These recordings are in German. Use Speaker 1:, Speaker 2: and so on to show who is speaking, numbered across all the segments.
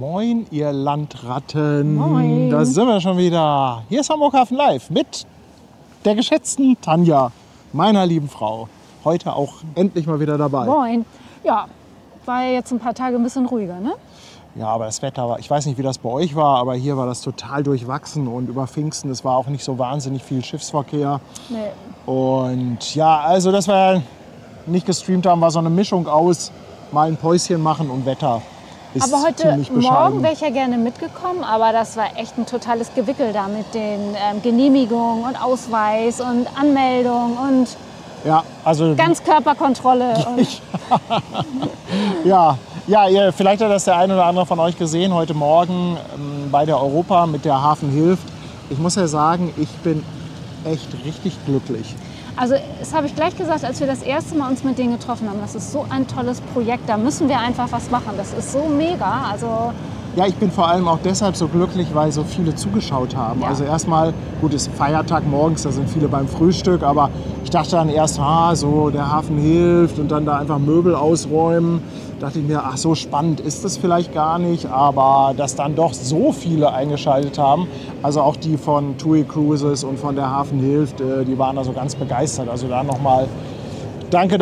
Speaker 1: Moin, ihr Landratten.
Speaker 2: Moin.
Speaker 1: Da sind wir schon wieder. Hier ist Hamburg Hafen Live mit der geschätzten Tanja, meiner lieben Frau. Heute auch endlich mal wieder dabei.
Speaker 2: Moin. Ja, war ja jetzt ein paar Tage ein bisschen ruhiger, ne?
Speaker 1: Ja, aber das Wetter war, ich weiß nicht, wie das bei euch war, aber hier war das total durchwachsen und über Pfingsten, es war auch nicht so wahnsinnig viel Schiffsverkehr.
Speaker 2: Nee.
Speaker 1: Und ja, also das wir nicht gestreamt haben, war so eine Mischung aus mal ein Päuschen machen und Wetter. Ist
Speaker 2: Aber heute
Speaker 1: ziemlich bescheiden.
Speaker 2: Morgen wäre ich ja gerne mitgekommen, aber das war echt ein totales Gewickel da mit den Genehmigungen und Ausweis und Anmeldung und
Speaker 1: Ja, also
Speaker 2: Ganzkörperkontrolle. Und
Speaker 1: ja, vielleicht hat das der eine oder andere von euch gesehen heute Morgen bei der Europa mit der Hafen hilft. Ich muss ja sagen, ich bin echt richtig glücklich.
Speaker 2: also das habe ich gleich gesagt, als wir das erste Mal uns mit denen getroffen haben. Das ist so ein tolles Projekt, da müssen wir einfach was machen. Das ist so mega. Also
Speaker 1: Ja, ich bin vor allem auch deshalb so glücklich, weil so viele zugeschaut haben.
Speaker 2: Ja.
Speaker 1: Also erstmal, gut, es ist Feiertag morgens, da sind viele beim Frühstück, aber ich dachte dann erst, so der Hafen hilft und dann da einfach Möbel ausräumen. Dachte ich mir, ach so spannend ist das vielleicht gar nicht, aber dass dann doch so viele eingeschaltet haben, also auch die von TUI Cruises und von der Hafen hilft, die waren also ganz begeistert. Also da nochmal danke,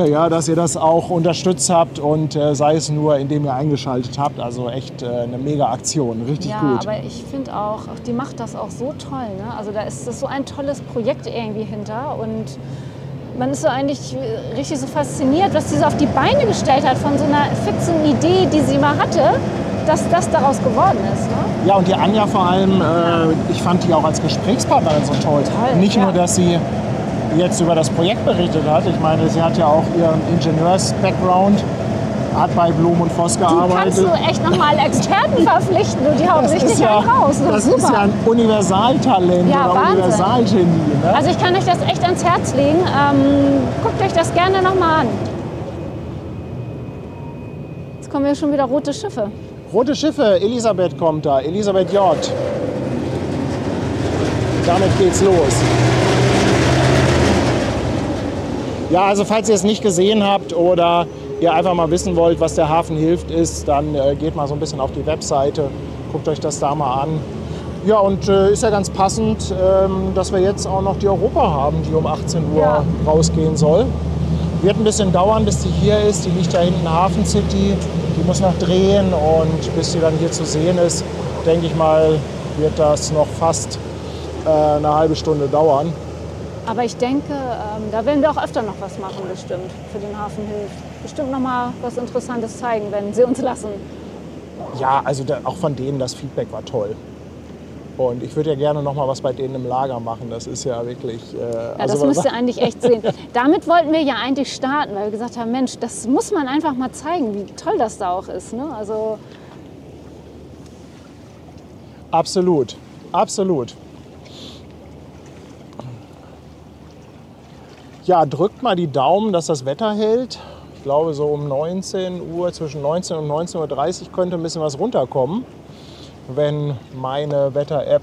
Speaker 1: ja, dass ihr das auch unterstützt habt und sei es nur, indem ihr eingeschaltet habt. Also echt eine mega Aktion, richtig
Speaker 2: ja,
Speaker 1: gut.
Speaker 2: aber ich finde auch, die macht das auch so toll. Ne? Also da ist das so ein tolles Projekt irgendwie hinter und man ist so eigentlich richtig so fasziniert, was sie so auf die Beine gestellt hat von so einer fixen Idee, die sie mal hatte, dass das daraus geworden ist. Ne?
Speaker 1: Ja, und die Anja vor allem, ich fand die auch als Gesprächspartnerin so toll.
Speaker 2: Toll,
Speaker 1: Nicht
Speaker 2: ja.
Speaker 1: nur, dass sie jetzt über das Projekt berichtet hat. Ich meine, sie hat ja auch ihren Ingenieurs-Background, hat bei Blum und Voss
Speaker 2: Die kannst
Speaker 1: gearbeitet.
Speaker 2: du echt nochmal Experten verpflichten und die hauen richtig einen raus.
Speaker 1: das
Speaker 2: super.
Speaker 1: ist ja ein Universaltalent
Speaker 2: Ja,
Speaker 1: oder
Speaker 2: Wahnsinn.
Speaker 1: Universalgenie. Ne?
Speaker 2: Also ich kann euch das echt ans Herz legen. Guckt euch das gerne nochmal an. Jetzt kommen hier schon wieder rote Schiffe.
Speaker 1: Rote Schiffe, Elisabeth kommt da, Elisabeth J. Damit geht's los. Ja, also falls ihr es nicht gesehen habt oder ihr einfach mal wissen wollt, was der Hafen hilft ist, dann geht mal so ein bisschen auf die Webseite, guckt euch das da mal an. Ja, und ist ja ganz passend, dass wir jetzt auch noch die Europa haben, die um 18 Uhr rausgehen soll. Wird ein bisschen dauern, bis die hier ist. Die liegt da hinten Hafen City. Die muss noch drehen und bis sie dann hier zu sehen ist, denke ich mal, wird das noch fast eine halbe Stunde dauern.
Speaker 2: Aber ich denke, da werden wir auch öfter noch was machen, bestimmt, für den Hafen hilft. Bestimmt noch mal was Interessantes zeigen, wenn sie uns lassen.
Speaker 1: Ja, also auch von denen das Feedback war toll. Und ich würde ja gerne noch mal was bei denen im Lager machen. Das ist ja wirklich...
Speaker 2: Ja, das müsst ihr eigentlich echt sehen. Damit wollten wir ja eigentlich starten, weil wir gesagt haben, Mensch, das muss man einfach mal zeigen, wie toll das da auch ist. Ne? Also
Speaker 1: Absolut, absolut. Ja, drückt mal die Daumen, dass das Wetter hält. Ich glaube, so um 19 Uhr, zwischen 19 und 19.30 Uhr könnte ein bisschen was runterkommen, wenn meine Wetter-App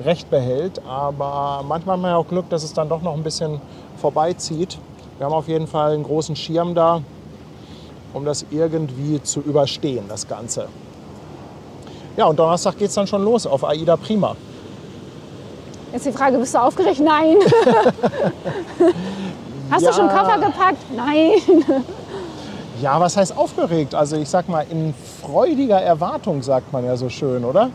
Speaker 1: recht behält. Aber manchmal haben wir ja auch Glück, dass es dann doch noch ein bisschen vorbeizieht. Wir haben auf jeden Fall einen großen Schirm da, um das irgendwie zu überstehen, das Ganze. Ja, und Donnerstag geht es dann schon los auf AIDA Prima.
Speaker 2: jetzt die Frage, bist du aufgeregt? Nein. Hast du schon Koffer gepackt? Nein.
Speaker 1: Ja, was heißt aufgeregt? Also ich sag mal, in freudiger Erwartung, sagt man ja so schön, oder?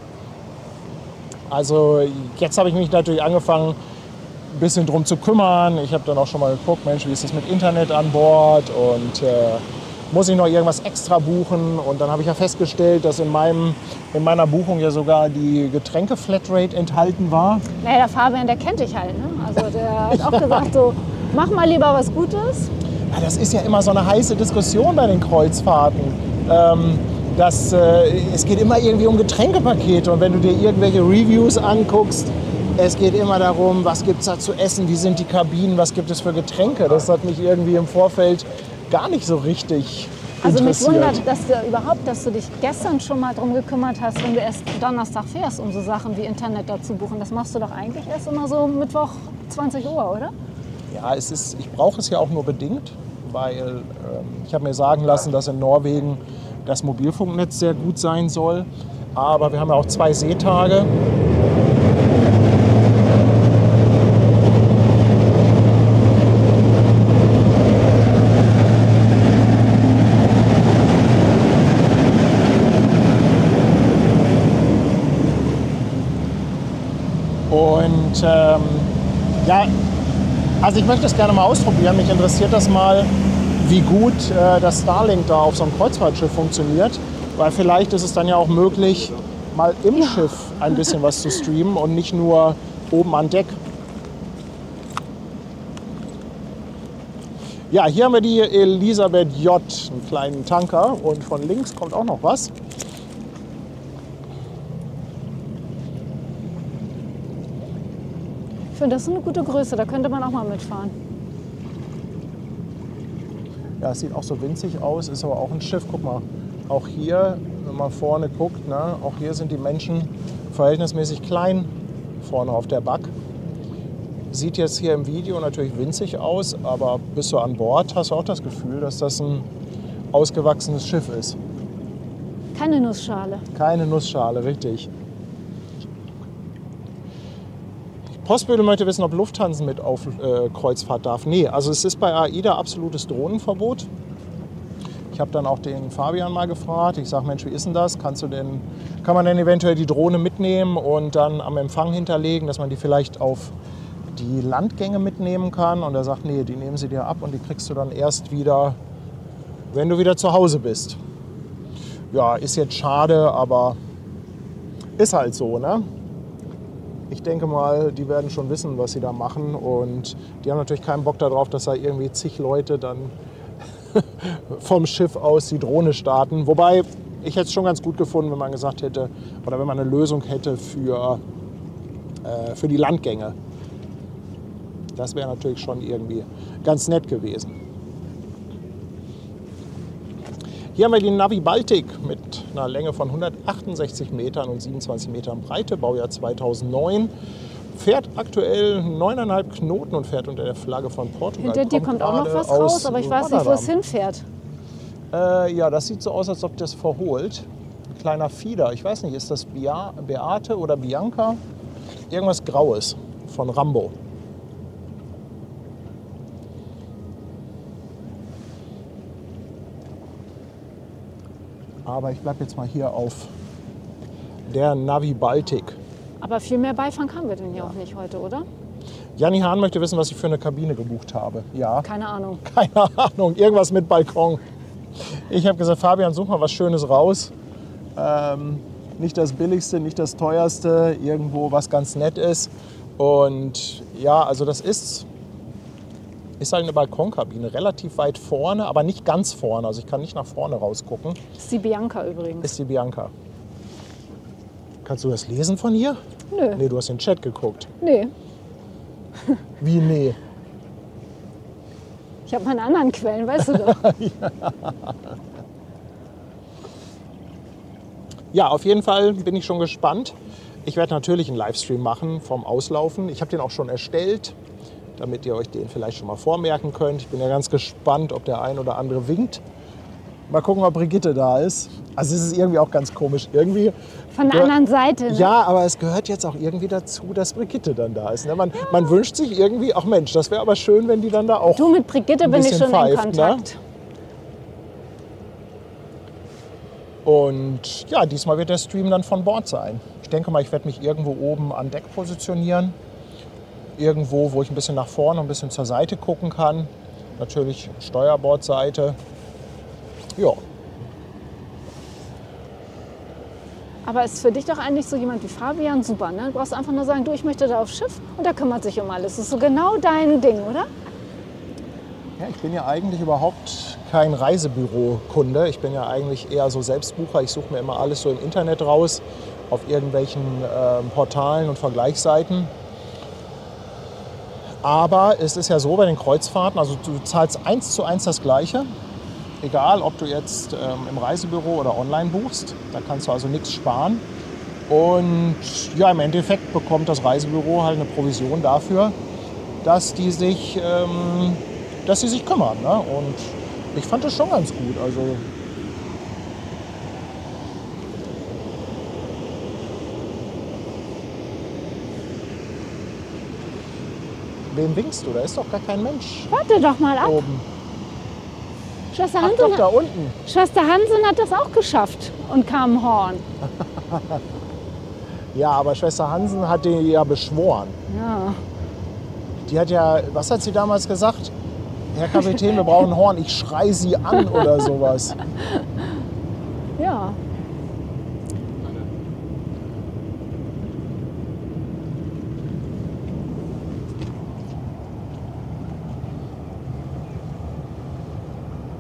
Speaker 1: Also jetzt habe ich mich natürlich angefangen, ein bisschen drum zu kümmern. Ich habe dann auch schon mal geguckt, Mensch, wie ist das mit Internet an Bord und muss ich noch irgendwas extra buchen? Und dann habe ich ja festgestellt, dass in meiner Buchung ja sogar die Getränke-Flatrate enthalten war.
Speaker 2: Naja, der Fabian, der kennt dich halt. Ne? Also der hat auch gesagt, so, mach mal lieber was Gutes.
Speaker 1: Ja, das ist ja immer so eine heiße Diskussion bei den Kreuzfahrten. Es geht immer irgendwie um Getränkepakete und wenn du dir irgendwelche Reviews anguckst, es geht immer darum, was gibt es da zu essen, wie sind die Kabinen, was gibt es für Getränke. Das hat mich irgendwie im Vorfeld gar nicht so richtig
Speaker 2: Also mich
Speaker 1: interessiert.
Speaker 2: wundert, dass du dich gestern schon mal drum gekümmert hast, wenn du erst Donnerstag fährst, um so Sachen wie Internet dazu buchen. Das machst du doch eigentlich erst immer so Mittwoch 20 Uhr, oder?
Speaker 1: Ja, ich brauche es ja auch nur bedingt, weil ich habe mir sagen lassen, dass in Norwegen das Mobilfunknetz sehr gut sein soll. Aber wir haben ja auch 2 Seetage. Und ja, also ich möchte es gerne mal ausprobieren. Mich interessiert das mal, wie gut das Starlink da auf so einem Kreuzfahrtschiff funktioniert. Weil vielleicht ist es dann ja auch möglich, mal im Schiff ein bisschen was zu streamen und nicht nur oben an Deck. Ja, hier haben wir die Elisabeth J, einen kleinen Tanker. Und von links kommt auch noch was.
Speaker 2: Ich finde, das ist eine gute Größe, da könnte man auch mal mitfahren.
Speaker 1: Ja, es sieht auch so winzig aus, ist aber auch ein Schiff. Guck mal, auch hier, wenn man vorne guckt, ne, auch hier sind die Menschen verhältnismäßig klein vorne auf der Back. Sieht jetzt hier im Video natürlich winzig aus, aber bist du an Bord, hast du auch das Gefühl, dass das ein ausgewachsenes Schiff ist.
Speaker 2: Keine Nussschale.
Speaker 1: Keine Nussschale, richtig. Postbödel möchte wissen, ob Lufthansa mit auf Kreuzfahrt darf. Nee, also es ist bei AIDA absolutes Drohnenverbot. Ich habe dann auch den Fabian mal gefragt. Ich sage, Mensch, wie ist denn das? Kann man denn eventuell die Drohne mitnehmen und dann am Empfang hinterlegen, dass man die vielleicht auf die Landgänge mitnehmen kann? Und er sagt, nee, die nehmen sie dir ab und die kriegst du dann erst wieder, wenn du wieder zu Hause bist. Ja, ist jetzt schade, aber ist halt so, ne? Ich denke mal, die werden schon wissen, was sie da machen und die haben natürlich keinen Bock darauf, dass da irgendwie zig Leute dann vom Schiff aus die Drohne starten. Wobei, ich hätte es schon ganz gut gefunden, wenn man gesagt hätte, oder wenn man eine Lösung hätte für die Landgänge. Das wäre natürlich schon irgendwie ganz nett gewesen. Hier haben wir die Navi Baltic mit einer Länge von 168 Metern und 27 Metern Breite, Baujahr 2009. Fährt aktuell 9,5 Knoten und fährt unter der Flagge von Portugal.
Speaker 2: Hinter dir kommt auch noch was raus, aber ich weiß nicht, wo es hinfährt.
Speaker 1: Ja, das sieht so aus, als ob das verholt. Ein kleiner Fieder, ich weiß nicht, ist das Beate oder Bianca? Irgendwas Graues von Rambo. Aber ich bleibe jetzt mal hier auf der Navi Baltic.
Speaker 2: Aber viel mehr Beifang haben wir denn hier auch nicht heute, oder?
Speaker 1: Janni Hahn möchte wissen, was ich für eine Kabine gebucht habe. Ja.
Speaker 2: Keine Ahnung.
Speaker 1: Keine Ahnung, irgendwas mit Balkon. Ich habe gesagt, Fabian, such mal was Schönes raus. Nicht das Billigste, nicht das Teuerste, irgendwo was ganz nett ist. Und ja, also das ist halt eine Balkonkabine, relativ weit vorne, aber nicht ganz vorne. Also ich kann nicht nach vorne rausgucken.
Speaker 2: Ist die Bianca übrigens.
Speaker 1: Ist die Bianca. Kannst du das lesen von hier?
Speaker 2: Nö.
Speaker 1: Nee, du hast in den Chat geguckt.
Speaker 2: Nee.
Speaker 1: Wie nee?
Speaker 2: Ich habe meine anderen Quellen, weißt du doch.
Speaker 1: Ja, auf jeden Fall bin ich schon gespannt. Ich werde natürlich einen Livestream machen vom Auslaufen. Ich habe den auch schon erstellt, damit ihr euch den vielleicht schon mal vormerken könnt. Ich bin ja ganz gespannt, ob der ein oder andere winkt. Mal gucken, ob Brigitte da ist. Also es ist irgendwie auch ganz komisch. Irgendwie
Speaker 2: von der anderen Seite. Ne?
Speaker 1: Ja, aber es gehört jetzt auch irgendwie dazu, dass Brigitte dann da ist. Ne? Man wünscht sich irgendwie, ach Mensch, das wäre aber schön, wenn die dann da auch
Speaker 2: Du, mit Brigitte bin ich schon
Speaker 1: pfeift,
Speaker 2: in Kontakt.
Speaker 1: Ne? Und ja, diesmal wird der Stream dann von Bord sein. Ich denke mal, ich werde mich irgendwo oben an Deck positionieren. Irgendwo, wo ich ein bisschen nach vorne, ein bisschen zur Seite gucken kann. Natürlich Steuerbordseite. Ja.
Speaker 2: Aber ist für dich doch eigentlich so jemand wie Fabian super, ne? Du brauchst einfach nur sagen, du, ich möchte da aufs Schiff und der kümmert sich um alles. Das ist so genau dein Ding, oder?
Speaker 1: Ja, ich bin ja eigentlich überhaupt kein Reisebüro-Kunde. Ich bin ja eigentlich eher so Selbstbucher. Ich suche mir immer alles so im Internet raus, auf irgendwelchen Portalen und Vergleichsseiten. Aber es ist ja so bei den Kreuzfahrten, also du zahlst 1:1 das Gleiche. Egal, ob du jetzt im Reisebüro oder online buchst, da kannst du also nichts sparen. Und ja, im Endeffekt bekommt das Reisebüro halt eine Provision dafür, dass die sich kümmern. Ne? Und ich fand das schon ganz gut. Also Wem winkst du? Da ist doch gar kein Mensch
Speaker 2: Warte doch mal ab.
Speaker 1: oben.
Speaker 2: Schwester
Speaker 1: Ach doch,
Speaker 2: Hansen,
Speaker 1: da unten.
Speaker 2: Schwester Hansen hat das auch geschafft und kam Horn.
Speaker 1: Ja, aber Schwester Hansen hat die ja beschworen.
Speaker 2: Ja.
Speaker 1: Die hat ja, was hat sie damals gesagt? Herr Kapitän, wir brauchen ein Horn. Ich schrei sie an oder sowas.
Speaker 2: Ja.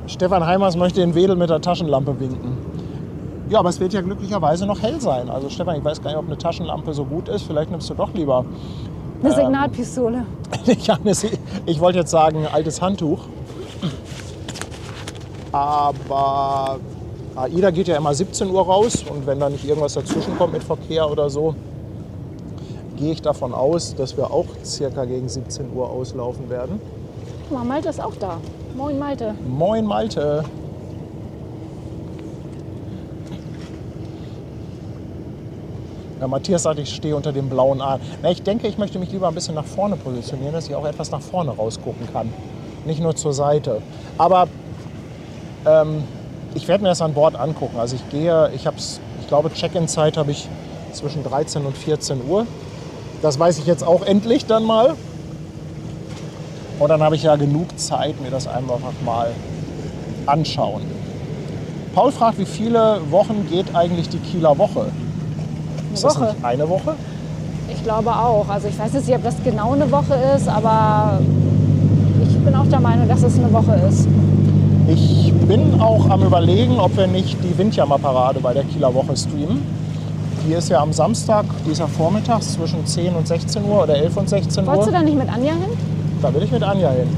Speaker 1: Stefan Heimers möchte in Wedel mit der Taschenlampe winken. Ja, aber es wird ja glücklicherweise noch hell sein. Also Stefan, ich weiß gar nicht, ob eine Taschenlampe so gut ist. Vielleicht nimmst du doch lieber.
Speaker 2: Eine Signalpistole.
Speaker 1: Ja, ich wollte jetzt sagen, ein altes Handtuch. Aber AIDA geht ja immer 17 Uhr raus. Und wenn da nicht irgendwas dazwischen kommt mit Verkehr oder so, gehe ich davon aus, dass wir auch circa gegen 17 Uhr auslaufen werden.
Speaker 2: Guck mal, Malte ist auch da. Moin Malte.
Speaker 1: Moin Malte. Ja, Matthias sagt, ich stehe unter dem blauen A. Na, ich denke, ich möchte mich lieber ein bisschen nach vorne positionieren, dass ich auch etwas nach vorne rausgucken kann. Nicht nur zur Seite. Aber ich werde mir das an Bord angucken. Also ich glaube, Check-in-Zeit habe ich zwischen 13 und 14 Uhr. Das weiß ich jetzt auch endlich dann mal. Und dann habe ich ja genug Zeit, mir das einfach mal anschauen. Paul fragt, wie viele Wochen geht eigentlich die Kieler Woche? Ist das nicht eine Woche?
Speaker 2: Ich glaube auch. Also ich weiß jetzt nicht, ob das genau eine Woche ist, aber ich bin auch der Meinung, dass es eine Woche ist.
Speaker 1: Ich bin auch am Überlegen, ob wir nicht die Windjammer-Parade bei der Kieler Woche streamen. Die ist ja am Samstag, die ist ja vormittags zwischen 10 und 16 Uhr oder 11 und 16 Uhr.
Speaker 2: Wolltest du da nicht mit Anja hin?
Speaker 1: Da will ich mit Anja hin.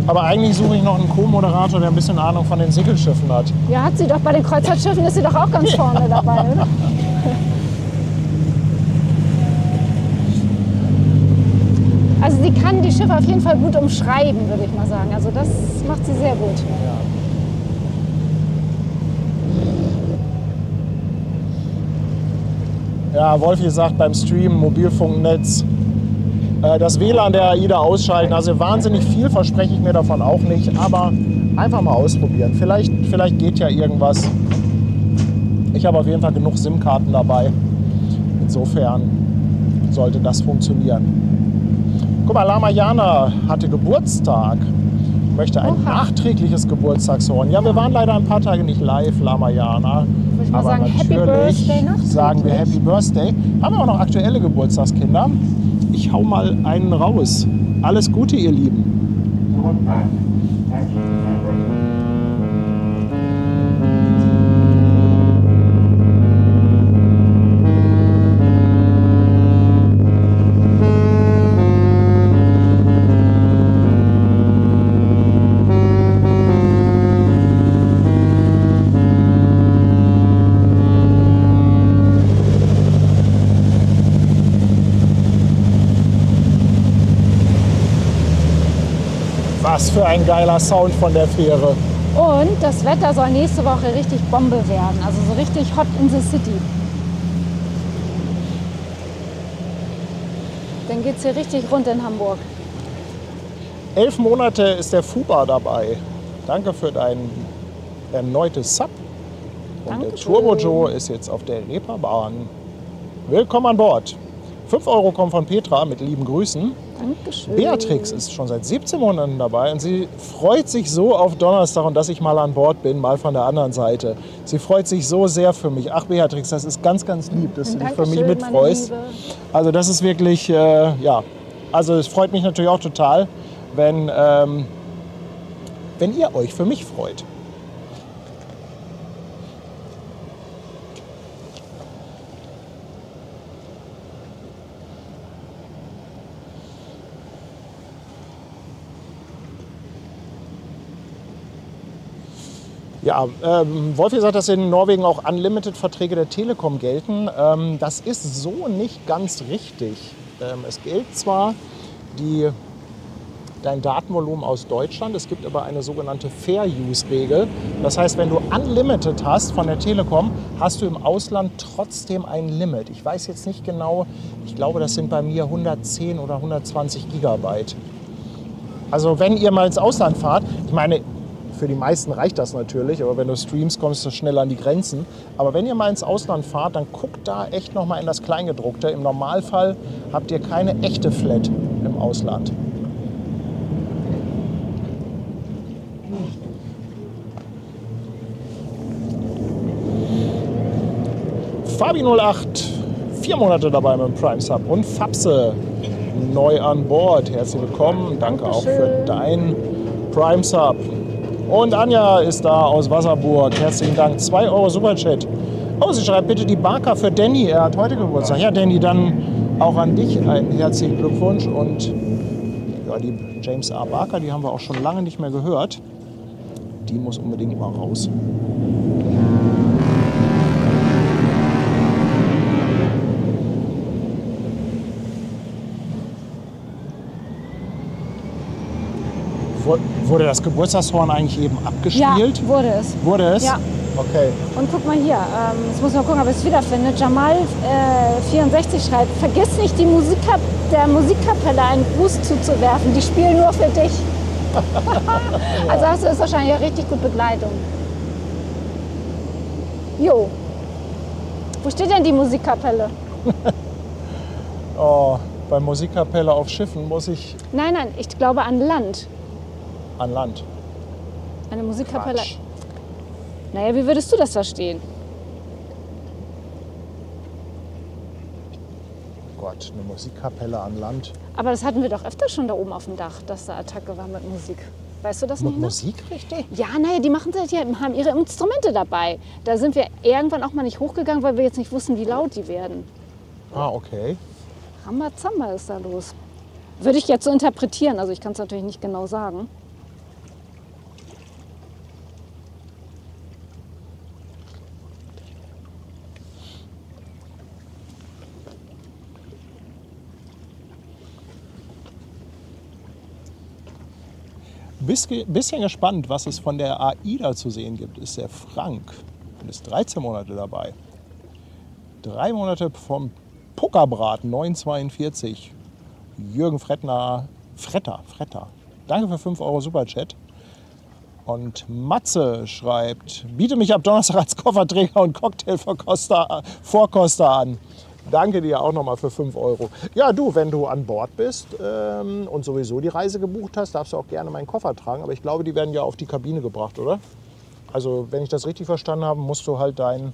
Speaker 1: Aber eigentlich suche ich noch einen Co-Moderator, der ein bisschen Ahnung von den Segelschiffen hat.
Speaker 2: Ja, hat sie doch. Bei den Kreuzfahrtschiffen ist sie doch auch ganz vorne dabei, oder? Also sie kann die Schiffe auf jeden Fall gut umschreiben, würde ich mal sagen. Also das macht sie sehr gut.
Speaker 1: Ja, Wolfi sagt beim Stream Mobilfunknetz das WLAN der AIDA ausschalten. Also wahnsinnig viel verspreche ich mir davon auch nicht, aber einfach mal ausprobieren. Vielleicht geht ja irgendwas. Ich habe auf jeden Fall genug SIM-Karten dabei. Insofern sollte das funktionieren. Guck mal, Lama Jana hatte Geburtstag. Ich möchte ein nachträgliches Geburtstagshorn. Ja, wir waren leider ein paar Tage nicht live, Lama Jana.
Speaker 2: Würde ich mal
Speaker 1: Aber
Speaker 2: sagen, Happy Birthday nachträglich.
Speaker 1: sagen wir Happy Birthday. Haben wir auch noch aktuelle Geburtstagskinder? Ich hau mal einen raus. Alles Gute, ihr Lieben. Was für ein geiler Sound von der Fähre.
Speaker 2: Und das Wetter soll nächste Woche richtig Bombe werden. Also so richtig hot in the city. Dann geht's hier richtig rund in Hamburg.
Speaker 1: 11 Monate ist der Fuba dabei. Danke für dein erneutes Sub. Und
Speaker 2: Dankeschön.
Speaker 1: der Turbo Joe ist jetzt auf der Reeperbahn. Willkommen an Bord. 5 Euro kommen von Petra mit lieben Grüßen.
Speaker 2: Dankeschön.
Speaker 1: Beatrix ist schon seit 17 Monaten dabei und sie freut sich so auf Donnerstag und dass ich mal an Bord bin, mal von der anderen Seite. Sie freut sich so sehr für mich. Ach Beatrix, das ist ganz, ganz lieb, dass du dich für mich mitfreust. Also das ist wirklich, ja, also es freut mich natürlich auch total, wenn ihr euch für mich freut. Ja, Wolfi sagt, dass in Norwegen auch Unlimited-Verträge der Telekom gelten. Das ist so nicht ganz richtig. Es gilt zwar dein Datenvolumen aus Deutschland. Es gibt aber eine sogenannte Fair-Use-Regel. Das heißt, wenn du Unlimited hast von der Telekom, hast du im Ausland trotzdem ein Limit. Ich weiß jetzt nicht genau, ich glaube, das sind bei mir 110 oder 120 Gigabyte. Also wenn ihr mal ins Ausland fahrt, ich meine, für die meisten reicht das natürlich, aber wenn du streamst, kommst du schnell an die Grenzen. Aber wenn ihr mal ins Ausland fahrt, dann guckt da echt noch mal in das Kleingedruckte. Im Normalfall habt ihr keine echte Flat im Ausland. Fabi08, 4 Monate dabei mit dem Prime Sub. Und Fabse, neu an Bord. Herzlich willkommen. Danke auch für dein Prime Sub. Und Anja ist da aus Wasserburg. Herzlichen Dank. 2 Euro Superchat. Oh, sie schreibt bitte die Barker für Danny. Er hat heute Geburtstag. Ja, Danny, dann auch an dich einen herzlichen Glückwunsch. Und ja, die James A. Barker, die haben wir auch schon lange nicht mehr gehört. Die muss unbedingt mal raus. Wurde das Geburtstagshorn eigentlich eben abgespielt?
Speaker 2: Ja, wurde es.
Speaker 1: Wurde es?
Speaker 2: Ja.
Speaker 1: Okay.
Speaker 2: Und guck mal hier, jetzt muss ich mal gucken, ob ich es wiederfinde. Jamal64 schreibt, vergiss nicht, der Musikkapelle einen Gruß zuzuwerfen. Die spielen nur für dich. Also hast du das wahrscheinlich ja richtig gut Begleitung. Jo. Wo steht denn die Musikkapelle?
Speaker 1: Oh, bei Musikkapelle auf Schiffen muss ich
Speaker 2: Nein, ich glaube an Land.
Speaker 1: an Land.
Speaker 2: Eine Musikkapelle.
Speaker 1: Quatsch.
Speaker 2: Naja, wie würdest du das verstehen?
Speaker 1: Gott, eine Musikkapelle an Land.
Speaker 2: Aber das hatten wir doch öfter schon da oben auf dem Dach, dass da Attacke war mit Musik. Weißt du das
Speaker 1: Mit
Speaker 2: nicht mehr?
Speaker 1: Musik, richtig?
Speaker 2: Ja, naja, die haben ihre Instrumente dabei. Da sind wir irgendwann auch mal nicht hochgegangen, weil wir jetzt nicht wussten, wie laut die werden.
Speaker 1: Ah, okay.
Speaker 2: Rambazamba ist da los. Würde ich jetzt so interpretieren, also ich kann es natürlich nicht genau sagen.
Speaker 1: Bisschen gespannt, was es von der AIDA zu sehen gibt, ist der Frank. Der ist 13 Monate dabei. 3 Monate vom Puckerbraten, 9,42. Jürgen Fretter. Danke für 5 Euro Superchat. Und Matze schreibt, biete mich ab Donnerstag als Kofferträger und Cocktailvorkoster an. Danke dir auch nochmal für 5 Euro. Ja, du, wenn du an Bord bist und sowieso die Reise gebucht hast, darfst du auch gerne meinen Koffer tragen. Aber ich glaube, die werden ja auf die Kabine gebracht, oder? Also, wenn ich das richtig verstanden habe, musst du halt du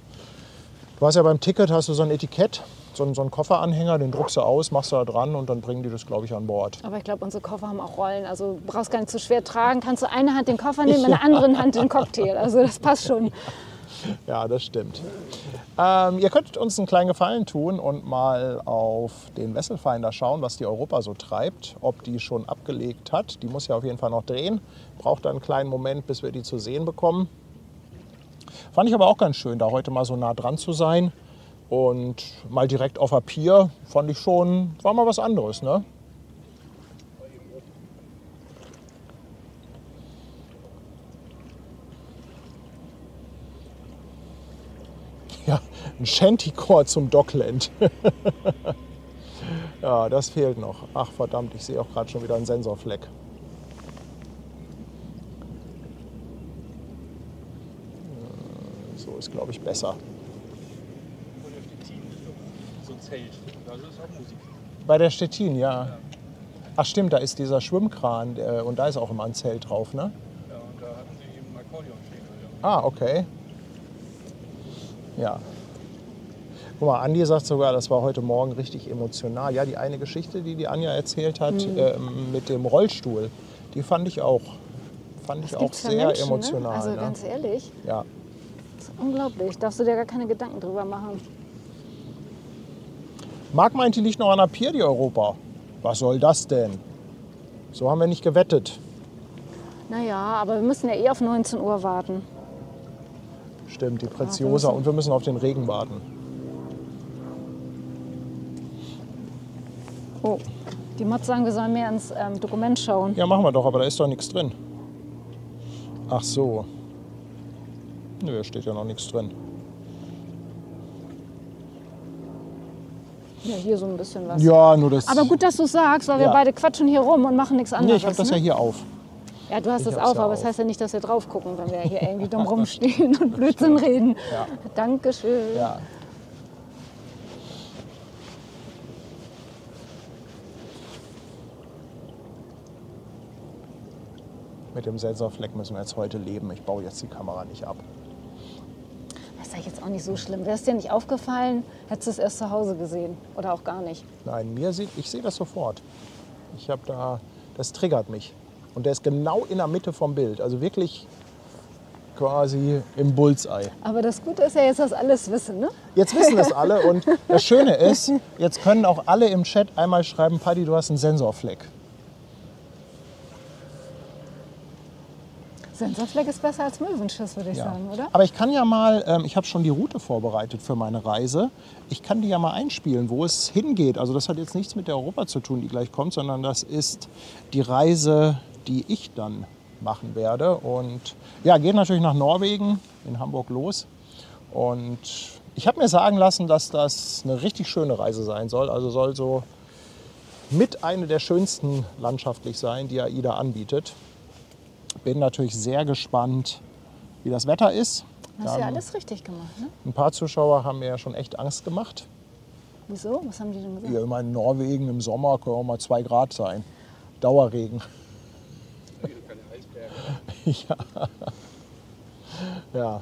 Speaker 1: hast ja beim Ticket hast du so ein Etikett, so einen Kofferanhänger, den druckst du aus, machst du da dran und dann bringen die das, glaube ich, an Bord.
Speaker 2: Aber ich glaube, unsere Koffer haben auch Rollen. Also du brauchst gar nicht so schwer tragen. Kannst du eine Hand den Koffer nehmen, in der anderen Hand den Cocktail. Also das passt schon.
Speaker 1: Ja, das stimmt. Ihr könnt uns einen kleinen Gefallen tun und mal auf den Vesselfinder schauen, was die Europa so treibt, ob die schon abgelegt hat. Die muss ja auf jeden Fall noch drehen. Braucht einen kleinen Moment, bis wir die zu sehen bekommen. Fand ich aber auch ganz schön, da heute mal so nah dran zu sein. Und mal direkt auf der Pier fand ich schon, war mal was anderes, ne? Ja, ein Shantycore zum Dockland. Ja, das fehlt noch. Ach verdammt, ich sehe auch gerade schon wieder einen Sensorfleck. So ist, glaube ich, besser.
Speaker 3: So ein Zelt, da ist auch Musik.
Speaker 1: Bei der Stettin, ja. Ach stimmt, da ist dieser Schwimmkran und da ist auch immer ein Zelt drauf, ne?
Speaker 3: Ja, und da hatten sie eben Akkordeonschläger.
Speaker 1: Ah, okay. Ja. Guck mal, Andi sagt sogar, das war heute Morgen richtig emotional. Ja, die eine Geschichte, die Anja erzählt hat mit dem Rollstuhl, die fand ich auch sehr
Speaker 2: Menschen,
Speaker 1: emotional.
Speaker 2: Ne? Also
Speaker 1: ne?
Speaker 2: ganz ehrlich,
Speaker 1: Ja.
Speaker 2: das ist unglaublich. Darfst du dir gar keine Gedanken drüber machen.
Speaker 1: Marc meint, die liegt noch an der Pier, die Europa. Was soll das denn? So haben wir nicht gewettet.
Speaker 2: Naja, aber wir müssen ja eh auf 19 Uhr warten.
Speaker 1: Stimmt, die Preziosa. Und wir müssen auf den Regen warten.
Speaker 2: Oh, Die Mods sagen, wir sollen mehr ins Dokument schauen.
Speaker 1: Ja, machen wir doch, aber da ist doch nichts drin. Ach so. Nö, da steht ja noch nichts drin.
Speaker 2: Ja, hier so ein bisschen was.
Speaker 1: Ja, nur das...
Speaker 2: Aber gut, dass du sagst, weil wir
Speaker 1: Ja.
Speaker 2: beide quatschen hier rum und machen nichts
Speaker 1: Nee,
Speaker 2: anderes.
Speaker 1: ich habe das
Speaker 2: ne?
Speaker 1: ja hier auf.
Speaker 2: Ja, du hast
Speaker 1: Ich
Speaker 2: es
Speaker 1: hab's
Speaker 2: auf,
Speaker 1: ja
Speaker 2: aber das
Speaker 1: auf.
Speaker 2: heißt ja nicht, dass wir drauf gucken, wenn wir hier irgendwie dumm rumstehen und Blödsinn reden.
Speaker 1: Ja.
Speaker 2: Dankeschön.
Speaker 1: Ja. Mit dem Sensorfleck müssen wir jetzt heute leben. Ich baue jetzt die Kamera nicht ab.
Speaker 2: Das ist ja jetzt auch nicht so schlimm. Wäre es dir nicht aufgefallen, hättest du es erst zu Hause gesehen. Oder auch gar nicht.
Speaker 1: Nein, ich sehe das sofort. Das triggert mich. Und der ist genau in der Mitte vom Bild. Also wirklich quasi im Bullseye.
Speaker 2: Aber das Gute ist ja jetzt, dass alles wissen, ne?
Speaker 1: Jetzt wissen das alle und das Schöne ist, jetzt können auch alle im Chat einmal schreiben, Paddy, du hast einen Sensorfleck.
Speaker 2: Sensorfleck ist besser als Möwenschiss, würde ich sagen, oder?
Speaker 1: Aber ich kann ja mal, ich habe schon die Route vorbereitet für meine Reise. Ich kann die ja mal einspielen, wo es hingeht. Also das hat jetzt nichts mit der Europa zu tun, die gleich kommt, sondern das ist die Reise, die ich dann machen werde. Und ja, geht natürlich nach Norwegen, in Hamburg los. Und ich habe mir sagen lassen, dass das eine richtig schöne Reise sein soll. Also soll so mit eine der schönsten landschaftlich sein, die AIDA anbietet. Bin natürlich sehr gespannt, wie das Wetter ist.
Speaker 2: Hast du ja alles richtig gemacht, ne?
Speaker 1: Ein paar Zuschauer haben mir ja schon echt Angst gemacht.
Speaker 2: Wieso? Was haben die denn gesagt?
Speaker 1: Ja, immer in Norwegen im Sommer können auch mal 2 Grad sein. Dauerregen. Ja. Ja.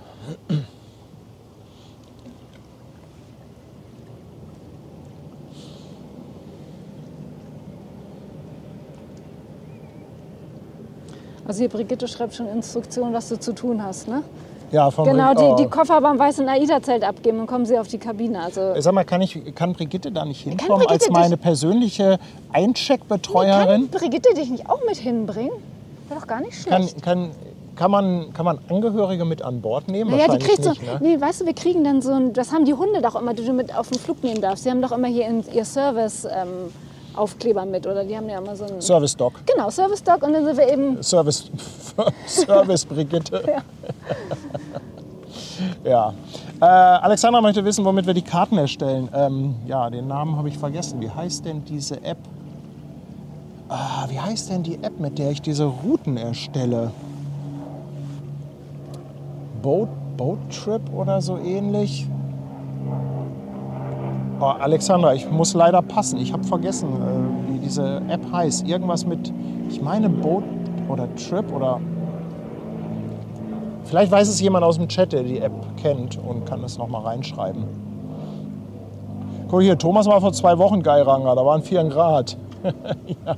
Speaker 2: Also hier, Brigitte schreibt schon Instruktionen, was du zu tun hast, ne?
Speaker 1: Ja, von
Speaker 2: Genau,
Speaker 1: Brig-
Speaker 2: die Koffer beim weißen AIDA-Zelt abgeben, dann kommen sie auf die Kabine. Also
Speaker 1: Sag mal, kann Brigitte da nicht hinkommen
Speaker 2: Brigitte
Speaker 1: als meine
Speaker 2: dich-
Speaker 1: persönliche Eincheckbetreuerin?
Speaker 2: kann Brigitte dich nicht auch mit hinbringen? Wäre doch gar nicht schlecht.
Speaker 1: Kann man Angehörige mit an Bord nehmen?
Speaker 2: Naja, die
Speaker 1: Wahrscheinlich
Speaker 2: kriegt so,
Speaker 1: nicht, ne?
Speaker 2: nee, weißt du, wir kriegen dann so ein, das haben die Hunde doch immer, die du mit auf den Flug nehmen darfst. Die haben doch immer hier ihr Service-Aufkleber mit, oder die haben ja immer so einen...
Speaker 1: Service Dog.
Speaker 2: Genau, Service-Dog und dann sind wir eben...
Speaker 1: Service Brigitte. Ja. Alexandra möchte wissen, womit wir die Karten erstellen. Ja, den Namen habe ich vergessen. Wie heißt denn diese App? Wie heißt denn die App, mit der ich diese Routen erstelle? Boat Trip oder so ähnlich? Oh, Alexandra, ich muss leider passen. Ich habe vergessen, wie diese App heißt. Irgendwas mit, ich meine Boat oder Trip oder... Vielleicht weiß es jemand aus dem Chat, der die App kennt und kann es noch mal reinschreiben. Guck hier, Thomas war vor 2 Wochen Geiranger, da waren 4 Grad. Ja.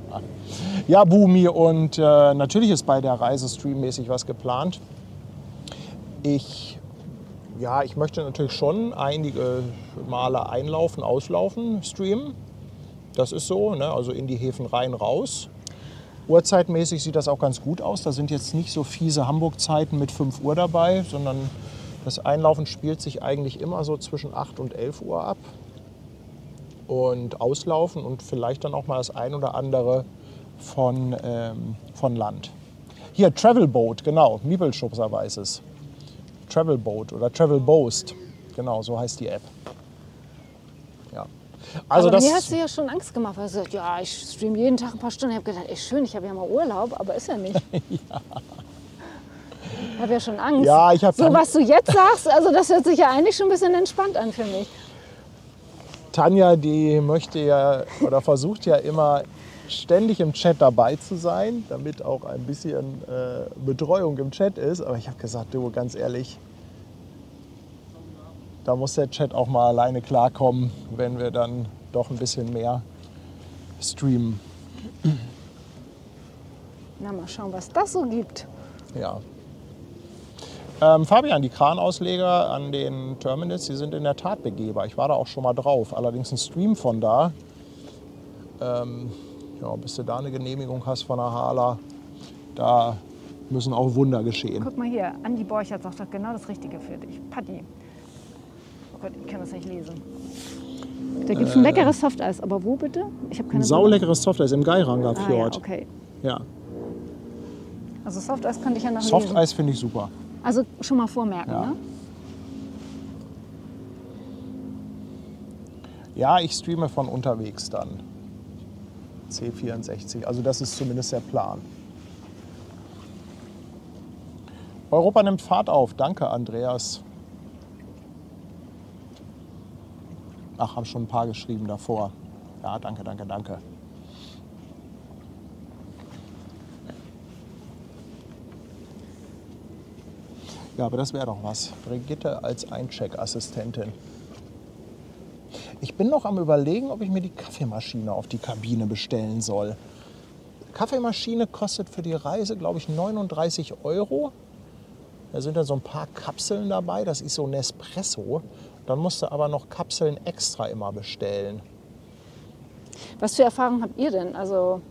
Speaker 1: Ja, Bumi, und natürlich ist bei der Reise streammäßig was geplant. Ich möchte natürlich schon einige Male einlaufen, auslaufen, streamen. Das ist so, ne? Also in die Häfen rein, raus. Uhrzeitmäßig sieht das auch ganz gut aus. Da sind jetzt nicht so fiese Hamburg-Zeiten mit 5 Uhr dabei, sondern das Einlaufen spielt sich eigentlich immer so zwischen 8 und 11 Uhr ab. Und auslaufen und vielleicht dann auch mal das ein oder andere von Land. Hier, Travel Boat, genau, Miebelschubser weiß es. Travel Boat oder Travel Boast, genau, so heißt die App. Ja. Also
Speaker 2: aber
Speaker 1: das,
Speaker 2: mir hast du ja schon Angst gemacht, weil du gesagt, ja, ich streame jeden Tag ein paar Stunden. Ich habe gedacht, ey, schön, ich habe ja mal Urlaub, aber ist ja nicht. Ich habe ja schon Angst.
Speaker 1: Ja, ich habe
Speaker 2: so, was du jetzt sagst, also das hört sich ja eigentlich schon ein bisschen entspannt an für mich.
Speaker 1: Tanja, die möchte ja oder versucht ja immer ständig im Chat dabei zu sein, damit auch ein bisschen Betreuung im Chat ist. Aber ich habe gesagt, du, ganz ehrlich, da muss der Chat auch mal alleine klarkommen, wenn wir dann doch ein bisschen mehr streamen.
Speaker 2: Na, mal schauen, was das so gibt.
Speaker 1: Ja. Fabian, die Kranausleger an den Terminals, die sind in der Tat begehbar. Ich war da auch schon mal drauf, allerdings ein Stream von da. Ja, bis du da eine Genehmigung hast von der Hala, da müssen auch Wunder geschehen.
Speaker 2: Guck mal hier, Andi Borchert sagt doch genau das Richtige für dich. Paddy. Oh Gott, ich kann das nicht lesen. Da gibt es ein leckeres Softeis. Aber wo bitte? Ich habe keine
Speaker 1: Ein sauleckeres Softeis im Geiranger
Speaker 2: Ja,
Speaker 1: Fjord.
Speaker 2: okay.
Speaker 1: Ja.
Speaker 2: Also Softeis könnte ich ja noch lesen.
Speaker 1: Softeis finde ich super.
Speaker 2: Also schon mal vormerken,
Speaker 1: Ja.
Speaker 2: ne?
Speaker 1: Ja, ich streame von unterwegs dann. C64, also das ist zumindest der Plan. Europa nimmt Fahrt auf. Danke, Andreas. Ach, haben schon ein paar geschrieben davor. Ja, danke, danke, danke. Ja, aber das wäre doch was. Brigitte als Eincheckassistentin. Ich bin noch am Überlegen, ob ich mir die Kaffeemaschine auf die Kabine bestellen soll. Kaffeemaschine kostet für die Reise, glaube ich, 39 €. Da sind dann so ein paar Kapseln dabei. Das ist so Nespresso. Dann musst du aber noch Kapseln extra immer bestellen.
Speaker 2: Was für Erfahrungen habt ihr denn? Also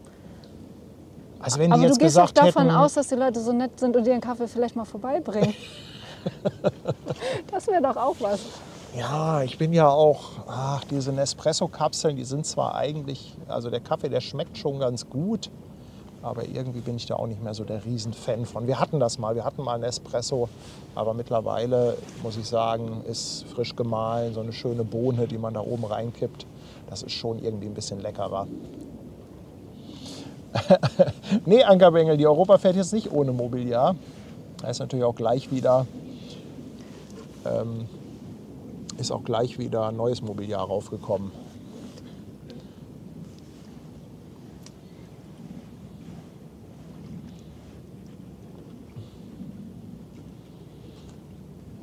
Speaker 1: wenn die
Speaker 2: aber
Speaker 1: jetzt
Speaker 2: du gehst
Speaker 1: gesagt
Speaker 2: doch davon
Speaker 1: hätten,
Speaker 2: aus, dass die Leute so nett sind und dir den Kaffee vielleicht mal vorbeibringen. Das wäre doch auch was.
Speaker 1: ja, ich bin ja auch, diese Nespresso-Kapseln, die sind zwar eigentlich, also der Kaffee, der schmeckt schon ganz gut, aber irgendwie bin ich da auch nicht mehr so der Riesenfan von. Wir hatten das mal, wir hatten mal Nespresso, aber mittlerweile, muss ich sagen, ist frisch gemahlen, so eine schöne Bohne, die man da oben reinkippt, das ist schon irgendwie ein bisschen leckerer. Nee, Ankerbengel, die Europa fährt jetzt nicht ohne Mobiliar. Da ist natürlich auch gleich wieder, neues Mobiliar raufgekommen.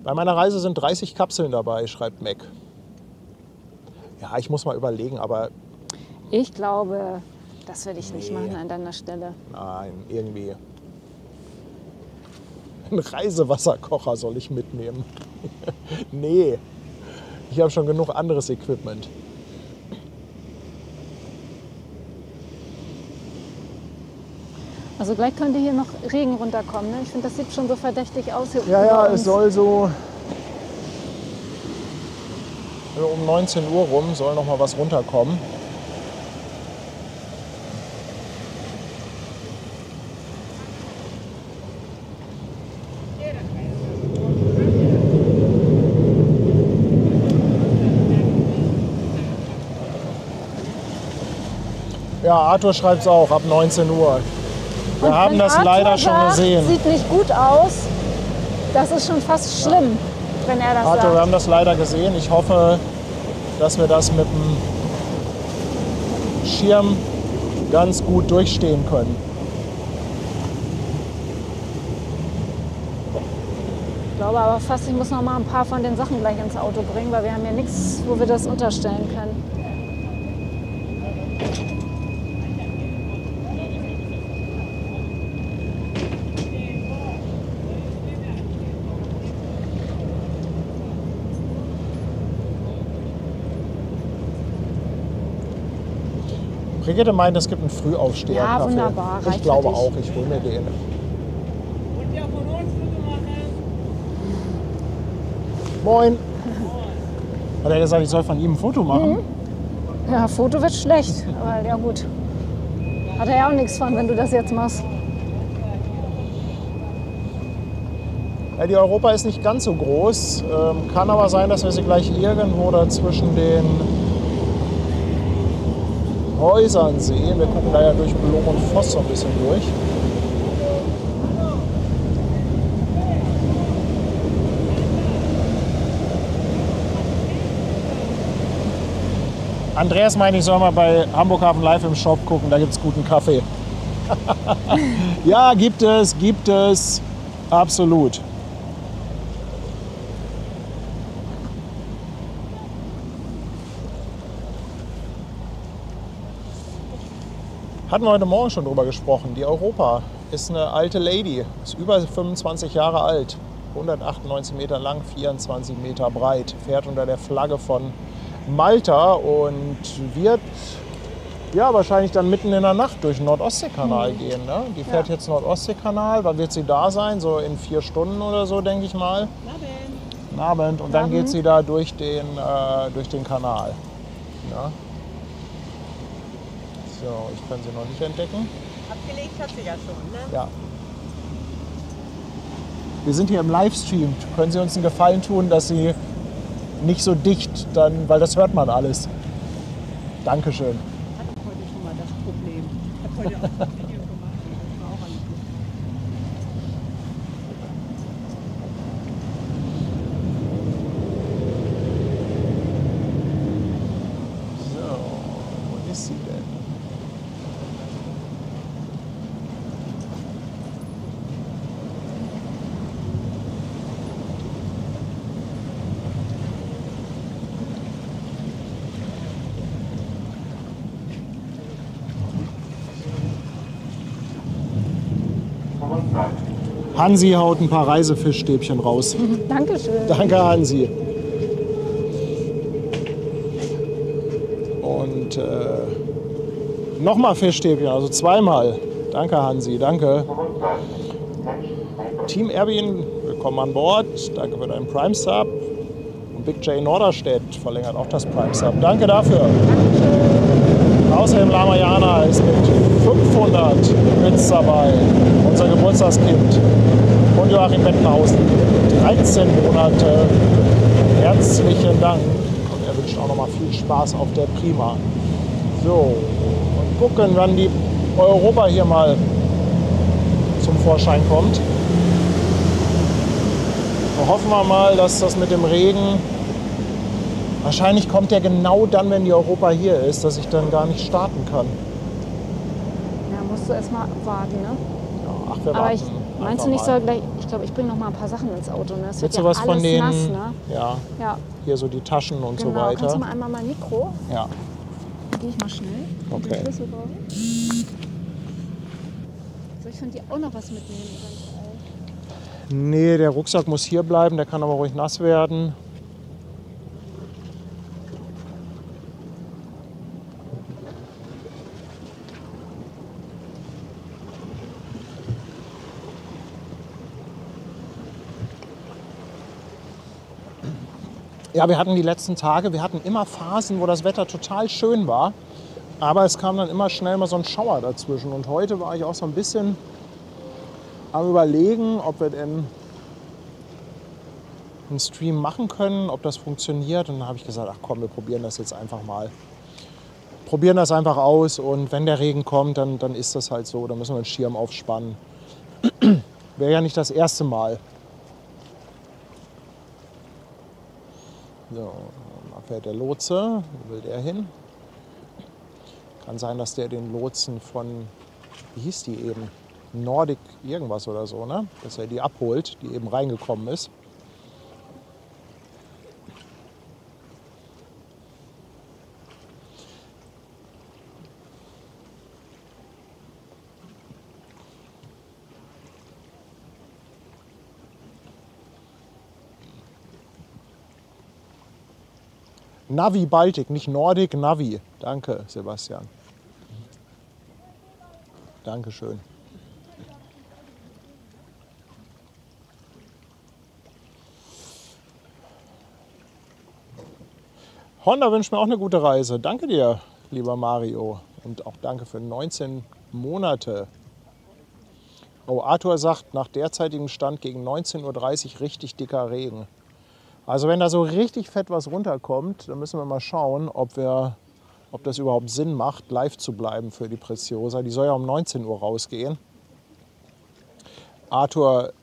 Speaker 1: Bei meiner Reise sind 30 Kapseln dabei, schreibt Mac. Ja, ich muss mal überlegen, aber
Speaker 2: Ich glaube, das würde ich nicht machen an deiner Stelle.
Speaker 1: nein, irgendwie. Einen Reisewasserkocher soll ich mitnehmen. Nee, ich habe schon genug anderes Equipment.
Speaker 2: Also gleich könnte hier noch Regen runterkommen. Ne? Ich finde, das sieht schon so verdächtig aus hier
Speaker 1: Ja,
Speaker 2: über
Speaker 1: ja,
Speaker 2: uns.
Speaker 1: es soll so um 19 Uhr rum soll noch mal was runterkommen. Ja, Arthur schreibt es auch, ab 19 Uhr. Wir
Speaker 2: Und
Speaker 1: haben
Speaker 2: wenn
Speaker 1: das
Speaker 2: Arthur
Speaker 1: leider schon
Speaker 2: sagt,
Speaker 1: gesehen.
Speaker 2: Sieht nicht gut aus. Das ist schon fast schlimm, wenn er das
Speaker 1: Arthur, wir
Speaker 2: sagt.
Speaker 1: haben das leider gesehen. Ich hoffe, dass wir das mit dem Schirm ganz gut durchstehen können.
Speaker 2: Ich glaube aber fast, ich muss noch mal ein paar von den Sachen gleich ins Auto bringen, weil wir haben ja nichts, wo wir das unterstellen können.
Speaker 1: Brigitte meint, es gibt einen Frühaufsteher.
Speaker 2: Ja, wunderbar,
Speaker 1: Ich
Speaker 2: reicht
Speaker 1: glaube
Speaker 2: fertig.
Speaker 1: auch, ich hole mir den. Moin. Hat er gesagt, ich soll von ihm ein Foto machen?
Speaker 2: Ja, Foto wird schlecht, aber ja gut. Hat er ja auch nichts von, wenn du das jetzt machst.
Speaker 1: Ja, die Europa ist nicht ganz so groß. Kann aber sein, dass wir sie gleich irgendwo da zwischen den Häusern sehen. Wir gucken da ja durch Blom und Voss so ein bisschen durch. Andreas meint, ich soll mal bei Hamburg Hafen Live im Shop gucken, da gibt es guten Kaffee. Ja, gibt es. Absolut. Hatten wir heute Morgen schon drüber gesprochen. Die Europa ist eine alte Lady, ist über 25 Jahre alt, 198 Meter lang, 24 Meter breit, fährt unter der Flagge von Malta und wird ja wahrscheinlich dann mitten in der Nacht durch den Nordostseekanal gehen. Ne? Die fährt jetzt Nordostseekanal, wann wird sie da sein? So in 4 Stunden oder so, denke ich mal. Guten Abend. Und dann geht sie da durch den Kanal. Na? So, ich kann sie noch nicht entdecken.
Speaker 4: Abgelegt hat sie ja schon, ne?
Speaker 1: Ja. Wir sind hier im Livestream. Können Sie uns einen Gefallen tun, dass Sie nicht so dicht, dann, weil das hört man alles. Dankeschön.
Speaker 4: Ich hatte heute schon mal das Problem. Ich habe heute auch ein Video gemacht und das war auch alles gut.
Speaker 1: So, wo ist sie denn? Hansi haut ein paar Reisefischstäbchen raus.
Speaker 2: Dankeschön.
Speaker 1: Danke, Hansi. Und nochmal Fischstäbchen, also zweimal. Danke, Hansi, danke. Team Erwin, willkommen an Bord. Danke für deinen Prime Sub. Und Big J Norderstedt verlängert auch das Prime Sub. Danke dafür. Außerdem Lamayana ist mit 500 Bits dabei. Unser Geburtstagskind. Und Joachim Bettenhausen, 13 Monate. Herzlichen Dank. Und er wünscht auch noch mal viel Spaß auf der Prima. So, und gucken, wann die Europa hier mal zum Vorschein kommt. Hoffen wir mal, dass das mit dem Regen, wahrscheinlich kommt der genau dann, wenn die Europa hier ist, dass ich dann gar nicht starten kann.
Speaker 2: Ja, musst du erst mal abwarten, ne?
Speaker 1: Ja, ach, wir
Speaker 2: Aber
Speaker 1: warten
Speaker 2: meinst du nicht, soll gleich, ich glaube, ich bringe noch mal ein paar Sachen ins Auto, ne? Es wird
Speaker 1: Willst du
Speaker 2: ja
Speaker 1: was
Speaker 2: alles
Speaker 1: von den,
Speaker 2: nass, ne?
Speaker 1: ja,
Speaker 2: Ja,
Speaker 1: hier so die Taschen und
Speaker 2: genau.
Speaker 1: so weiter?
Speaker 2: Kannst du mal einmal mein Mikro?
Speaker 1: Ja,
Speaker 2: Dann gehe ich mal schnell.
Speaker 1: Okay.
Speaker 2: Den Schlüssel brauche ich. Soll ich von dir auch noch was mitnehmen? Eventuell?
Speaker 1: nee, der Rucksack muss hier bleiben, der kann aber ruhig nass werden. Ja, wir hatten die letzten Tage, wir hatten immer Phasen, wo das Wetter total schön war. Aber es kam dann immer schnell mal so ein Schauer dazwischen. Und heute war ich auch so ein bisschen am Überlegen, ob wir denn einen Stream machen können, ob das funktioniert. Und dann habe ich gesagt, ach komm, wir probieren das jetzt einfach mal. Probieren das einfach aus und wenn der Regen kommt, dann ist das halt so. Dann müssen wir einen Schirm aufspannen. Wäre ja nicht das erste Mal. So, da fährt der Lotse. Wo will der hin? Kann sein, dass der den Lotsen von, wie hieß die eben? Nordic irgendwas oder so, ne? Dass er die abholt, die eben reingekommen ist. Navi Baltic, nicht Nordic, Navi. Danke, Sebastian. Dankeschön. Honda wünscht mir auch eine gute Reise. Danke dir, lieber Mario. Und auch danke für 19 Monate. Oh, Arthur sagt, nach derzeitigem Stand gegen 19:30 Uhr richtig dicker Regen. Also wenn da so richtig fett was runterkommt, dann müssen wir mal schauen, ob das überhaupt Sinn macht, live zu bleiben für die Preziosa. Die soll ja um 19 Uhr rausgehen. Arthur,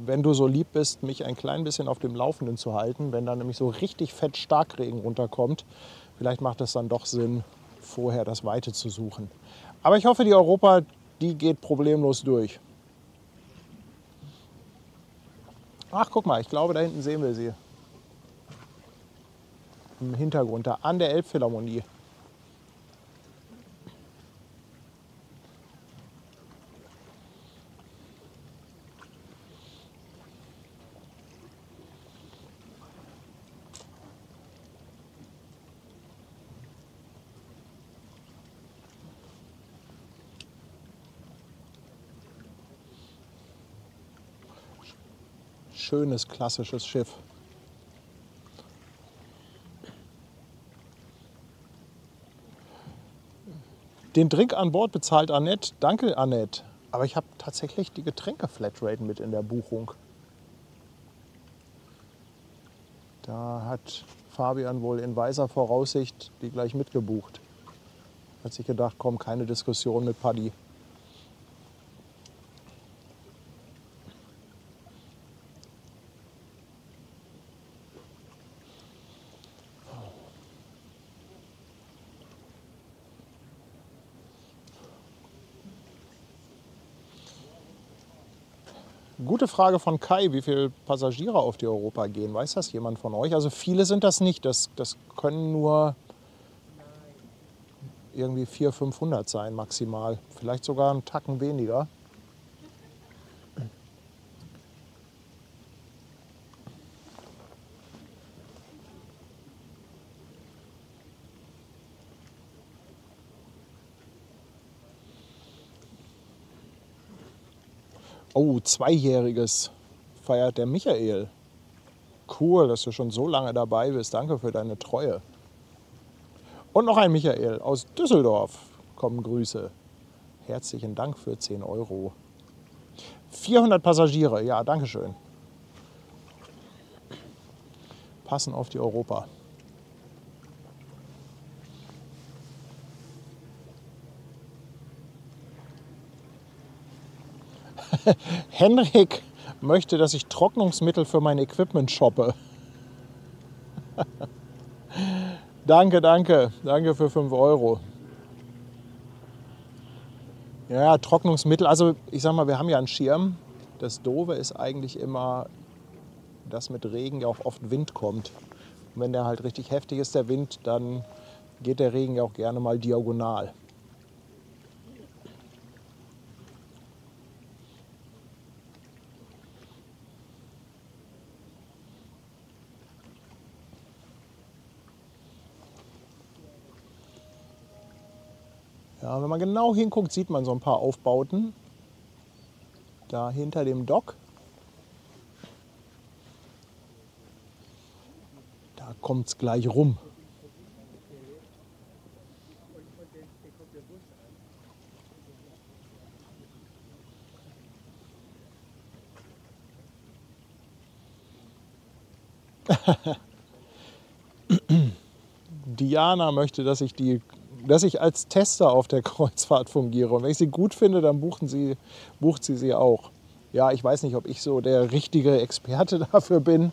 Speaker 1: wenn du so lieb bist, mich ein klein bisschen auf dem Laufenden zu halten, wenn da nämlich so richtig fett Starkregen runterkommt, vielleicht macht es dann doch Sinn, vorher das Weite zu suchen. Aber ich hoffe, die Europa, die geht problemlos durch. Ach, guck mal, ich glaube, da hinten sehen wir sie. Im Hintergrund, da an der Elbphilharmonie. Schönes, klassisches Schiff. Den Drink an Bord bezahlt Annette. Danke, Annette. Aber ich habe tatsächlich die Getränke-Flatrate mit in der Buchung. Da hat Fabian wohl in weiser Voraussicht die gleich mitgebucht. Hat sich gedacht, komm, keine Diskussion mit Paddy. Gute Frage von Kai, wie viele Passagiere auf die Europa gehen. Weiß das jemand von euch? Also viele sind das nicht. Das können nur irgendwie 400, 500 sein maximal. Vielleicht sogar einen Tacken weniger. Oh, 2-jähriges feiert der Michael. Cool, dass du schon so lange dabei bist. Danke für deine Treue. Und noch ein Michael aus Düsseldorf. Kommen Grüße. Herzlichen Dank für 10 Euro. 400 Passagiere, ja, danke schön. Passen auf die Europa. Henrik möchte, dass ich Trocknungsmittel für mein Equipment shoppe. Danke, danke. Danke für 5 Euro. Ja, Trocknungsmittel. Also ich sag mal, wir haben ja einen Schirm. Das Doofe ist eigentlich immer, dass mit Regen ja auch oft Wind kommt. Und wenn der halt richtig heftig ist, der Wind, dann geht der Regen ja auch gerne mal diagonal. Ja, wenn man genau hinguckt, sieht man so ein paar Aufbauten. Da hinter dem Dock. Da kommt es gleich rum. Diana möchte, dass ich als Tester auf der Kreuzfahrt fungiere. Und wenn ich sie gut finde, dann bucht sie auch. Ja, ich weiß nicht, ob ich so der richtige Experte dafür bin.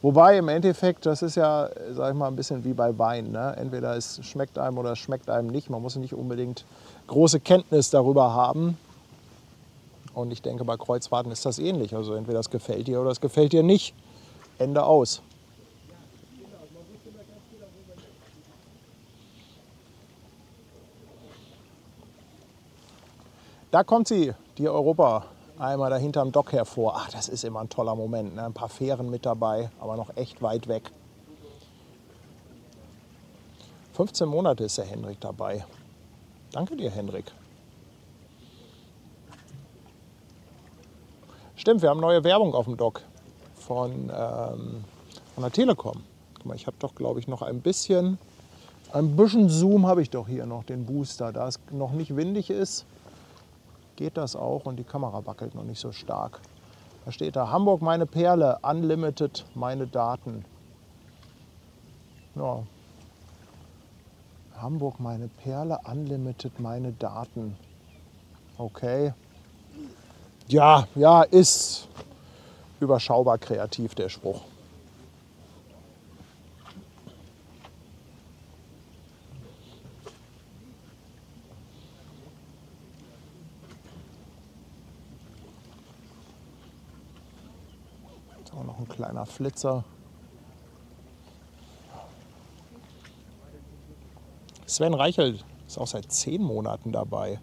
Speaker 1: Wobei im Endeffekt, das ist ja, sag ich mal, ein bisschen wie bei Wein. Ne? Entweder es schmeckt einem oder es schmeckt einem nicht. Man muss nicht unbedingt große Kenntnis darüber haben. Und ich denke, bei Kreuzfahrten ist das ähnlich. Also entweder es gefällt dir oder es gefällt dir nicht. Ende aus. Da kommt sie, die Europa, einmal da hinterm Dock hervor. Ach, das ist immer ein toller Moment. Ne? Ein paar Fähren mit dabei, aber noch echt weit weg. 15 Monate ist der Henrik dabei. Danke dir, Henrik. Stimmt, wir haben neue Werbung auf dem Dock von der Telekom. Guck mal, ich habe doch, glaube ich, noch ein bisschen Zoom habe ich doch hier noch, den Booster. Da es noch nicht windig ist, geht das auch und die Kamera wackelt noch nicht so stark. Da steht da, Hamburg meine Perle, unlimited meine Daten. Ja. Hamburg meine Perle, unlimited meine Daten. Okay. Ja, ist überschaubar kreativ der Spruch. Noch ein kleiner Flitzer. Sven Reichelt ist auch seit 10 Monaten dabei.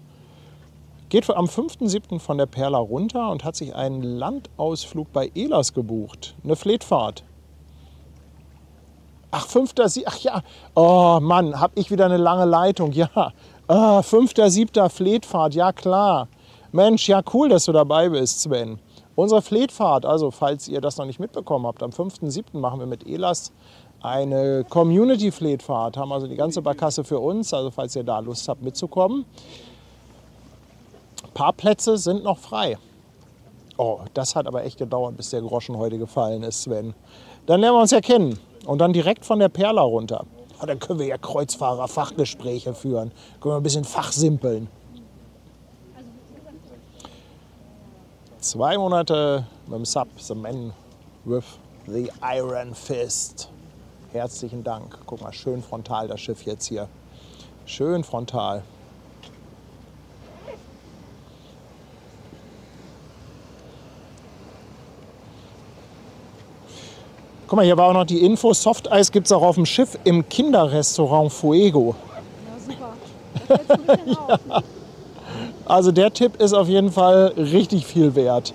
Speaker 1: Geht am 5.7. von der Perla runter und hat sich einen Landausflug bei Ehlers gebucht. Eine Fletfahrt. Ach, 5.7. Ach ja. Oh Mann, hab ich wieder eine lange Leitung. Ja. 5.7. Fletfahrt. Ja, klar. Mensch, ja cool, dass du dabei bist, Sven. Unsere Fleetfahrt, also falls ihr das noch nicht mitbekommen habt, am 5.7. machen wir mit ELAS eine Community-Fleetfahrt. Haben also die ganze Barkasse für uns, also falls ihr da Lust habt mitzukommen. Parkplätze sind noch frei. Oh, das hat aber echt gedauert, bis der Groschen heute gefallen ist, Sven. Dann lernen wir uns ja kennen und dann direkt von der Perla runter. Oh, dann können wir ja Kreuzfahrer-Fachgespräche führen. Können wir ein bisschen fachsimpeln. 2 Monate mit dem Sub, The Man with the Iron Fist. Herzlichen Dank. Guck mal, schön frontal das Schiff jetzt hier. Schön frontal. Guck mal, hier war auch noch die Info, Softeis gibt es auch auf dem Schiff im Kinderrestaurant Fuego.
Speaker 2: Ja, super. Das fällt so ein bisschen auf, ne?
Speaker 1: Also der Tipp ist auf jeden Fall richtig viel wert.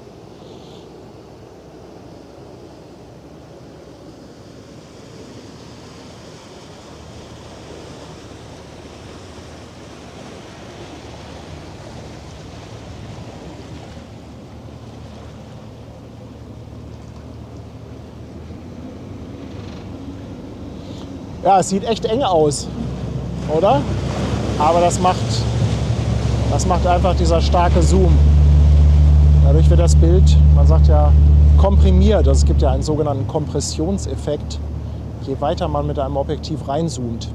Speaker 1: Ja, es sieht echt eng aus, oder? Aber das macht einfach dieser starke Zoom. Dadurch wird das Bild, man sagt ja, komprimiert. Also es gibt ja einen sogenannten Kompressionseffekt, je weiter man mit einem Objektiv reinzoomt.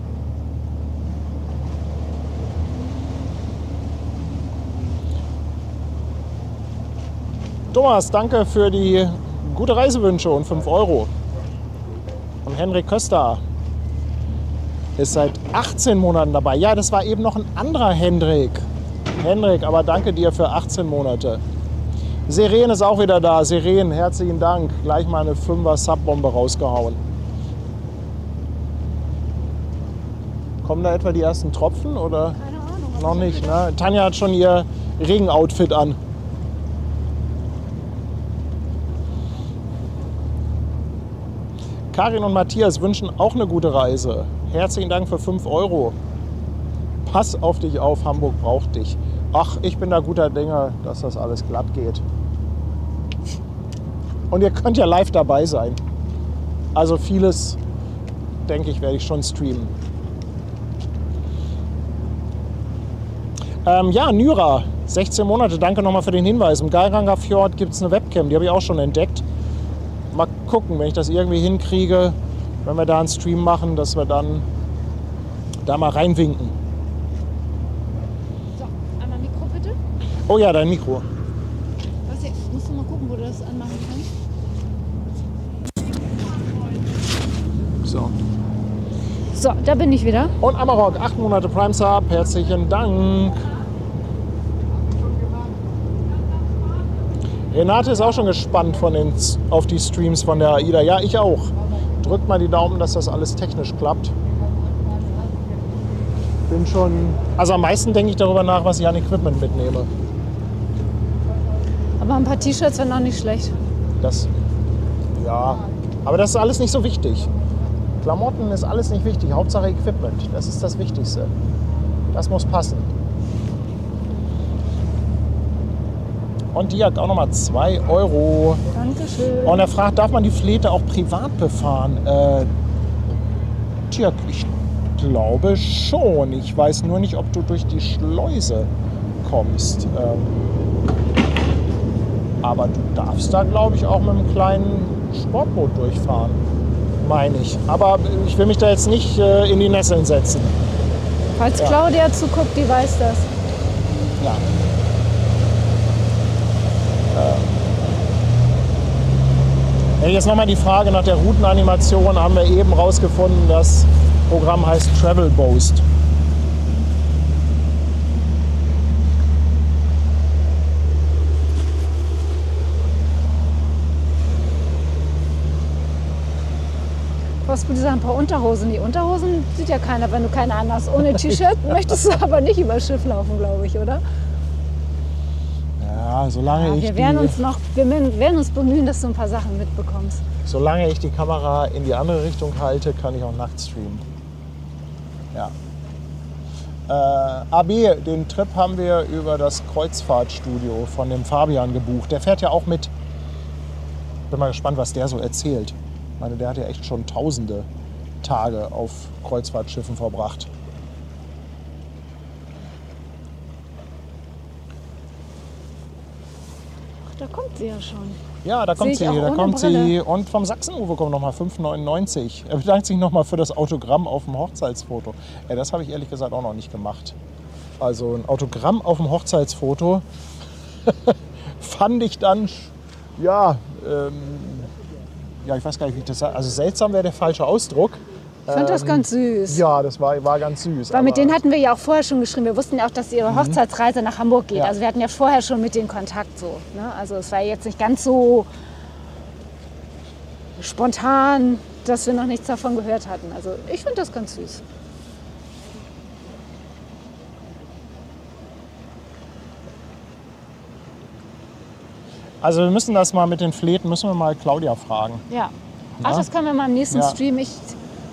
Speaker 1: Thomas, danke für die gute Reisewünsche und 5 Euro. Und Henrik Köster ist seit 18 Monaten dabei. Ja, das war eben noch ein anderer Hendrik. Hendrik, aber danke dir für 18 Monate. Seren ist auch wieder da. Seren, herzlichen Dank. Gleich mal eine 5er Subbombe rausgehauen. Kommen da etwa die ersten Tropfen oder?
Speaker 2: Keine Ahnung.
Speaker 1: Noch nicht, ne? Tanja hat schon ihr Regenoutfit an. Karin und Matthias wünschen auch eine gute Reise. Herzlichen Dank für 5 Euro. Pass auf dich auf, Hamburg braucht dich. Ach, ich bin da guter Dinge, dass das alles glatt geht. Und ihr könnt ja live dabei sein. Also vieles, denke ich, werde ich schon streamen. Ja, Nyra, 16 Monate, danke nochmal für den Hinweis. Im Geiranger Fjord gibt es eine Webcam, die habe ich auch schon entdeckt. Mal gucken, wenn ich das irgendwie hinkriege, wenn wir da einen Stream machen, dass wir dann da mal reinwinken.
Speaker 2: So, einmal Mikro bitte.
Speaker 1: Oh ja, dein Mikro.
Speaker 2: Was jetzt? Musst du mal gucken, wo du das anmachen kannst.
Speaker 1: So.
Speaker 2: So, da bin ich wieder.
Speaker 1: Und Amarok, 8 Monate Prime Sub, herzlichen Dank. Renate ist auch schon gespannt auf die Streams von der AIDA. Ja, ich auch. Drückt mal die Daumen, dass das alles technisch klappt. Bin schon. Also am meisten denke ich darüber nach, was ich an Equipment mitnehme.
Speaker 2: Aber ein paar T-Shirts wären auch nicht schlecht.
Speaker 1: Das. Ja. Aber das ist alles nicht so wichtig. Klamotten ist alles nicht wichtig. Hauptsache Equipment. Das ist das Wichtigste. Das muss passen. Und die hat auch nochmal 2 Euro.
Speaker 2: Dankeschön.
Speaker 1: Und er fragt, darf man die Fleete auch privat befahren? Tja, ich glaube schon. Ich weiß nur nicht, ob du durch die Schleuse kommst. Aber du darfst da, glaube ich, auch mit einem kleinen Sportboot durchfahren. Meine ich. Aber ich will mich da jetzt nicht in die Nesseln setzen.
Speaker 2: Falls
Speaker 1: Ja.
Speaker 2: Claudia zuguckt, die weiß das.
Speaker 1: Ja. Jetzt nochmal die Frage nach der Routenanimation. Haben wir eben rausgefunden, das Programm heißt Travel Boast.
Speaker 2: Was mit ein paar Unterhosen? Die Unterhosen sieht ja keiner, wenn du keine anhast. Ohne T-Shirt möchtest du aber nicht über Schiff laufen, glaube ich, oder?
Speaker 1: Ja, solange
Speaker 2: Ja, wir werden uns bemühen, dass du ein paar Sachen mitbekommst.
Speaker 1: solange ich die Kamera in die andere Richtung halte, kann ich auch nachts streamen. Ja. AB, den Trip haben wir über das Kreuzfahrtstudio von dem Fabian gebucht. Der fährt ja auch mit. Bin mal gespannt, was der so erzählt. Ich meine, der hat ja echt schon tausende Tage auf Kreuzfahrtschiffen verbracht.
Speaker 2: Ach, da kommt sie ja schon.
Speaker 1: Ja, da kommt
Speaker 2: Sehe ich
Speaker 1: sie,
Speaker 2: auch
Speaker 1: da
Speaker 2: ohne
Speaker 1: kommt
Speaker 2: Brille.
Speaker 1: sie. Und vom Sachsen-Uwe kommt nochmal 5,99. Er bedankt sich nochmal für das Autogramm auf dem Hochzeitsfoto. Ja, das habe ich ehrlich gesagt auch noch nicht gemacht. Also ein Autogramm auf dem Hochzeitsfoto fand ich dann, ja, ich weiß gar nicht, wie ich das sage. Also seltsam wäre der falsche Ausdruck.
Speaker 2: Ich fand das ganz süß.
Speaker 1: Ja, das war ganz süß.
Speaker 2: Weil mit
Speaker 1: aber-
Speaker 2: denen hatten wir ja auch vorher schon geschrieben. Wir wussten ja auch, dass ihre Hochzeitsreise nach Hamburg geht.
Speaker 1: Ja.
Speaker 2: Also wir hatten ja vorher schon mit denen Kontakt so. Ne? Also es war jetzt nicht ganz so spontan, dass wir noch nichts davon gehört hatten. Also ich finde das ganz süß.
Speaker 1: Also wir müssen das mal mit den Fleten, müssen wir mal Claudia fragen.
Speaker 2: Ja. Ach, das können wir mal im nächsten
Speaker 1: Ja.
Speaker 2: Stream. Ich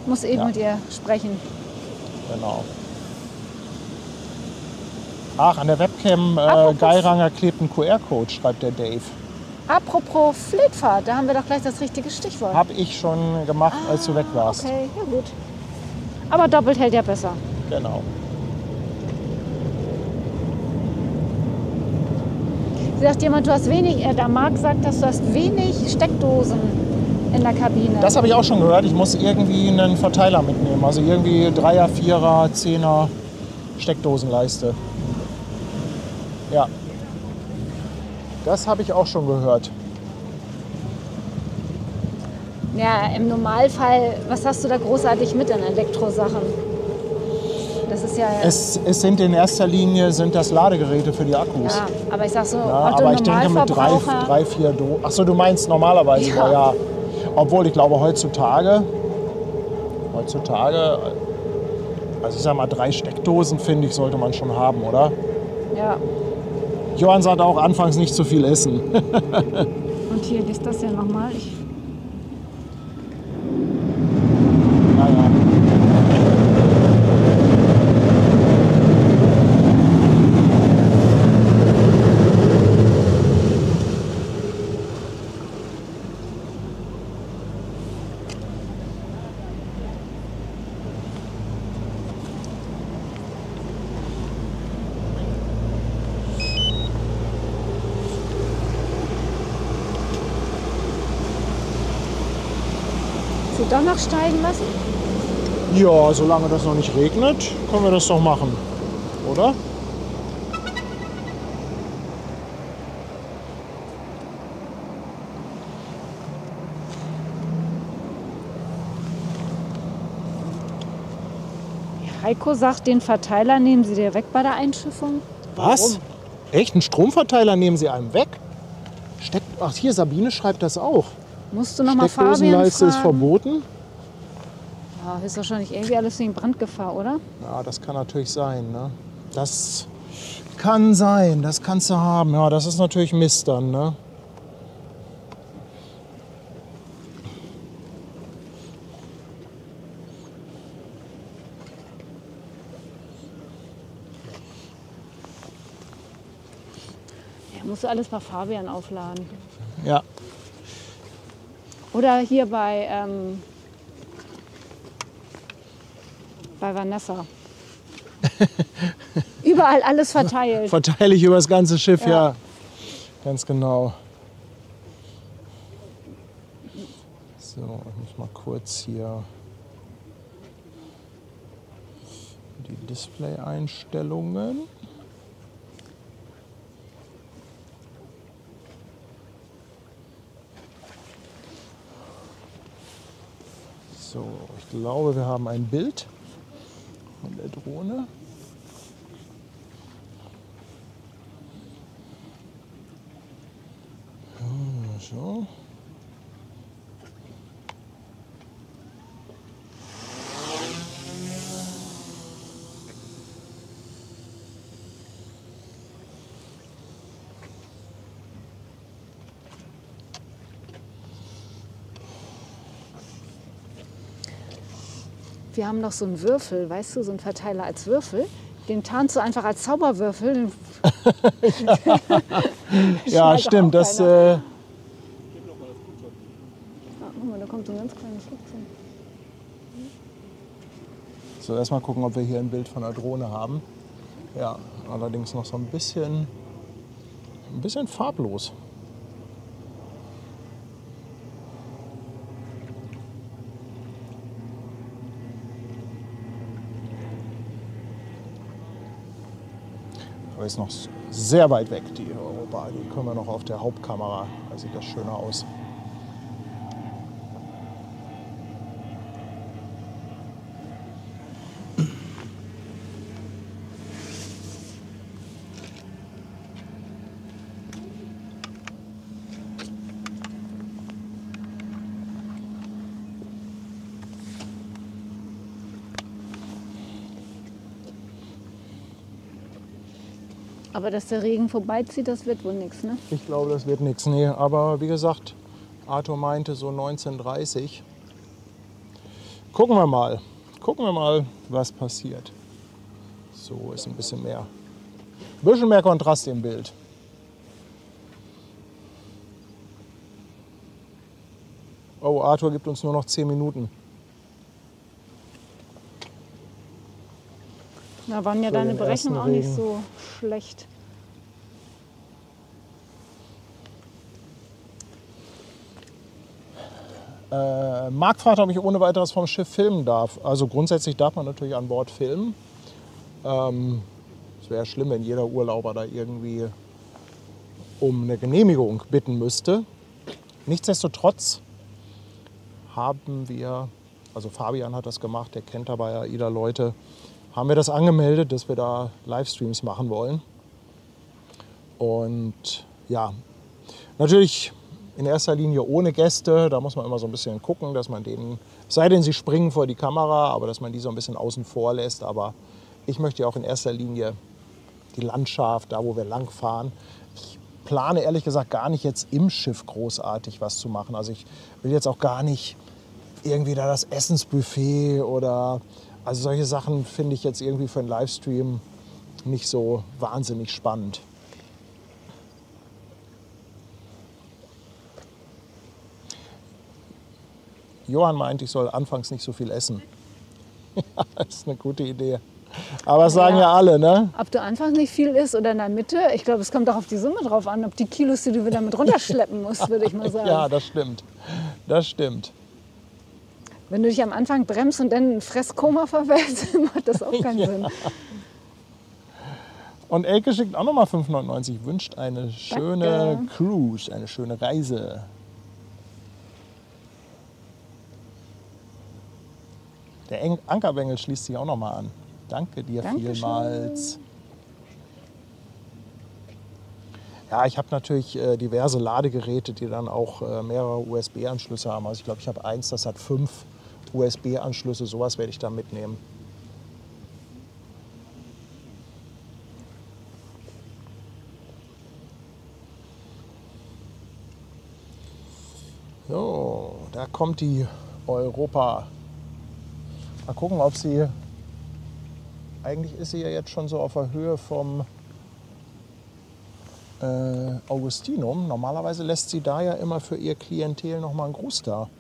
Speaker 2: muss eben
Speaker 1: Ja.
Speaker 2: mit ihr sprechen.
Speaker 1: Genau. Ach, an der Webcam
Speaker 2: Apropos-
Speaker 1: Geiranger klebt ein QR-Code, schreibt der Dave.
Speaker 2: Apropos Fleetfahrt, da haben wir doch gleich das richtige Stichwort.
Speaker 1: Hab ich schon gemacht, als du weg warst.
Speaker 2: Okay, ja gut. Aber doppelt hält ja besser.
Speaker 1: Genau.
Speaker 2: Sagt jemand, du hast wenig, der Marc sagt, dass du hast wenig Steckdosen in der Kabine.
Speaker 1: Das habe ich auch schon gehört. Ich muss irgendwie einen Verteiler mitnehmen. Also irgendwie 3er, 4er, 10er Steckdosenleiste. Ja. Das habe ich auch schon gehört.
Speaker 2: Ja, im Normalfall, was hast du da großartig mit an Elektrosachen? Das ist ja,
Speaker 1: Es sind in erster Linie das Ladegeräte für die Akkus.
Speaker 2: ja, aber ich sag so,
Speaker 1: Ja, aber ich denke mit
Speaker 2: Otto-Normalverbraucher.
Speaker 1: 3, 4 Dosen. Achso, du meinst normalerweise,
Speaker 2: Ja.
Speaker 1: ja. Obwohl ich glaube heutzutage, also ich sag mal 3 Steckdosen, finde ich, sollte man schon haben, oder?
Speaker 2: Ja,
Speaker 1: Johann sagt auch anfangs nicht zu viel essen.
Speaker 2: und hier ist das ja nochmal.
Speaker 1: Naja.
Speaker 2: Sie doch noch steigen lassen?
Speaker 1: Ja, solange das noch nicht regnet, können wir das doch machen, oder?
Speaker 2: Heiko sagt, den Verteiler nehmen Sie dir weg bei der Einschiffung.
Speaker 1: Was? Echt? Einen Stromverteiler nehmen Sie einem weg? Ach, hier, Sabine schreibt das auch.
Speaker 2: Musst du noch mal Fabian
Speaker 1: Steckdosenleiste ist
Speaker 2: fragen?
Speaker 1: verboten.
Speaker 2: Ja, ist wahrscheinlich irgendwie alles wegen Brandgefahr, oder?
Speaker 1: Ja, das kann natürlich sein. Ne? Das kann sein, das kannst du haben. Ja, das ist natürlich Mist dann. Ne?
Speaker 2: Ja, musst du alles bei Fabian aufladen.
Speaker 1: Ja.
Speaker 2: Oder hier bei Vanessa. Überall alles verteilt.
Speaker 1: Verteile ich über das ganze Schiff,
Speaker 2: Ja.
Speaker 1: ja. Ganz genau. So, ich muss mal kurz hier die Display-Einstellungen. So, ich glaube, wir haben ein Bild von der Drohne. So.
Speaker 2: Wir haben noch so einen Würfel, weißt du, so einen Verteiler als Würfel. Den tarnst du einfach als Zauberwürfel. Den
Speaker 1: Ja,
Speaker 2: schnallt
Speaker 1: stimmt.
Speaker 2: auch
Speaker 1: Das,
Speaker 2: keiner. Ah, guck mal, da kommt so ein ganz kleines Flugzeug.
Speaker 1: So, erstmal gucken, ob wir hier ein Bild von der Drohne haben. Ja, allerdings noch so ein bisschen farblos. Aber ist noch sehr weit weg, die Europa. Die können wir noch auf der Hauptkamera. Da sieht das schöner aus.
Speaker 2: Aber dass der Regen vorbeizieht, das wird wohl nichts, ne?
Speaker 1: Ich glaube, das wird nichts. Nee, aber wie gesagt, Arthur meinte so 19:30. Gucken wir mal, was passiert. So ist ein bisschen mehr Kontrast im Bild. Oh, Arthur gibt uns nur noch 10 Minuten.
Speaker 2: Da waren ja
Speaker 1: Für
Speaker 2: deine
Speaker 1: den
Speaker 2: Berechnungen auch
Speaker 1: ersten
Speaker 2: nicht
Speaker 1: Regen.
Speaker 2: so schlecht.
Speaker 1: Marc fragt, ob ich ohne weiteres vom Schiff filmen darf. Also grundsätzlich darf man natürlich an Bord filmen. Es wäre schlimm, wenn jeder Urlauber da irgendwie um eine Genehmigung bitten müsste. Nichtsdestotrotz haben wir, also Fabian hat das gemacht, der kennt dabei AIDA-Leute, haben wir das angemeldet, dass wir da Livestreams machen wollen. Und ja, natürlich in erster Linie ohne Gäste. Da muss man immer so ein bisschen gucken, dass man denen, es sei denn, sie springen vor die Kamera, aber dass man die so ein bisschen außen vor lässt. Aber ich möchte ja auch in erster Linie die Landschaft, da wo wir lang fahren. Ich plane ehrlich gesagt gar nicht jetzt im Schiff großartig was zu machen. Also ich will jetzt auch gar nicht irgendwie da das Essensbuffet oder, also solche Sachen finde ich jetzt irgendwie für einen Livestream nicht so wahnsinnig spannend. Johann meint, ich soll anfangs nicht so viel essen. Das ist eine gute Idee. Aber das sagen ja alle, ne?
Speaker 2: Ob du anfangs nicht viel isst oder in der Mitte, ich glaube, es kommt auch auf die Summe drauf an, ob die Kilos, die du wieder mit runterschleppen musst, würde ich mal sagen.
Speaker 1: Ja, das stimmt. Das stimmt.
Speaker 2: Wenn du dich am Anfang bremst und dann in Fresskoma verfällst, macht das auch keinen Sinn.
Speaker 1: Und Elke schickt auch nochmal 5,99. Wünscht eine schöne Cruise, eine schöne Reise. Der Ankerbengel schließt sich auch noch mal an. Danke dir vielmals. Ja, ich habe natürlich diverse Ladegeräte, die dann auch mehrere USB-Anschlüsse haben. Also ich glaube, ich habe eins, das hat 5 USB-Anschlüsse. Sowas werde ich da mitnehmen. So, da kommt die Europa. Mal gucken, ob sie, eigentlich ist sie ja jetzt schon so auf der Höhe vom Augustinum. Normalerweise lässt sie da ja immer für ihr Klientel noch mal einen Gruß da.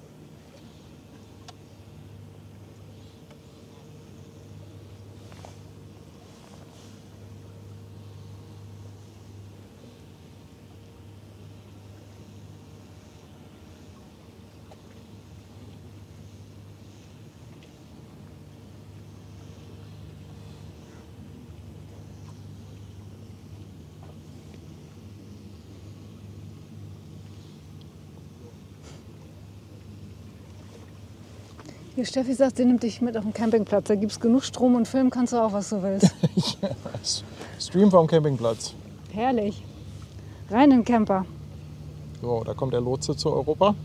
Speaker 2: Hier, Steffi sagt, sie nimmt dich mit auf den Campingplatz. Da gibt es genug Strom und Film, kannst du auch, was du willst.
Speaker 1: Stream vom Campingplatz.
Speaker 2: Herrlich. Rein in den Camper.
Speaker 1: So, da kommt der Lotse zu Europa.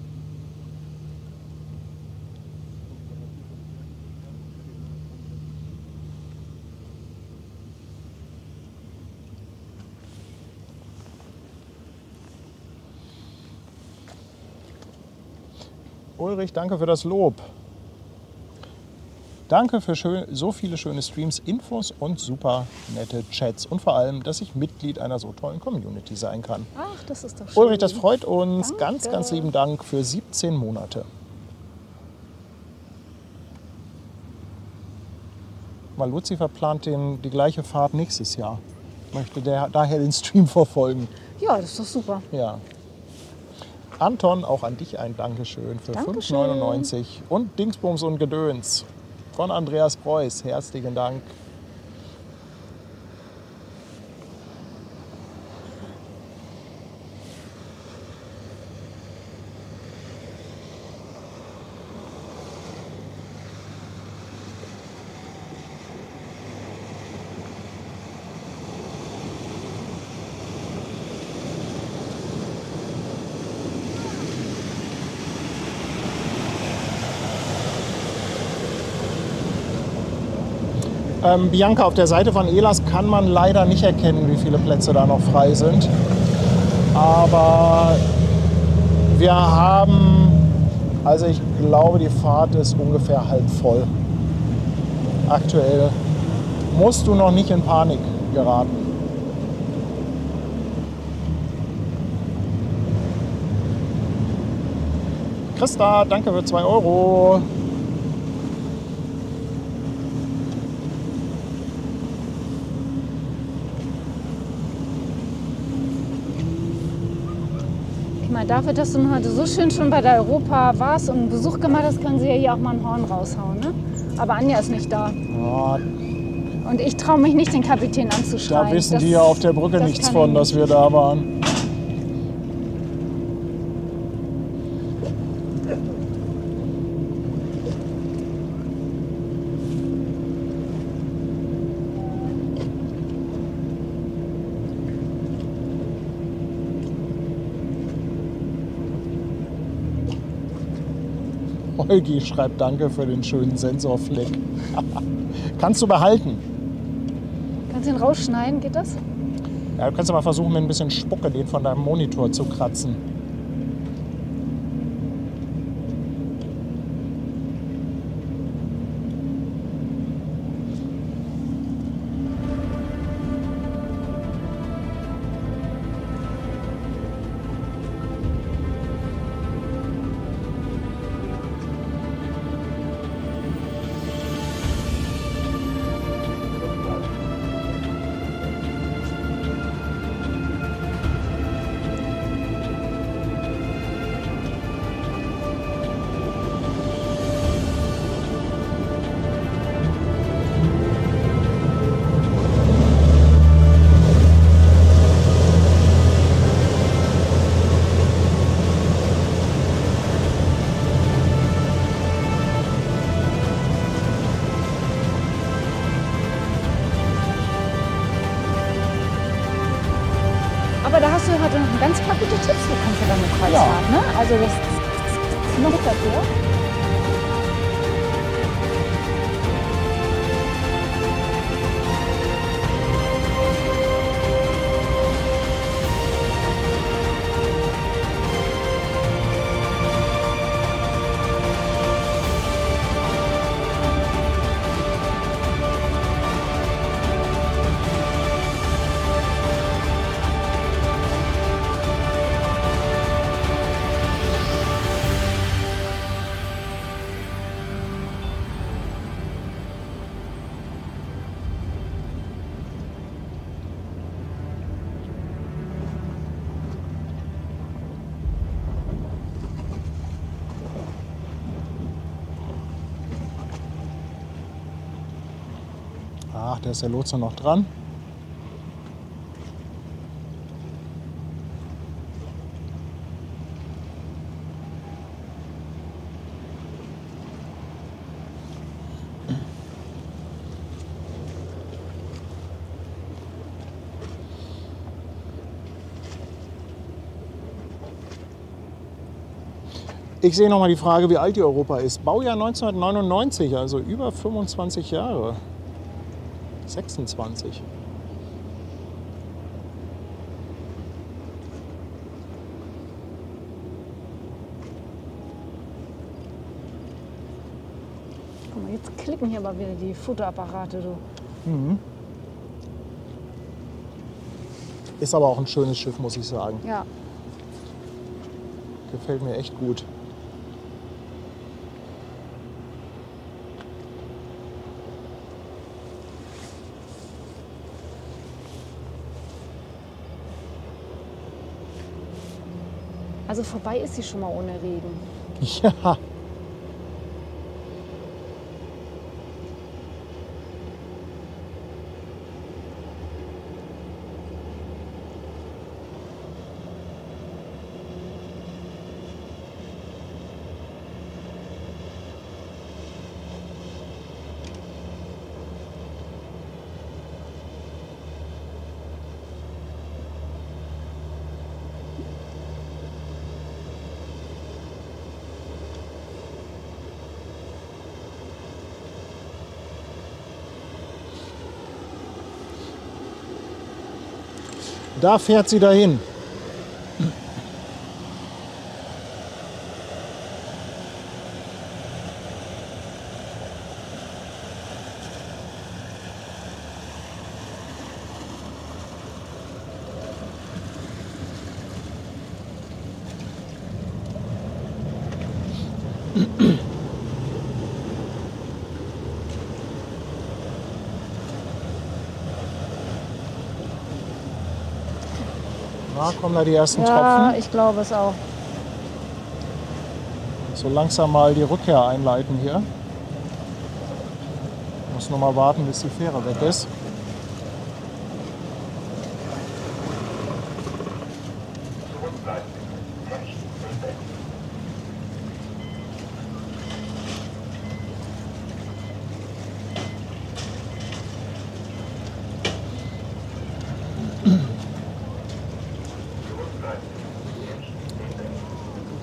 Speaker 1: Ulrich, danke für das Lob. Danke für so viele schöne Streams, Infos und super nette Chats. Und vor allem, dass ich Mitglied einer so tollen Community sein kann.
Speaker 2: Ach, das ist doch schön.
Speaker 1: Ulrich, das freut uns.
Speaker 2: Danke.
Speaker 1: Ganz, ganz lieben Dank für 17 Monate. Weil Luzi verplant die gleiche Fahrt nächstes Jahr. Möchte daher den Stream verfolgen.
Speaker 2: Ja, das ist doch super.
Speaker 1: Ja. Anton, auch an dich ein Dankeschön für
Speaker 2: Dankeschön.
Speaker 1: 5,99 und Dingsbums und Gedöns von Andreas Preuß. Herzlichen Dank. Bianca, auf der Seite von ELAS kann man leider nicht erkennen, wie viele Plätze da noch frei sind. Aber wir haben, also ich glaube, die Fahrt ist ungefähr halb voll. Aktuell musst du noch nicht in Panik geraten. Christa, danke für 2 Euro.
Speaker 2: Dafür, dass du heute so schön schon bei der Europa warst und einen Besuch gemacht hast, können sie ja hier auch mal ein Horn raushauen. Ne? Aber Anja ist nicht da.
Speaker 1: Ja,
Speaker 2: Und ich traue mich nicht, den Kapitän anzuschreien.
Speaker 1: da wissen die ja auf der Brücke nichts von, dass wir da waren. Holgi schreibt Danke für den schönen Sensorfleck. Kannst du behalten.
Speaker 2: Kannst du ihn rausschneiden, geht das?
Speaker 1: Ja, du kannst ja mal versuchen, mit ein bisschen Spucke den von deinem Monitor zu kratzen.
Speaker 2: Aber da hast du heute noch ganz paar gute Tipps bekommen für deine Kreuzfahrt, ne? Also das ist noch dafür.
Speaker 1: Ach, da ist der Lotse noch dran. Ich sehe noch mal die Frage, wie alt die Europa ist. Baujahr 1999, also über 25 Jahre. 26.
Speaker 2: Guck mal, jetzt klicken hier aber wieder die Fotoapparate, du.
Speaker 1: Ist aber auch ein schönes Schiff, muss ich sagen.
Speaker 2: Ja.
Speaker 1: Gefällt mir echt gut.
Speaker 2: Also vorbei ist sie schon mal ohne Regen.
Speaker 1: Ja. Da fährt sie dahin. Na, kommen da die ersten
Speaker 2: Ja,
Speaker 1: Tropfen.
Speaker 2: ich glaube es auch.
Speaker 1: So langsam mal die Rückkehr einleiten hier. Muss nur mal warten, bis die Fähre weg ist.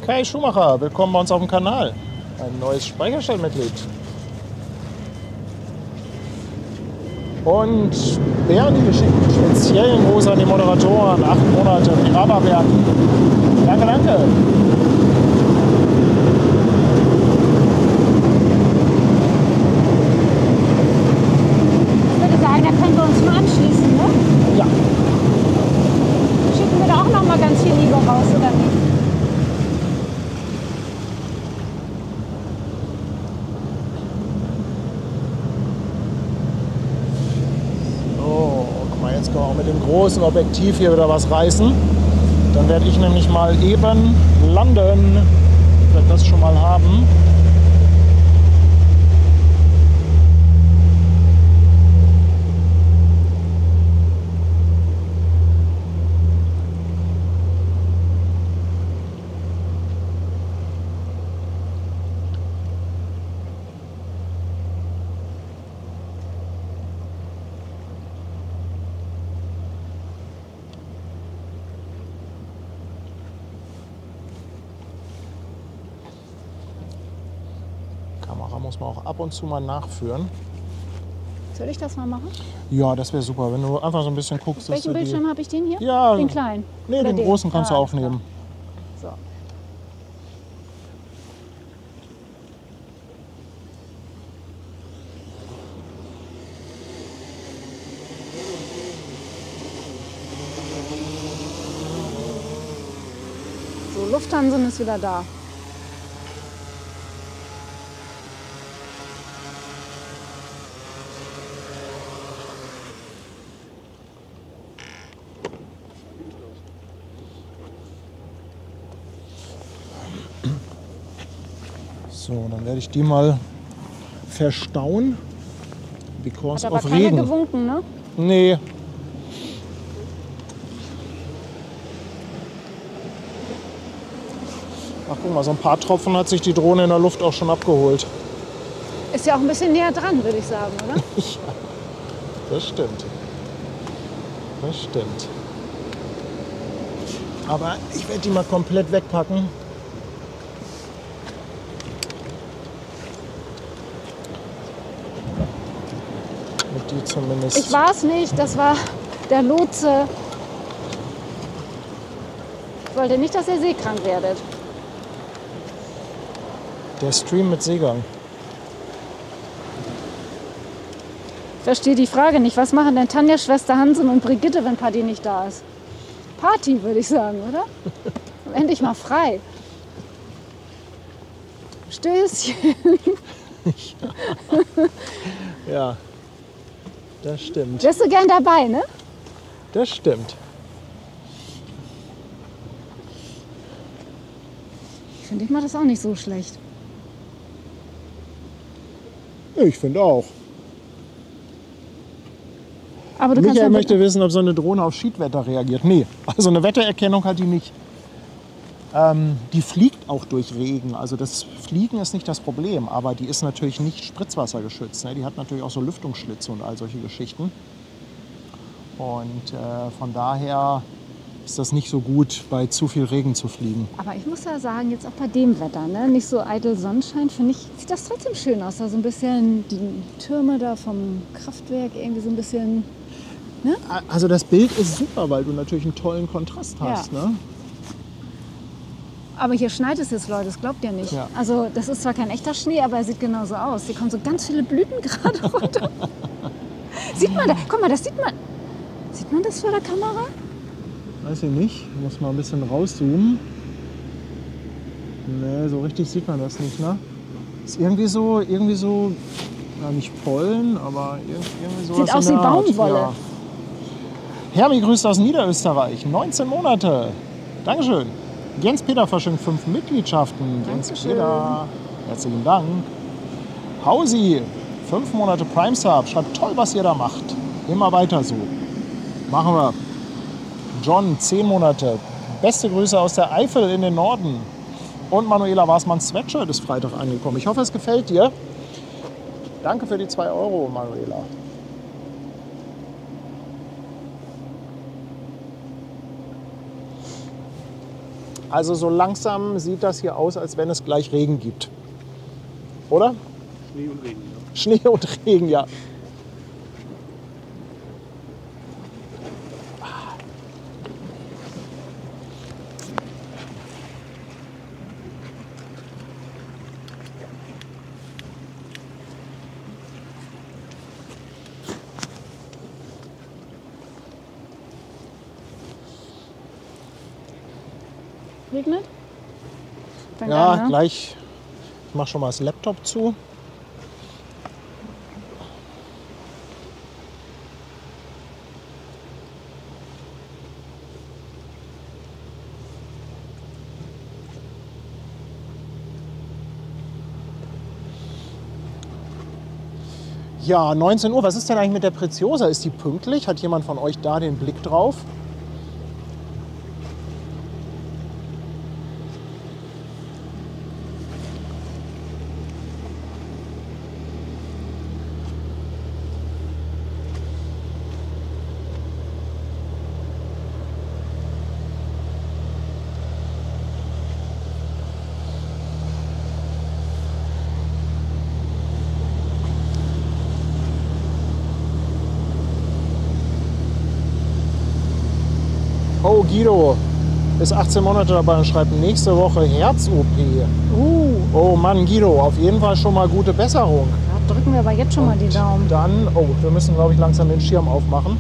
Speaker 1: Kai Schumacher, willkommen bei uns auf dem Kanal. Ein neues Speicherstellmitglied. Und Bernie schickt einen speziellen Gruß an die Moderatoren. 8 Monate Piraba werden. Danke, danke.
Speaker 2: Ich würde sagen, da können wir uns mal anschließen, ne?
Speaker 1: Ja.
Speaker 2: Schicken wir da auch noch mal ganz viel Liebe raus, oder nicht?
Speaker 1: So, guck mal, jetzt können wir auch mit dem großen Objektiv hier wieder was reißen. Dann werde ich nämlich mal eben landen. Ich werde das schon mal haben. Kamera muss man auch ab und zu mal nachführen.
Speaker 2: Soll ich das mal machen?
Speaker 1: Ja, das wäre super, wenn du einfach so ein bisschen guckst.
Speaker 2: Welchen
Speaker 1: du
Speaker 2: Bildschirm habe ich den hier?
Speaker 1: Ja,
Speaker 2: Den kleinen?
Speaker 1: Nee,
Speaker 2: Oder
Speaker 1: den großen kannst du
Speaker 2: alles
Speaker 1: aufnehmen.
Speaker 2: klar. So. So, Lufthansa ist wieder da.
Speaker 1: So, dann werde ich die mal verstauen. Because
Speaker 2: Hat aber
Speaker 1: of
Speaker 2: keiner
Speaker 1: Regen.
Speaker 2: gewunken, ne?
Speaker 1: Nee. Ach, guck mal, so ein paar Tropfen hat sich die Drohne in der Luft auch schon abgeholt.
Speaker 2: Ist ja auch ein bisschen näher dran, würde ich sagen, oder?
Speaker 1: Das stimmt. Das stimmt. Aber ich werde die mal komplett wegpacken. Mit die zumindest.
Speaker 2: Ich war es nicht, das war der Lotse. Ich wollte nicht, dass ihr seekrank werdet.
Speaker 1: Der Stream mit Seegang.
Speaker 2: verstehe die Frage nicht. Was machen denn Tanja, Schwester Hansen und Brigitte, wenn Paddy nicht da ist? Party, würde ich sagen, oder? Endlich mal frei. Stößchen.
Speaker 1: Ja, das stimmt.
Speaker 2: Wärst du gern dabei, ne?
Speaker 1: Das stimmt.
Speaker 2: Ich finde, ich mache das auch nicht so schlecht.
Speaker 1: Ich finde auch.
Speaker 2: Aber du kannst
Speaker 1: Michael
Speaker 2: ja
Speaker 1: möchte wissen, ob so eine Drohne auf Schiedwetter reagiert. Nee, also eine Wettererkennung hat die nicht. Die fliegt auch durch Regen. Also das Fliegen ist nicht das Problem, aber die ist natürlich nicht spritzwassergeschützt. Ne? Die hat natürlich auch so Lüftungsschlitze und all solche Geschichten. Und von daher ist das nicht so gut, bei zu viel Regen zu fliegen.
Speaker 2: Aber ich muss ja sagen, jetzt auch bei dem Wetter, ne? Nicht so eitel Sonnenschein, finde ich, sieht das trotzdem schön aus. Da so ein bisschen die Türme da vom Kraftwerk irgendwie so ein bisschen. Ne?
Speaker 1: Also das Bild ist super, weil du natürlich einen tollen Kontrast hast.
Speaker 2: Ja.
Speaker 1: Ne?
Speaker 2: Aber hier schneit es jetzt, Leute, das glaubt ihr nicht.
Speaker 1: Ja.
Speaker 2: Also das ist zwar kein echter Schnee, aber er sieht genauso aus. Hier kommen so ganz viele Blüten gerade runter. Sieht man da? Guck mal, das sieht man. Sieht man das vor der Kamera?
Speaker 1: Weiß ich nicht. Ich muss mal ein bisschen rauszoomen. Nee, so richtig sieht man das nicht, ne? Ist irgendwie so, ja, nicht Pollen, aber irgendwie sowas.
Speaker 2: Sieht aus
Speaker 1: in
Speaker 2: wie
Speaker 1: der Art.
Speaker 2: Baumwolle.
Speaker 1: Ja. Hermi grüßt aus Niederösterreich. 19 Monate. Dankeschön. Jens Peter verschenkt 5 Mitgliedschaften. Jens
Speaker 2: Dankeschön.
Speaker 1: Peter, herzlichen Dank. Hausi, 5 Monate Prime Sub. Schreibt toll, was ihr da macht. Immer weiter so. Machen wir. John, 10 Monate. Beste Grüße aus der Eifel in den Norden. Und Manuela Wasmanns Sweatshirt ist Freitag angekommen. Ich hoffe, es gefällt dir. Danke für die 2 Euro, Manuela. Also so langsam sieht das hier aus, als wenn es gleich Regen gibt. Oder?
Speaker 3: Schnee und Regen, ja.
Speaker 1: Schnee und Regen, ja.
Speaker 2: Regnet? Fängt
Speaker 1: Ja,
Speaker 2: an, ne?
Speaker 1: gleich. Ich mache schon mal das Laptop zu. Ja, 19 Uhr. Was ist denn eigentlich mit der Preziosa? Ist die pünktlich? Hat jemand von euch da den Blick drauf? Oh, Guido ist 18 Monate dabei und schreibt nächste Woche Herz-OP. Oh Mann, Guido, auf jeden Fall schon mal gute Besserung.
Speaker 2: Da drücken wir aber jetzt schon mal die Daumen.
Speaker 1: Dann, oh, wir müssen, glaube ich, langsam den Schirm aufmachen.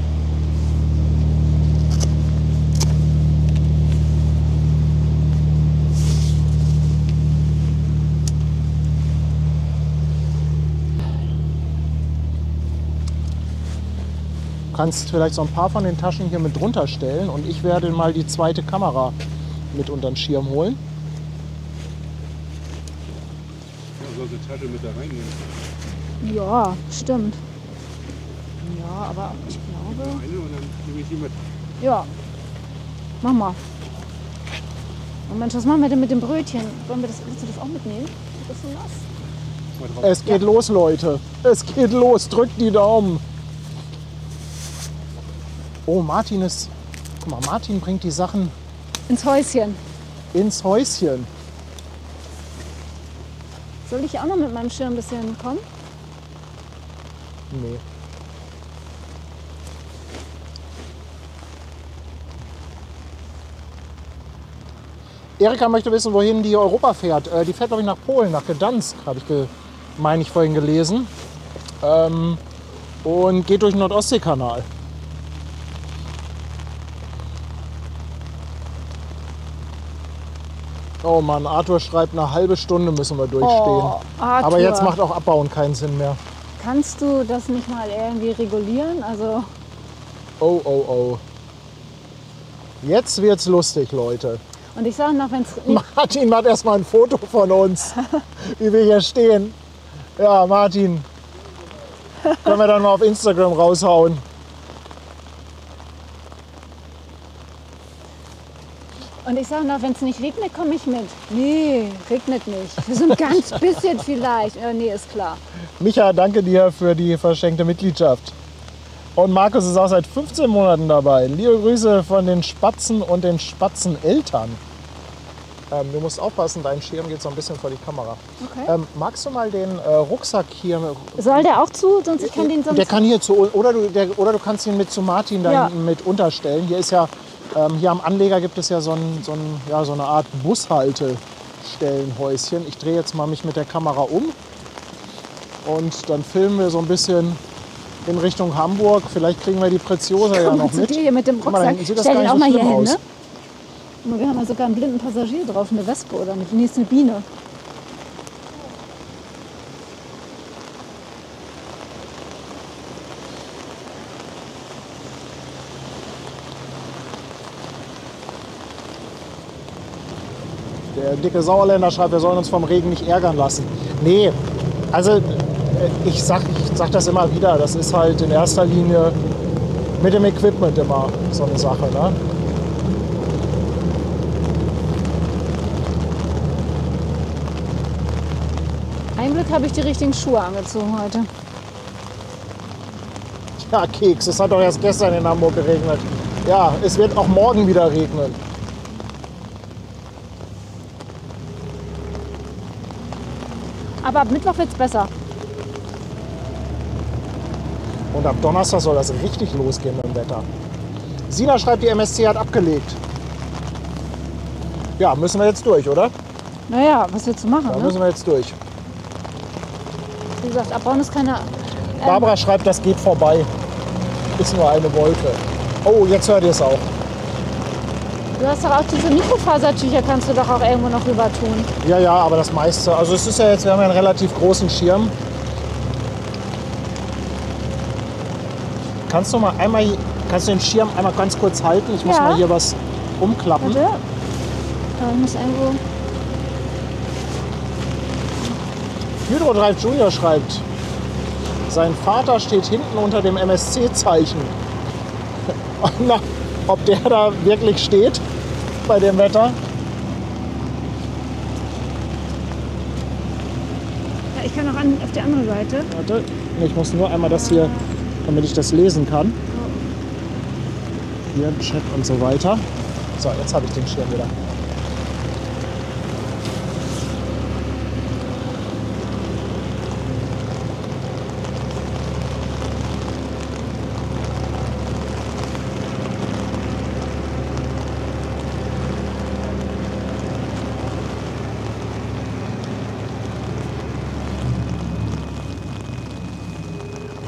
Speaker 1: Du kannst vielleicht so ein paar von den Taschen hier mit drunter stellen und ich werde mal die zweite Kamera mit unter den Schirm holen.
Speaker 3: Ja, soll die Tasche mit da reingehen.
Speaker 2: Ja, stimmt. Ja, aber ich glaube.
Speaker 3: Eine und dann nehme ich die mit.
Speaker 2: Ja. Mach mal. Oh Mensch, was machen wir denn mit dem Brötchen? Willst du das auch mitnehmen? Ist das so nass?
Speaker 3: Mal drauf.
Speaker 1: Es geht los, Leute. Es geht los. Drückt die Daumen. Oh, Martin ist. Guck mal, Martin bringt die Sachen
Speaker 2: Ins Häuschen.
Speaker 1: ins Häuschen.
Speaker 2: Soll ich auch noch mit meinem Schirm ein bisschen kommen?
Speaker 1: Nee. Erika möchte wissen, wohin die Europa fährt. Die fährt, glaube ich, nach Polen, nach Gdansk, habe ich, meine ich, vorhin gelesen. und geht durch den Nordostseekanal. Oh Mann, Arthur schreibt, eine halbe Stunde müssen wir durchstehen.
Speaker 2: Oh, Arthur.
Speaker 1: Aber jetzt macht auch Abbauen keinen Sinn mehr.
Speaker 2: Kannst du das nicht mal irgendwie regulieren? Also
Speaker 1: Oh, oh, oh. Jetzt wird's lustig, Leute.
Speaker 2: und ich sage noch, wenn es
Speaker 1: Martin macht erstmal ein Foto von uns, wie wir hier stehen. Ja, Martin. Können wir dann mal auf Instagram raushauen.
Speaker 2: und ich sage noch, wenn es nicht regnet, komme ich mit. Nee, regnet nicht. Für so ein ganz bisschen vielleicht. Nee, ist klar.
Speaker 1: Micha, danke dir für die verschenkte Mitgliedschaft. Und Markus ist auch seit 15 Monaten dabei. Liebe Grüße von den Spatzen und den Spatzeneltern. Du musst aufpassen, dein Schirm geht so ein bisschen vor die Kamera.
Speaker 2: Okay.
Speaker 1: Magst du mal den Rucksack hier...
Speaker 2: Soll der auch zu? Sonst ich kann den sonst.
Speaker 1: Der kann hier zu... Oder du kannst ihn mit zu Martin da
Speaker 2: Ja.
Speaker 1: hinten mit unterstellen. Hier ist ja... hier am Anleger gibt es ja so eine Art Bushaltestellenhäuschen. Ich drehe jetzt mal mich mit der Kamera um. Und dann filmen wir so ein bisschen in Richtung Hamburg. Vielleicht kriegen wir die Preziosa ja
Speaker 2: Komm mal
Speaker 1: noch
Speaker 2: zu
Speaker 1: mit.
Speaker 2: dir hier mit dem
Speaker 1: Guck mal, da
Speaker 2: Rucksack.
Speaker 1: hinten sieht das
Speaker 2: Stell
Speaker 1: gar
Speaker 2: den
Speaker 1: nicht
Speaker 2: auch
Speaker 1: so
Speaker 2: mal hier
Speaker 1: schlimm
Speaker 2: hin,
Speaker 1: aus.
Speaker 2: ne? Guck mal, wir haben ja sogar einen blinden Passagier drauf, eine Wespe oder eine, nee, ist eine Biene.
Speaker 1: Der dicke Sauerländer schreibt, wir sollen uns vom Regen nicht ärgern lassen. Nee, also ich sag das immer wieder. Das ist halt in erster Linie mit dem Equipment immer so eine Sache. Ne?
Speaker 2: Ein Glück habe ich die richtigen Schuhe angezogen heute.
Speaker 1: Ja, Keks, es hat doch erst gestern in Hamburg geregnet. Ja, es wird auch morgen wieder regnen.
Speaker 2: Aber ab Mittwoch wird es besser.
Speaker 1: Und ab Donnerstag soll das richtig losgehen mit dem Wetter. Sina schreibt, die MSC hat abgelegt. Ja, müssen wir jetzt durch, oder?
Speaker 2: Naja, was willst du machen?
Speaker 1: Da
Speaker 2: Ne?
Speaker 1: müssen wir jetzt durch.
Speaker 2: Wie gesagt, abbauen ist keine.
Speaker 1: Barbara schreibt, das geht vorbei. Ist nur eine Wolke. Oh, jetzt hört ihr es auch.
Speaker 2: Du hast doch auch diese Mikrofasertücher, kannst du doch auch irgendwo noch rüber tun.
Speaker 1: Ja, ja, aber das meiste. Also es ist ja jetzt, wir haben ja einen relativ großen Schirm. Kannst du den Schirm einmal ganz kurz halten? Ich muss
Speaker 2: Ja.
Speaker 1: mal hier was umklappen.
Speaker 2: Warte. Ich muss irgendwo.
Speaker 1: Hydrodrive Junior schreibt, sein Vater steht hinten unter dem MSC-Zeichen. Na, ob der da wirklich steht bei dem Wetter?
Speaker 2: Ja, ich kann auch auf die andere Seite.
Speaker 1: Warte, ich muss nur einmal das hier, damit ich das lesen kann. Hier, Chat und so weiter. So, jetzt habe ich den Schirm wieder.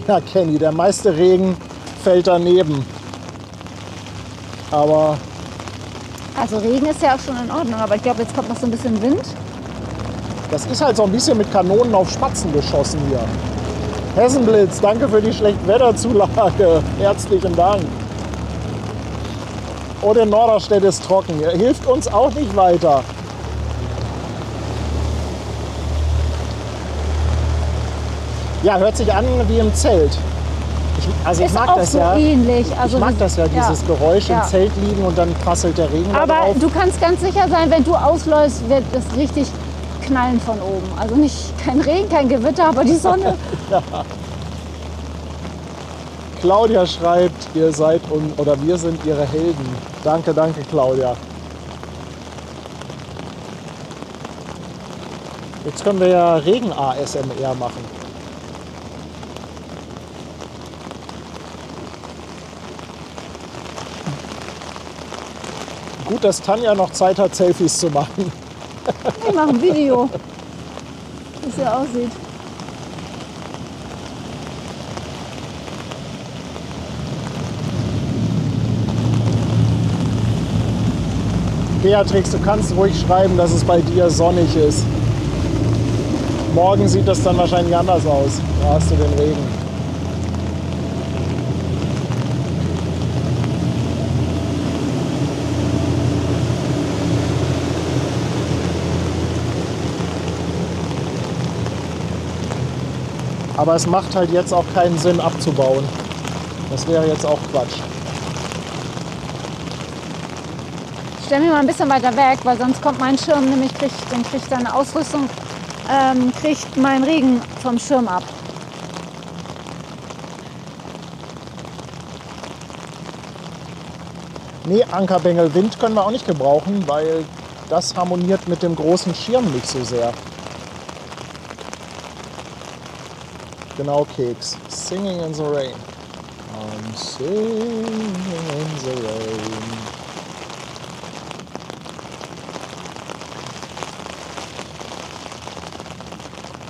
Speaker 1: Ja, Kenny, der meiste Regen fällt daneben. Aber
Speaker 2: Also Regen ist ja auch schon in Ordnung, aber ich glaube, jetzt kommt noch so ein bisschen Wind.
Speaker 1: das ist halt so ein bisschen mit Kanonen auf Spatzen geschossen hier. Hessenblitz, danke für die Schlechtwetterzulage. Herzlichen Dank. Und in Norderstedt ist trocken. Hilft uns auch nicht weiter. Ja, hört sich an wie im Zelt. Ich
Speaker 2: Ist
Speaker 1: mag
Speaker 2: auch
Speaker 1: das
Speaker 2: so
Speaker 1: ja.
Speaker 2: ähnlich. Also
Speaker 1: Ich mag das ja, dieses Geräusch
Speaker 2: Ja.
Speaker 1: im Zelt liegen und dann prasselt der Regen da
Speaker 2: Aber
Speaker 1: drauf.
Speaker 2: du kannst ganz sicher sein, wenn du ausläufst, wird es richtig knallen von oben. Also nicht kein Regen, kein Gewitter, aber die Sonne.
Speaker 1: Claudia schreibt, ihr seid oder wir sind ihre Helden. Danke, danke Claudia. Jetzt können wir ja Regen-ASMR machen. Gut, dass Tanja noch Zeit hat, Selfies zu machen.
Speaker 2: Ich mache ein Video, wie es hier aussieht.
Speaker 1: Beatrix, du kannst ruhig schreiben, dass es bei dir sonnig ist. Morgen sieht das dann wahrscheinlich anders aus. Da hast du den Regen. Aber es macht halt jetzt auch keinen Sinn abzubauen. Das wäre jetzt auch Quatsch.
Speaker 2: Ich stelle mich mal ein bisschen weiter weg, weil sonst kommt mein Schirm nämlich, kriegt seine Ausrüstung, kriegt meinen Regen vom Schirm ab.
Speaker 1: Nee, Ankerbengel, Wind können wir auch nicht gebrauchen, weil das harmoniert mit dem großen Schirm nicht so sehr. Genau, Keks. Singing in the rain. I'm singing in the rain.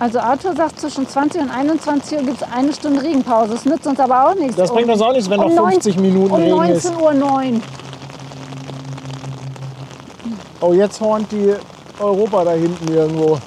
Speaker 2: Also Arthur sagt, zwischen 20 und 21 Uhr gibt es eine Stunde Regenpause. Das nützt uns aber auch nichts.
Speaker 1: Das bringt uns auch nichts, wenn noch 50 Minuten Regen ist.
Speaker 2: Um 19:09 Uhr.
Speaker 1: Oh, jetzt hornt die Europa da hinten irgendwo.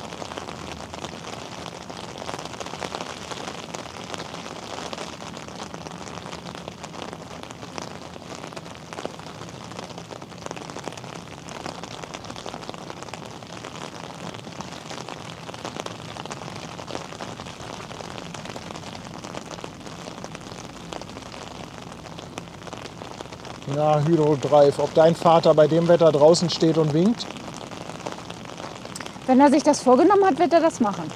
Speaker 1: Ja, Hydrodrive. Ob dein Vater bei dem Wetter draußen steht und winkt?
Speaker 2: Wenn er sich das vorgenommen hat, wird er das machen.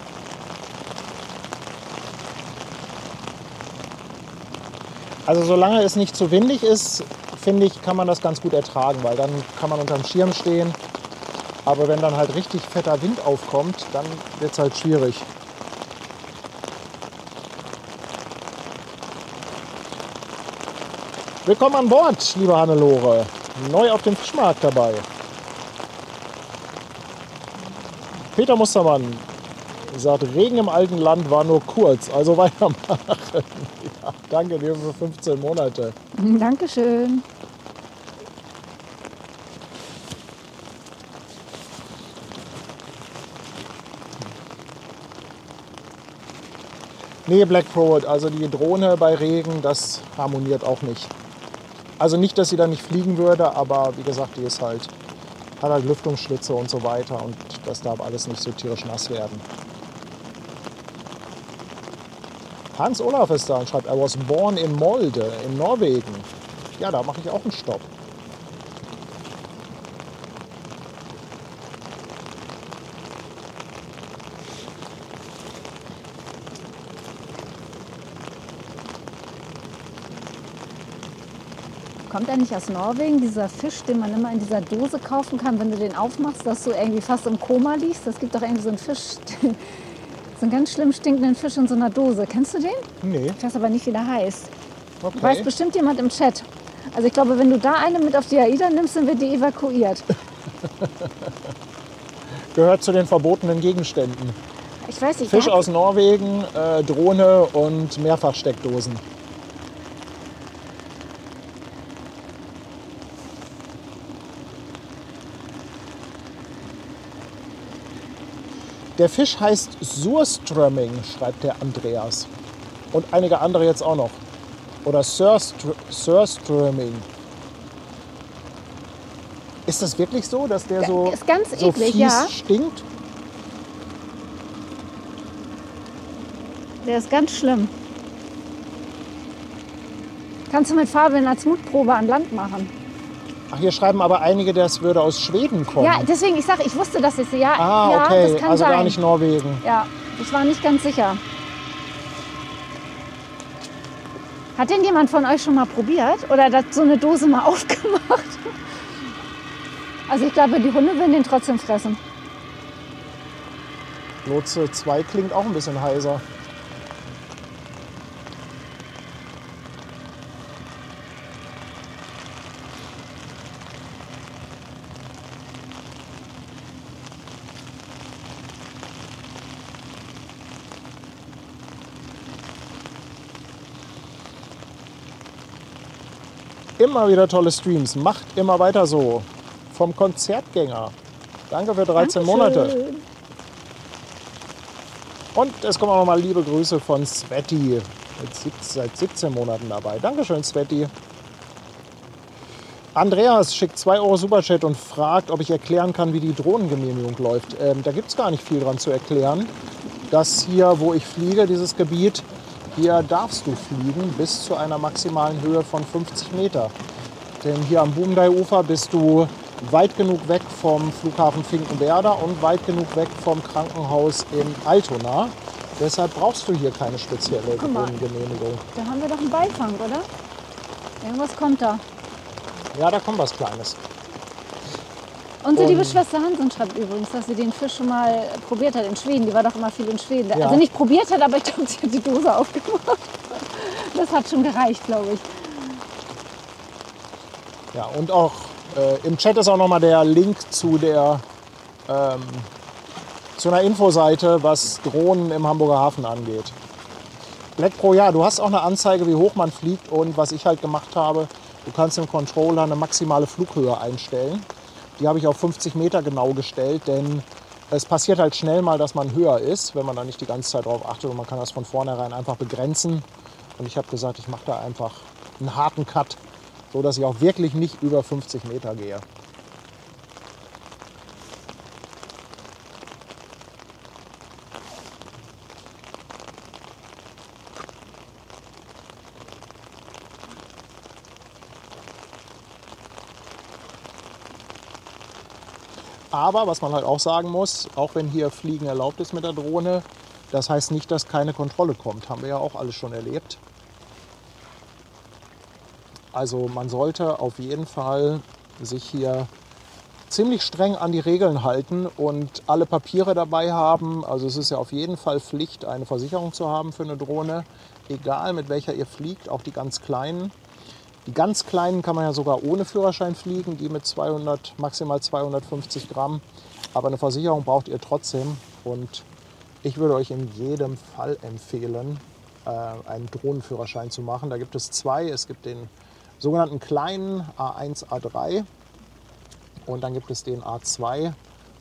Speaker 1: Also solange es nicht zu windig ist, finde ich, kann man das ganz gut ertragen, weil dann kann man unterm Schirm stehen. Aber wenn dann halt richtig fetter Wind aufkommt, dann wird es halt schwierig. Willkommen an Bord, liebe Hannelore. Neu auf dem Fischmarkt dabei. Peter Mustermann sagt, Regen im alten Land war nur kurz, also weitermachen. Ja, danke dir für 15 Monate.
Speaker 2: Dankeschön.
Speaker 1: Nee, Black Forward, also die Drohne bei Regen, das harmoniert auch nicht. Also nicht, dass sie da nicht fliegen würde, aber wie gesagt, die ist halt, hat halt Lüftungsschlitze und so weiter und das darf alles nicht so tierisch nass werden. Hans Olaf ist da und schreibt, I was born in Molde in Norwegen. Ja, da mache ich auch einen Stopp.
Speaker 2: Kommt er nicht aus Norwegen, dieser Fisch, den man immer in dieser Dose kaufen kann, wenn du den aufmachst, dass du irgendwie fast im Koma liegst? Das gibt doch irgendwie so einen Fisch, so einen ganz schlimm stinkenden Fisch in so einer Dose. Kennst du den?
Speaker 1: Nee.
Speaker 2: Ich weiß aber nicht, wie der heißt.
Speaker 1: Okay.
Speaker 2: Weiß bestimmt jemand im Chat. Also ich glaube, wenn du da eine mit auf die AIDA nimmst, dann wird die evakuiert.
Speaker 1: Gehört zu den verbotenen Gegenständen.
Speaker 2: Ich weiß nicht.
Speaker 1: Fisch aus Norwegen, Drohne und Mehrfachsteckdosen. Der Fisch heißt Surströmming, schreibt der Andreas. Und einige andere jetzt auch noch. Oder Surströmming. Ist das wirklich so, dass der so,
Speaker 2: ist ganz
Speaker 1: so
Speaker 2: eklig,
Speaker 1: fies
Speaker 2: ja.
Speaker 1: stinkt?
Speaker 2: Der ist ganz schlimm. Kannst du mit Fabian als Mutprobe an Land machen.
Speaker 1: Ach, hier schreiben aber einige, das würde aus Schweden kommen.
Speaker 2: Ja, deswegen, ich sage, ich wusste das jetzt. Ja,
Speaker 1: Ah,
Speaker 2: ja,
Speaker 1: okay,
Speaker 2: das kann
Speaker 1: also
Speaker 2: sein.
Speaker 1: gar nicht Norwegen.
Speaker 2: Ja, ich war nicht ganz sicher. Hat denn jemand von euch schon mal probiert oder so eine Dose mal aufgemacht? Also ich glaube, die Hunde würden den trotzdem fressen.
Speaker 1: Lotse 2 klingt auch ein bisschen heiser. Immer wieder tolle Streams. Macht immer weiter so. vom Konzertgänger. Danke für 13 Monate.
Speaker 2: Dankeschön.
Speaker 1: Und es kommen auch nochmal liebe Grüße von Sveti. Seit 17 Monaten dabei. Dankeschön, Sveti. Andreas schickt 2 Euro Superchat und fragt, ob ich erklären kann, wie die Drohnengenehmigung läuft. Da gibt es gar nicht viel dran zu erklären. Das hier, wo ich fliege, dieses Gebiet, hier darfst du fliegen bis zu einer maximalen Höhe von 50 Meter. Denn hier am Boumdai-Ufer bist du weit genug weg vom Flughafen Finkenwerder und weit genug weg vom Krankenhaus in Altona. Deshalb brauchst du hier keine spezielle
Speaker 2: Guck mal.
Speaker 1: Drohnengenehmigung.
Speaker 2: Da haben wir doch einen Beifang, oder? Irgendwas kommt da.
Speaker 1: Ja, da kommt was Kleines.
Speaker 2: Unsere liebe
Speaker 1: Und-
Speaker 2: Schwester Hansen schreibt übrigens, dass sie den Fisch schon mal probiert hat in Schweden. Die war doch immer viel in Schweden.
Speaker 1: Ja.
Speaker 2: Also nicht probiert hat, aber ich glaube, sie hat die Dose aufgemacht. Das hat schon gereicht, glaube ich.
Speaker 1: Ja, und auch im Chat ist auch nochmal der Link zu einer Infoseite, was Drohnen im Hamburger Hafen angeht. Black Pro, ja, du hast auch eine Anzeige, wie hoch man fliegt. Und was ich halt gemacht habe, du kannst im Controller eine maximale Flughöhe einstellen. Die habe ich auf 50 Meter genau gestellt, denn es passiert halt schnell mal, dass man höher ist, wenn man da nicht die ganze Zeit drauf achtet. Und man kann das von vornherein einfach begrenzen. Und ich habe gesagt, ich mache da einfach einen harten Cut, so dass ich auch wirklich nicht über 50 Meter gehe. Aber was man halt auch sagen muss, auch wenn hier Fliegen erlaubt ist mit der Drohne, das heißt nicht, dass keine Kontrolle kommt. Haben wir ja auch alles schon erlebt. Also man sollte auf jeden Fall sich hier ziemlich streng an die Regeln halten und alle Papiere dabei haben. Also es ist ja auf jeden Fall Pflicht, eine Versicherung zu haben für eine Drohne, egal mit welcher ihr fliegt, auch die ganz kleinen. Die ganz kleinen kann man ja sogar ohne Führerschein fliegen, die mit 200, maximal 250 Gramm. Aber eine Versicherung braucht ihr trotzdem. Und ich würde euch in jedem Fall empfehlen, einen Drohnenführerschein zu machen. Da gibt es 2. Es gibt den sogenannten kleinen A1, A3 und dann gibt es den A2.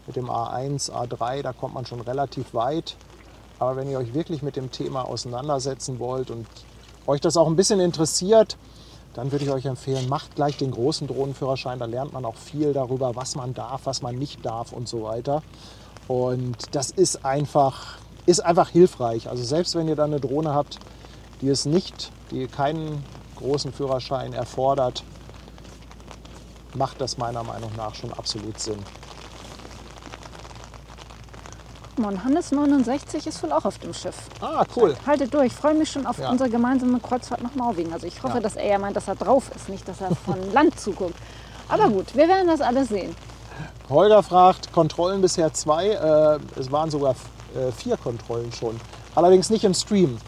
Speaker 1: Mit dem A1, A3, da kommt man schon relativ weit. Aber wenn ihr euch wirklich mit dem Thema auseinandersetzen wollt und euch das auch ein bisschen interessiert, dann würde ich euch empfehlen, macht gleich den großen Drohnenführerschein. Da lernt man auch viel darüber, was man darf, was man nicht darf und so weiter. Und das ist einfach hilfreich. Also selbst wenn ihr dann eine Drohne habt, die keinen großen Führerschein erfordert, macht das meiner Meinung nach schon absolut Sinn.
Speaker 2: Und Hannes 69 ist wohl auch auf dem Schiff.
Speaker 1: Ah, cool.
Speaker 2: Haltet durch, ich freue mich schon auf
Speaker 1: Ja.
Speaker 2: unsere gemeinsame Kreuzfahrt nach Norwegen. Also ich hoffe,
Speaker 1: Ja.
Speaker 2: dass er ja meint, dass er drauf ist, nicht, dass er von Land zuguckt. Aber gut, wir werden das alles sehen.
Speaker 1: Holger fragt, Kontrollen bisher 2. Es waren sogar 4 Kontrollen schon. Allerdings nicht im Stream.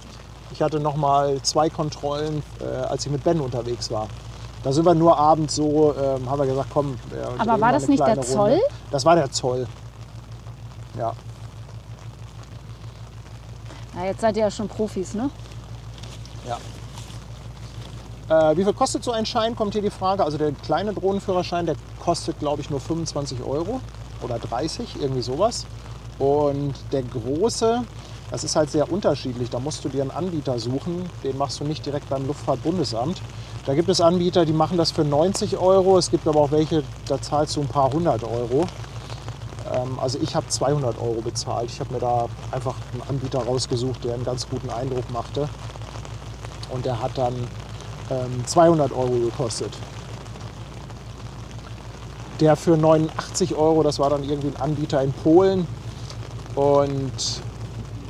Speaker 1: Ich hatte noch mal 2 Kontrollen, als ich mit Ben unterwegs war. Da sind wir nur abends so, haben wir gesagt, komm.
Speaker 2: Aber war
Speaker 1: mal
Speaker 2: das
Speaker 1: eine
Speaker 2: nicht der
Speaker 1: kleine
Speaker 2: Zoll?
Speaker 1: Runde. Das war der Zoll. Ja.
Speaker 2: Na, jetzt seid ihr ja schon Profis, ne?
Speaker 1: Ja. Wie viel kostet so ein Schein, kommt hier die Frage. Also der kleine Drohnenführerschein, der kostet, glaube ich, nur 25 Euro oder 30, irgendwie sowas. Und der große, das ist halt sehr unterschiedlich. Da musst du dir einen Anbieter suchen. Den machst du nicht direkt beim Luftfahrtbundesamt. Da gibt es Anbieter, die machen das für 90 Euro. Es gibt aber auch welche, da zahlst du ein paar 100 Euro. Also ich habe 200 Euro bezahlt. Ich habe mir da einfach einen Anbieter rausgesucht, der einen ganz guten Eindruck machte. Und der hat dann 200 Euro gekostet. Der für 89 Euro, das war dann irgendwie ein Anbieter in Polen. Und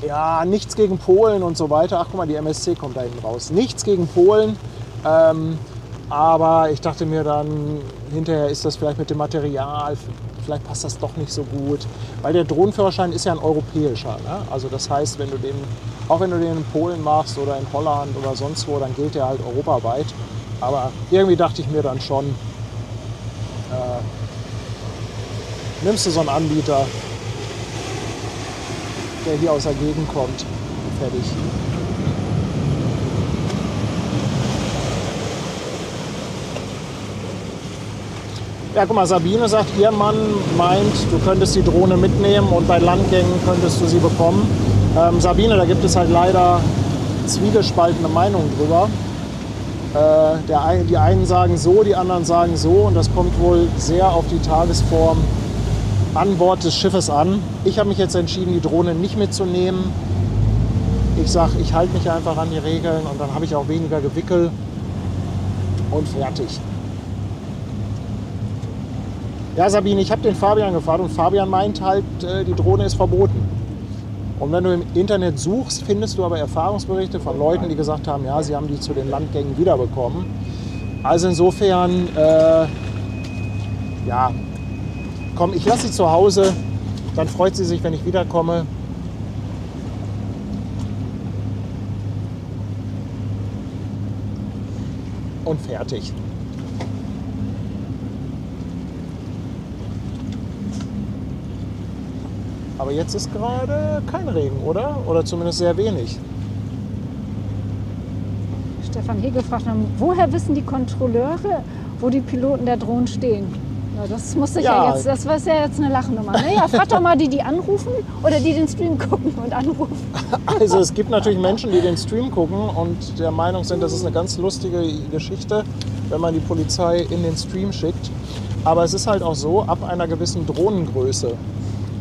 Speaker 1: ja, nichts gegen Polen und so weiter. Ach guck mal, die MSC kommt da hinten raus. Nichts gegen Polen. Aber ich dachte mir dann, hinterher ist das vielleicht mit dem Material, vielleicht passt das doch nicht so gut. Weil der Drohnenführerschein ist ja ein europäischer. Ne? Also das heißt, auch wenn du den in Polen machst oder in Holland oder sonst wo, dann gilt der halt europaweit. Aber irgendwie dachte ich mir dann schon, nimmst du so einen Anbieter, der hier aus der Gegend kommt, fertig. Ja, guck mal, Sabine sagt, ihr Mann meint, du könntest die Drohne mitnehmen und bei Landgängen könntest du sie bekommen. Sabine, da gibt es halt leider zwiegespaltene Meinungen drüber. Die einen sagen so, die anderen sagen so und das kommt wohl sehr auf die Tagesform an Bord des Schiffes an. Ich habe mich jetzt entschieden, die Drohne nicht mitzunehmen. Ich sage, ich halte mich einfach an die Regeln und dann habe ich auch weniger Gewickel und fertig. Ja, Sabine, ich habe den Fabian gefragt und Fabian meint halt, die Drohne ist verboten. Und wenn du im Internet suchst, findest du aber Erfahrungsberichte von Leuten, die gesagt haben, ja, sie haben die zu den Landgängen wiederbekommen. Also insofern, ja, komm, ich lasse sie zu Hause, dann freut sie sich, wenn ich wiederkomme. Und fertig. Aber jetzt ist gerade kein Regen, oder? Oder zumindest sehr wenig.
Speaker 2: Stefan Hegel fragt, woher wissen die Kontrolleure, wo die Piloten der Drohnen stehen? Ja, das musste ich ja jetzt, das war ja jetzt eine Lachnummer. Ne? Ja, frag doch mal die anrufen oder die den Stream gucken und anrufen.
Speaker 1: Also es gibt natürlich Menschen, die den Stream gucken und der Meinung sind, das ist eine ganz lustige Geschichte, wenn man die Polizei in den Stream schickt. Aber es ist halt auch so, ab einer gewissen Drohnengröße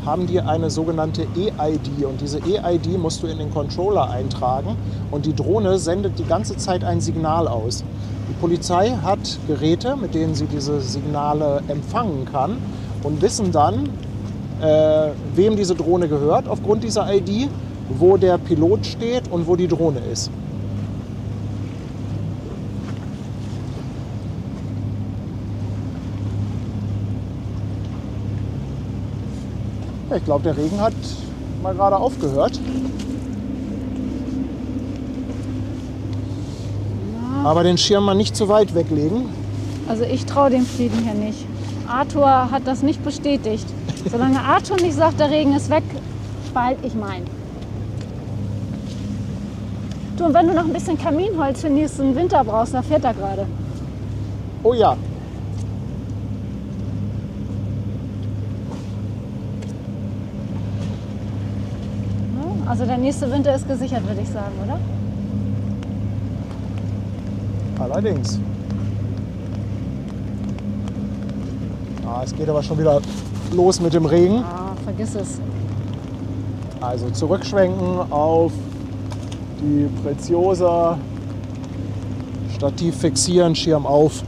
Speaker 1: haben die eine sogenannte EID und diese EID musst du in den Controller eintragen und die Drohne sendet die ganze Zeit ein Signal aus. Die Polizei hat Geräte, mit denen sie diese Signale empfangen kann und wissen dann, wem diese Drohne gehört aufgrund dieser ID, wo der Pilot steht und wo die Drohne ist. Ja, ich glaube, der Regen hat mal gerade aufgehört.
Speaker 2: Ja.
Speaker 1: Aber den Schirm mal nicht zu weit weglegen.
Speaker 2: Also ich traue dem Frieden hier nicht. Arthur hat das nicht bestätigt. Solange Arthur nicht sagt, der Regen ist weg, behalte ich meinen. Du, und wenn du noch ein bisschen Kaminholz für nächsten Winter brauchst, da fährt er gerade.
Speaker 1: Oh ja.
Speaker 2: Also der nächste Winter ist gesichert, würde ich sagen, oder?
Speaker 1: Allerdings. Es geht aber schon wieder los mit dem Regen.
Speaker 2: Vergiss es.
Speaker 1: Also zurückschwenken auf die Preziosa, Stativ fixieren, Schirm auf.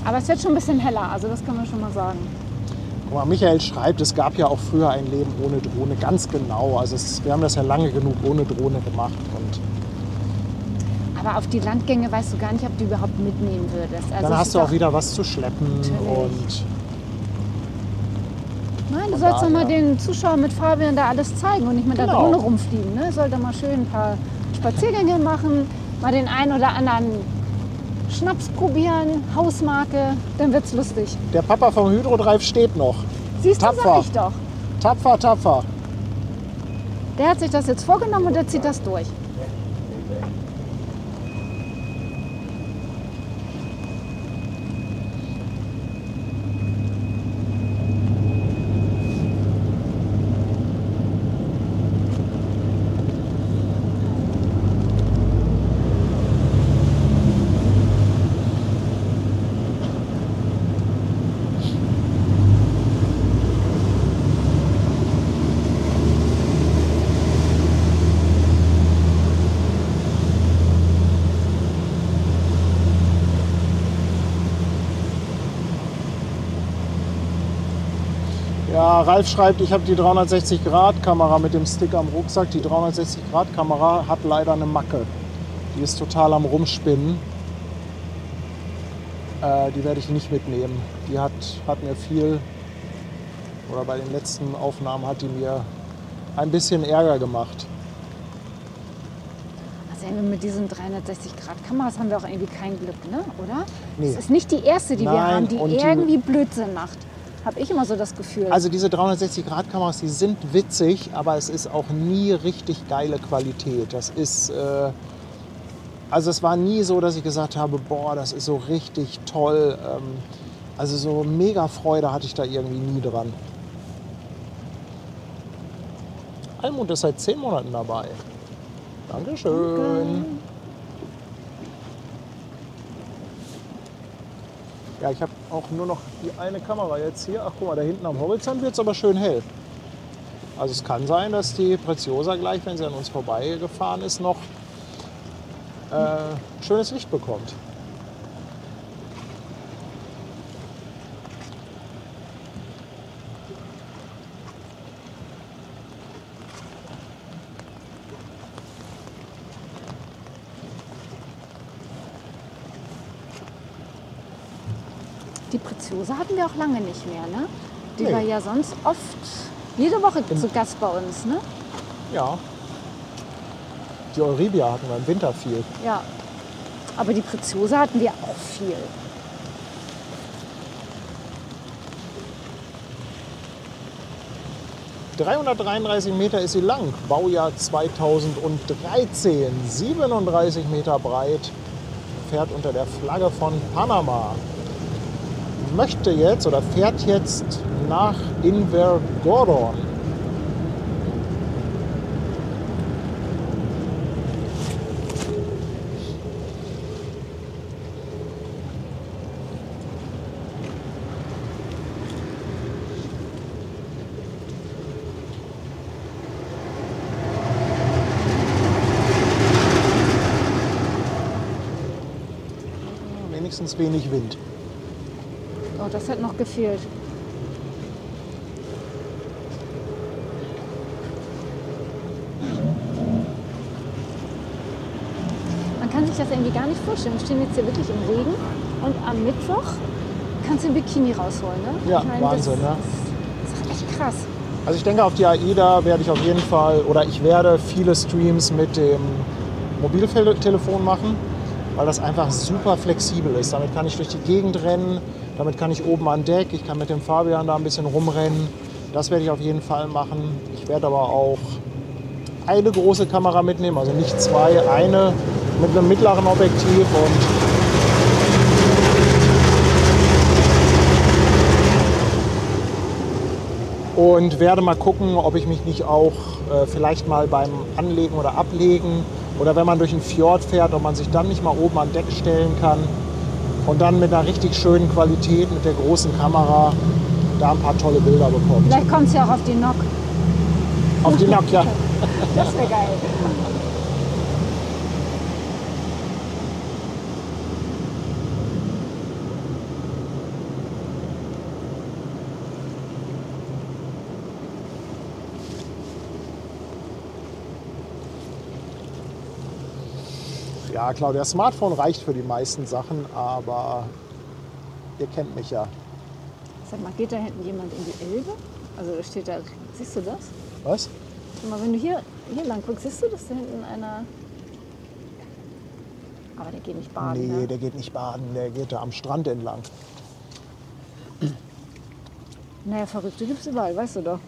Speaker 2: Aber es wird schon ein bisschen heller, also das kann man schon mal sagen.
Speaker 1: Guck mal, Michael schreibt, es gab ja auch früher ein Leben ohne Drohne, ganz genau. Also wir haben das ja lange genug ohne Drohne gemacht.
Speaker 2: Aber auf die Landgänge weißt du gar nicht, ob du überhaupt mitnehmen würdest. Also
Speaker 1: dann hast du auch wieder was zu schleppen.
Speaker 2: Und nein, du sollst doch mal den Zuschauern mit Fabian da alles zeigen und nicht mit der Drohne rumfliegen. Ne? Sollte mal schön ein paar Spaziergänge machen, mal den einen oder anderen Schnaps probieren, Hausmarke, dann wird's lustig.
Speaker 1: Der Papa vom Hydrodrive steht noch.
Speaker 2: Siehst du, sag ich doch.
Speaker 1: Tapfer, tapfer.
Speaker 2: Der hat sich das jetzt vorgenommen und der zieht das durch.
Speaker 1: Ja, Ralf schreibt, ich habe die 360-Grad-Kamera mit dem Stick am Rucksack. Die 360-Grad-Kamera hat leider eine Macke. Die ist total am Rumspinnen. Die werde ich nicht mitnehmen. Die hat mir viel, oder bei den letzten Aufnahmen hat die mir ein bisschen Ärger gemacht.
Speaker 2: Also mit diesen 360-Grad-Kameras haben wir auch irgendwie kein Glück, ne? Oder?
Speaker 1: Nee.
Speaker 2: Es ist nicht die erste, die wir haben, die irgendwie Blödsinn macht. Habe ich immer so das Gefühl.
Speaker 1: Also diese 360-Grad-Kameras, die sind witzig, aber es ist auch nie richtig geile Qualität. Das ist, also es war nie so, dass ich gesagt habe, boah, das ist so richtig toll. Also so mega Freude hatte ich da irgendwie nie dran. Almut ist seit 10 Monaten dabei. Dankeschön.
Speaker 2: Danke.
Speaker 1: Ja, ich habe auch nur noch die eine Kamera jetzt hier. Ach guck mal, da hinten am Horizont wird es aber schön hell. Also es kann sein, dass die Preziosa gleich, wenn sie an uns vorbeigefahren ist, noch schönes Licht bekommt.
Speaker 2: Die Preziosa hatten wir auch lange nicht mehr, ne? Die
Speaker 1: Nee.
Speaker 2: war ja sonst oft jede Woche zu Gast bei uns, ne?
Speaker 1: Ja. Die Euribia hatten wir im Winter viel.
Speaker 2: Ja. Aber die Preziosa hatten wir auch viel.
Speaker 1: ...333 Meter ist sie lang, Baujahr 2013, 37 Meter breit, fährt unter der Flagge von Panama. Möchte jetzt oder fährt jetzt nach Invergordon. Wenigstens wenig Wind.
Speaker 2: Oh, das hat noch gefehlt. Man kann sich das irgendwie gar nicht vorstellen. Wir stehen jetzt hier wirklich im Regen und am Mittwoch kannst du ein Bikini rausholen, ne?
Speaker 1: Ja,
Speaker 2: Ich meine,
Speaker 1: Wahnsinn,
Speaker 2: das,
Speaker 1: ne?
Speaker 2: Das ist echt krass.
Speaker 1: Also ich denke, auf die AIDA werde ich auf jeden Fall, oder ich werde viele Streams mit dem Mobiltelefon machen, weil das einfach super flexibel ist. Damit kann ich durch die Gegend rennen, damit kann ich oben an Deck, ich kann mit dem Fabian da ein bisschen rumrennen. Das werde ich auf jeden Fall machen. Ich werde aber auch eine große Kamera mitnehmen, also nicht zwei, eine mit einem mittleren Objektiv und werde mal gucken, ob ich mich nicht auch vielleicht mal beim Anlegen oder Ablegen oder wenn man durch einen Fjord fährt, ob man sich dann nicht mal oben an Deck stellen kann und dann mit einer richtig schönen Qualität mit der großen Kamera da ein paar tolle Bilder bekommt.
Speaker 2: Vielleicht kommt es ja auch auf die Nock.
Speaker 1: Auf die Nokia.
Speaker 2: Das wäre geil.
Speaker 1: Ja, Claudia, das Smartphone reicht für die meisten Sachen, aber ihr kennt mich ja.
Speaker 2: Sag mal, geht da hinten jemand in die Elbe? Also da steht da, siehst du das?
Speaker 1: Was?
Speaker 2: Guck mal, wenn du hier lang guckst, siehst du, dass da hinten einer... Aber der geht nicht baden,
Speaker 1: Nee,
Speaker 2: ne?
Speaker 1: der geht nicht baden, der geht da am Strand entlang.
Speaker 2: Naja, Verrückte gibt's überall, weißt du doch.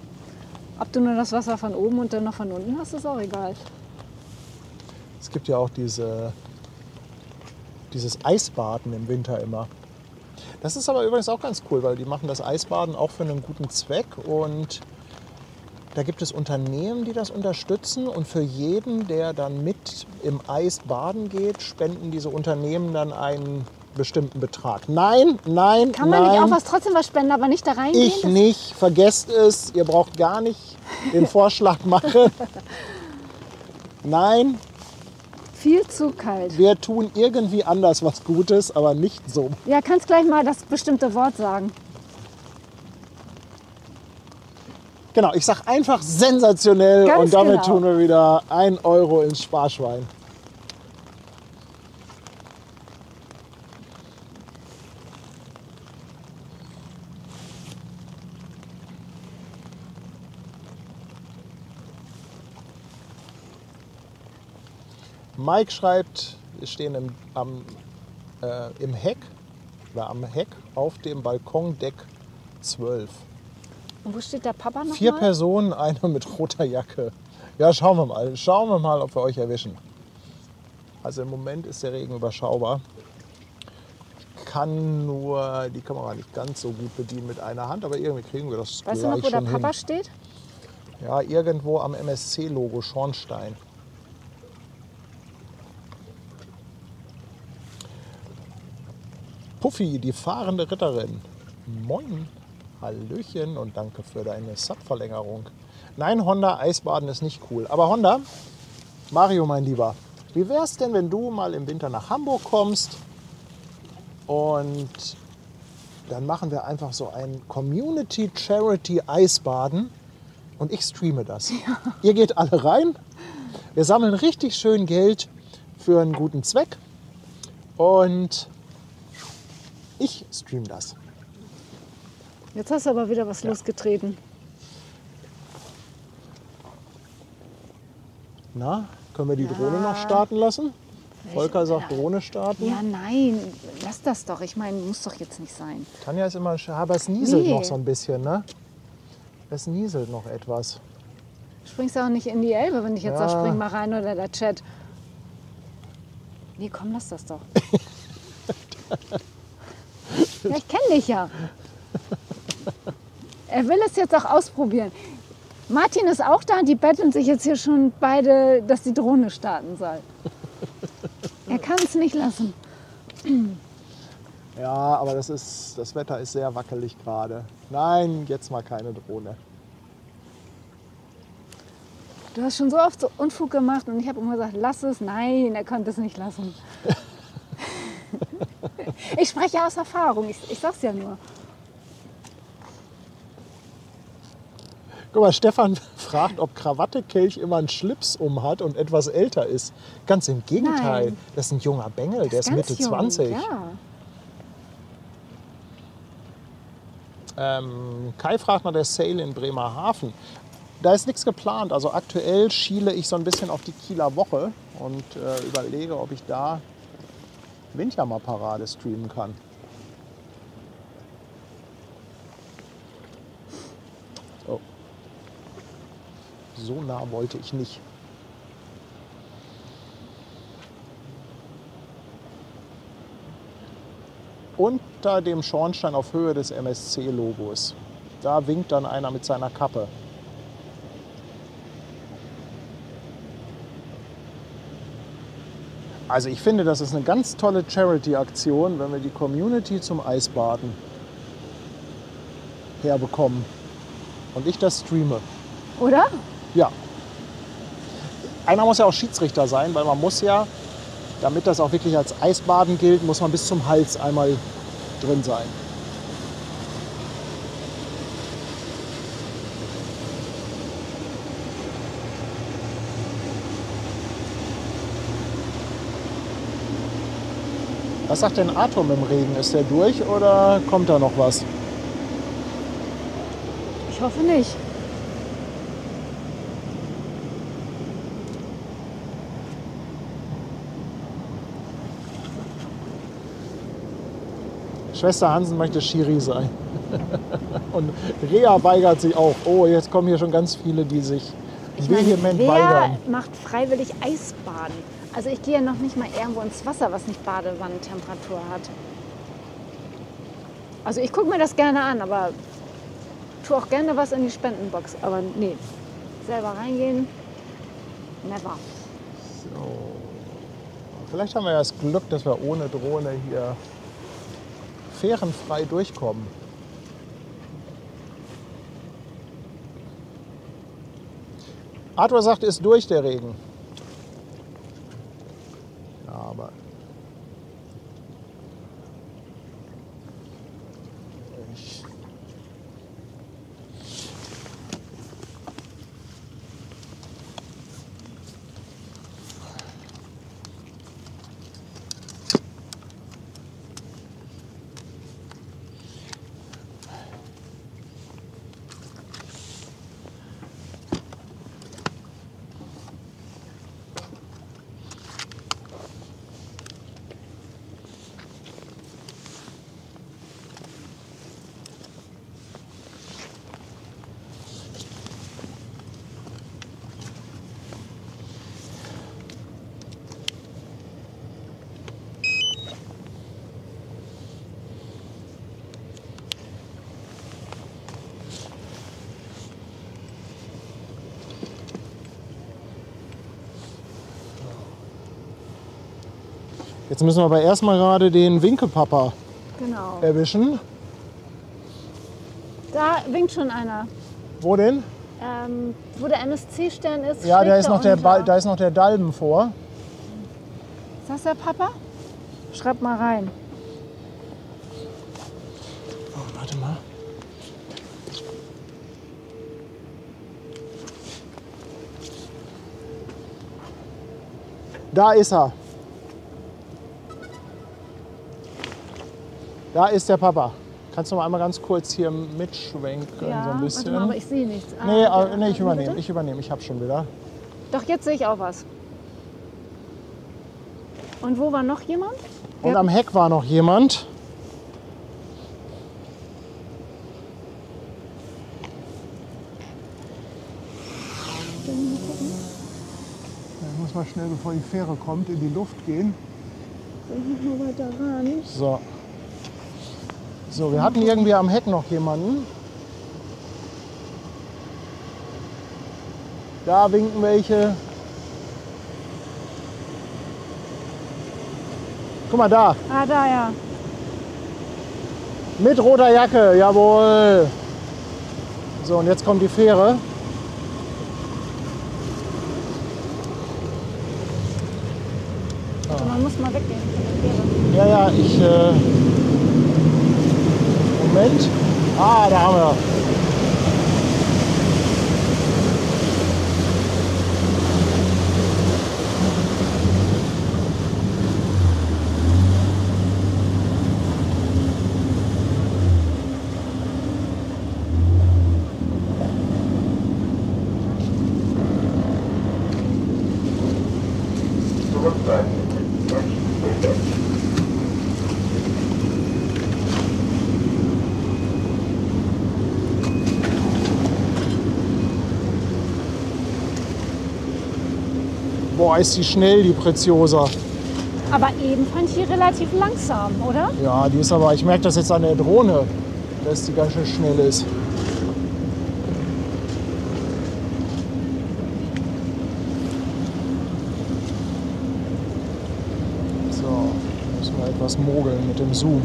Speaker 2: Ob du nur das Wasser von oben und dann noch von unten hast, ist auch egal.
Speaker 1: Es gibt ja auch dieses Eisbaden im Winter immer. Das ist aber übrigens auch ganz cool, weil die machen das Eisbaden auch für einen guten Zweck und da gibt es Unternehmen, die das unterstützen und für jeden, der dann mit im Eis baden geht, spenden diese Unternehmen dann einen bestimmten Betrag. Nein, nein,
Speaker 2: Kann man
Speaker 1: nein.
Speaker 2: nicht auch trotzdem was spenden, aber nicht da reingehen?
Speaker 1: Ich nicht, vergesst es, ihr braucht gar nicht den Vorschlag machen. Nein,
Speaker 2: Viel zu kalt.
Speaker 1: wir tun irgendwie anders was Gutes, aber nicht so.
Speaker 2: Ja, kannst gleich mal das bestimmte Wort sagen.
Speaker 1: Genau, ich sag einfach sensationell
Speaker 2: Ganz
Speaker 1: und damit
Speaker 2: genau.
Speaker 1: tun wir wieder 1 Euro ins Sparschwein. Mike schreibt, wir stehen im Heck oder am Heck auf dem Balkondeck 12.
Speaker 2: Und wo steht der Papa noch
Speaker 1: 4
Speaker 2: mal?
Speaker 1: Personen, einer mit roter Jacke. Ja, schauen wir mal. Schauen wir mal, ob wir euch erwischen. Also im Moment ist der Regen überschaubar. Ich kann nur die Kamera nicht ganz so gut bedienen mit einer Hand, aber irgendwie kriegen wir das
Speaker 2: Weißt du
Speaker 1: gleich
Speaker 2: noch, wo der
Speaker 1: schon
Speaker 2: Papa
Speaker 1: hin.
Speaker 2: steht?
Speaker 1: Ja, irgendwo am MSC-Logo, Schornstein. Puffy, die fahrende Ritterin. Moin, Hallöchen und danke für deine Sub-Verlängerung. Nein, Honda, Eisbaden ist nicht cool. Aber Honda, Mario, mein Lieber, wie wär's denn, wenn du mal im Winter nach Hamburg kommst und dann machen wir einfach so ein Community-Charity-Eisbaden und ich streame das. Ja. Ihr geht alle rein, wir sammeln richtig schön Geld für einen guten Zweck und ich stream das.
Speaker 2: Jetzt hast du aber wieder was losgetreten.
Speaker 1: Na, können wir die Drohne noch starten lassen? Volker sagt Drohne starten.
Speaker 2: Ja, nein, lass das doch. Ich meine, muss doch jetzt nicht sein.
Speaker 1: Tanja ist immer, aber es nieselt
Speaker 2: Nee.
Speaker 1: noch so ein bisschen, ne? Es nieselt noch etwas.
Speaker 2: Springst du auch nicht in die Elbe, wenn ich jetzt
Speaker 1: Ja.
Speaker 2: sage, spring mal rein oder der Chat. Nee, komm, lass das doch. Ja, ich kenne dich ja. Er will es jetzt auch ausprobieren. Martin ist auch da, die betteln sich jetzt hier schon beide, dass die Drohne starten soll. Er kann es nicht lassen.
Speaker 1: Ja, aber das Wetter ist sehr wackelig gerade. Nein, jetzt mal keine Drohne.
Speaker 2: Du hast schon so oft so Unfug gemacht und ich habe immer gesagt, lass es. Nein, er konnte es nicht lassen. Ich spreche aus Erfahrung, ich sag's ja nur.
Speaker 1: Guck mal, Stefan fragt, ob Krawatte Kelch immer einen Schlips um hat und etwas älter ist. Ganz im Gegenteil.
Speaker 2: Nein.
Speaker 1: Das ist ein junger Bengel, der ist
Speaker 2: Ganz
Speaker 1: Mitte
Speaker 2: jung,
Speaker 1: 20.
Speaker 2: Ja.
Speaker 1: Kai fragt nach der Sale in Bremerhaven. Da ist nichts geplant. Also aktuell schiele ich so ein bisschen auf die Kieler Woche und überlege, ob ich da Windjammer-Parade streamen kann. Oh. So nah wollte ich nicht. Unter dem Schornstein auf Höhe des MSC-Logos. Da winkt dann einer mit seiner Kappe. Also ich finde, das ist eine ganz tolle Charity-Aktion, wenn wir die Community zum Eisbaden herbekommen. Und ich das streame.
Speaker 2: Oder?
Speaker 1: Ja. Einer muss ja auch Schiedsrichter sein, weil man muss ja, damit das auch wirklich als Eisbaden gilt, muss man bis zum Hals einmal drin sein. Was sagt denn Atom im Regen? Ist der durch oder kommt da noch was?
Speaker 2: Ich hoffe nicht.
Speaker 1: Schwester Hansen möchte Schiri sein. Und Rea weigert sich auch. Oh, jetzt kommen hier schon ganz viele, die sich vehement
Speaker 2: wer
Speaker 1: weigern.
Speaker 2: macht freiwillig Eisbaden? Also ich gehe ja noch nicht mal irgendwo ins Wasser, was nicht Badewannentemperatur hat. Also ich gucke mir das gerne an, aber tue auch gerne was in die Spendenbox. Aber nee, selber reingehen, never.
Speaker 1: So. Vielleicht haben wir ja das Glück, dass wir ohne Drohne hier fährenfrei durchkommen. Arthur sagt, ist durch der Regen. Ja, aber ich Jetzt müssen wir aber erstmal gerade den Winkepapa
Speaker 2: Genau.
Speaker 1: erwischen.
Speaker 2: Da winkt schon einer.
Speaker 1: Wo denn?
Speaker 2: Wo der NSC-Stern ist.
Speaker 1: Ja,
Speaker 2: schräg
Speaker 1: da ist, noch der
Speaker 2: darunter.
Speaker 1: da ist noch der Dalben vor.
Speaker 2: Ist das der Papa? Schreib mal rein.
Speaker 1: Oh, warte mal. Da ist er. Da ist der Papa. Kannst du mal einmal ganz kurz hier mitschwenken, so ein bisschen?
Speaker 2: Warte mal, aber ich sehe nichts.
Speaker 1: Nee,
Speaker 2: der-
Speaker 1: nee, ich übernehme.
Speaker 2: bitte?
Speaker 1: Ich übernehme. Ich habe schon wieder.
Speaker 2: Doch, jetzt sehe ich auch was. Und wo war noch jemand?
Speaker 1: Und am Heck war noch jemand. Ich muss mal schnell, bevor die Fähre kommt, in die Luft gehen.
Speaker 2: Noch weiter ran.
Speaker 1: So. So, wir hatten irgendwie am Heck noch jemanden. Da winken welche. Guck mal da,
Speaker 2: Ah, da ja.
Speaker 1: mit roter Jacke, jawohl. So, und jetzt kommt die Fähre.
Speaker 2: Also man muss mal weggehen von der Fähre.
Speaker 1: Ja, ja, ich. Moment. Ah, da haben wir. Boah, ist die schnell, die Preziosa.
Speaker 2: Aber eben fand ich die relativ langsam, oder?
Speaker 1: Ja, die ist aber, ich merke das jetzt an der Drohne, dass die ganz schön schnell ist. So, müssen wir etwas mogeln mit dem Zoom.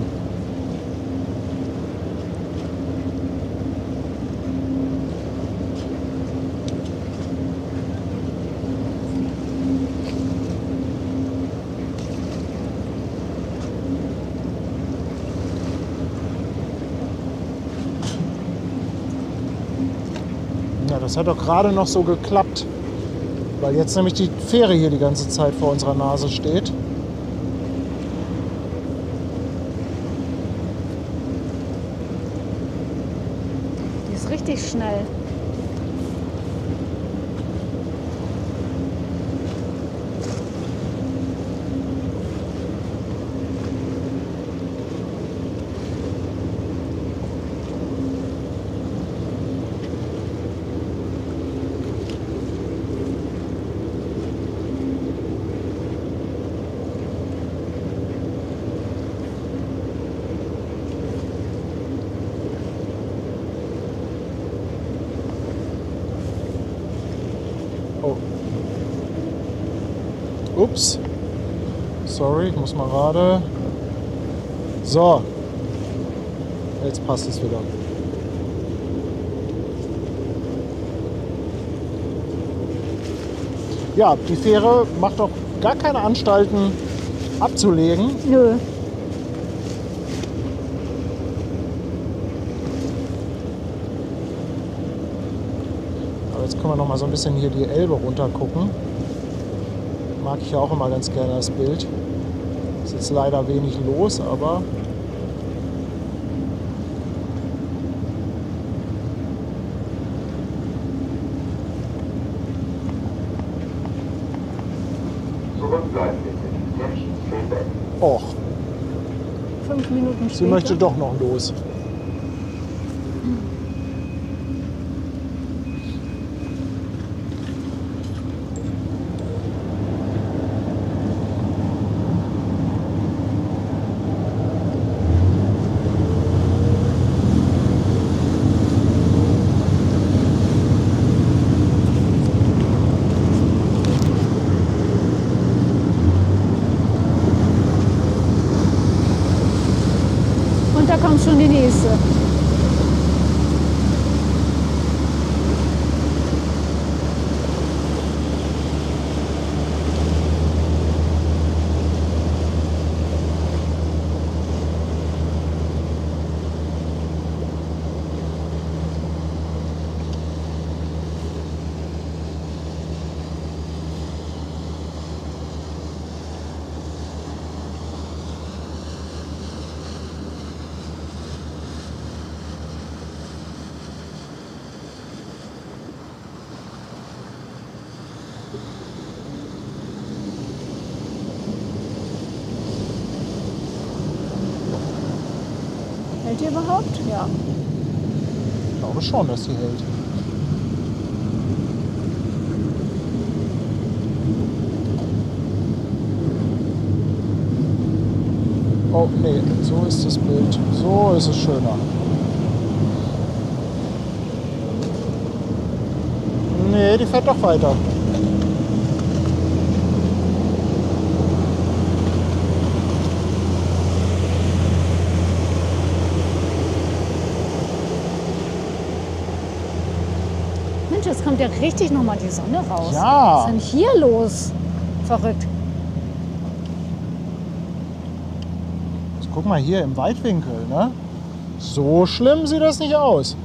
Speaker 1: Ja, das hat doch gerade noch so geklappt, weil jetzt nämlich die Fähre hier die ganze Zeit vor unserer Nase steht.
Speaker 2: Die ist richtig schnell.
Speaker 1: Oh. Ups. Sorry, ich muss mal gerade. So. Jetzt passt es wieder. Ja, die Fähre macht doch gar keine Anstalten abzulegen.
Speaker 2: Nö.
Speaker 1: Aber jetzt können wir noch mal so ein bisschen hier die Elbe runter gucken. Mag ich ja auch immer ganz gerne das Bild. Ist jetzt leider wenig los, aber och,
Speaker 2: 5 Minuten
Speaker 1: sie
Speaker 2: später.
Speaker 1: möchte doch noch los.
Speaker 2: kommt schon die nächste. Hält die überhaupt? Ja.
Speaker 1: Ich glaube schon, dass sie hält. Oh nee, so ist das Bild. So ist es schöner. Nee, die fährt doch weiter.
Speaker 2: Mensch, jetzt kommt ja richtig nochmal die Sonne raus.
Speaker 1: Ja.
Speaker 2: Was ist denn hier los? Verrückt.
Speaker 1: Jetzt guck mal hier im Weitwinkel, ne? So schlimm sieht das nicht aus.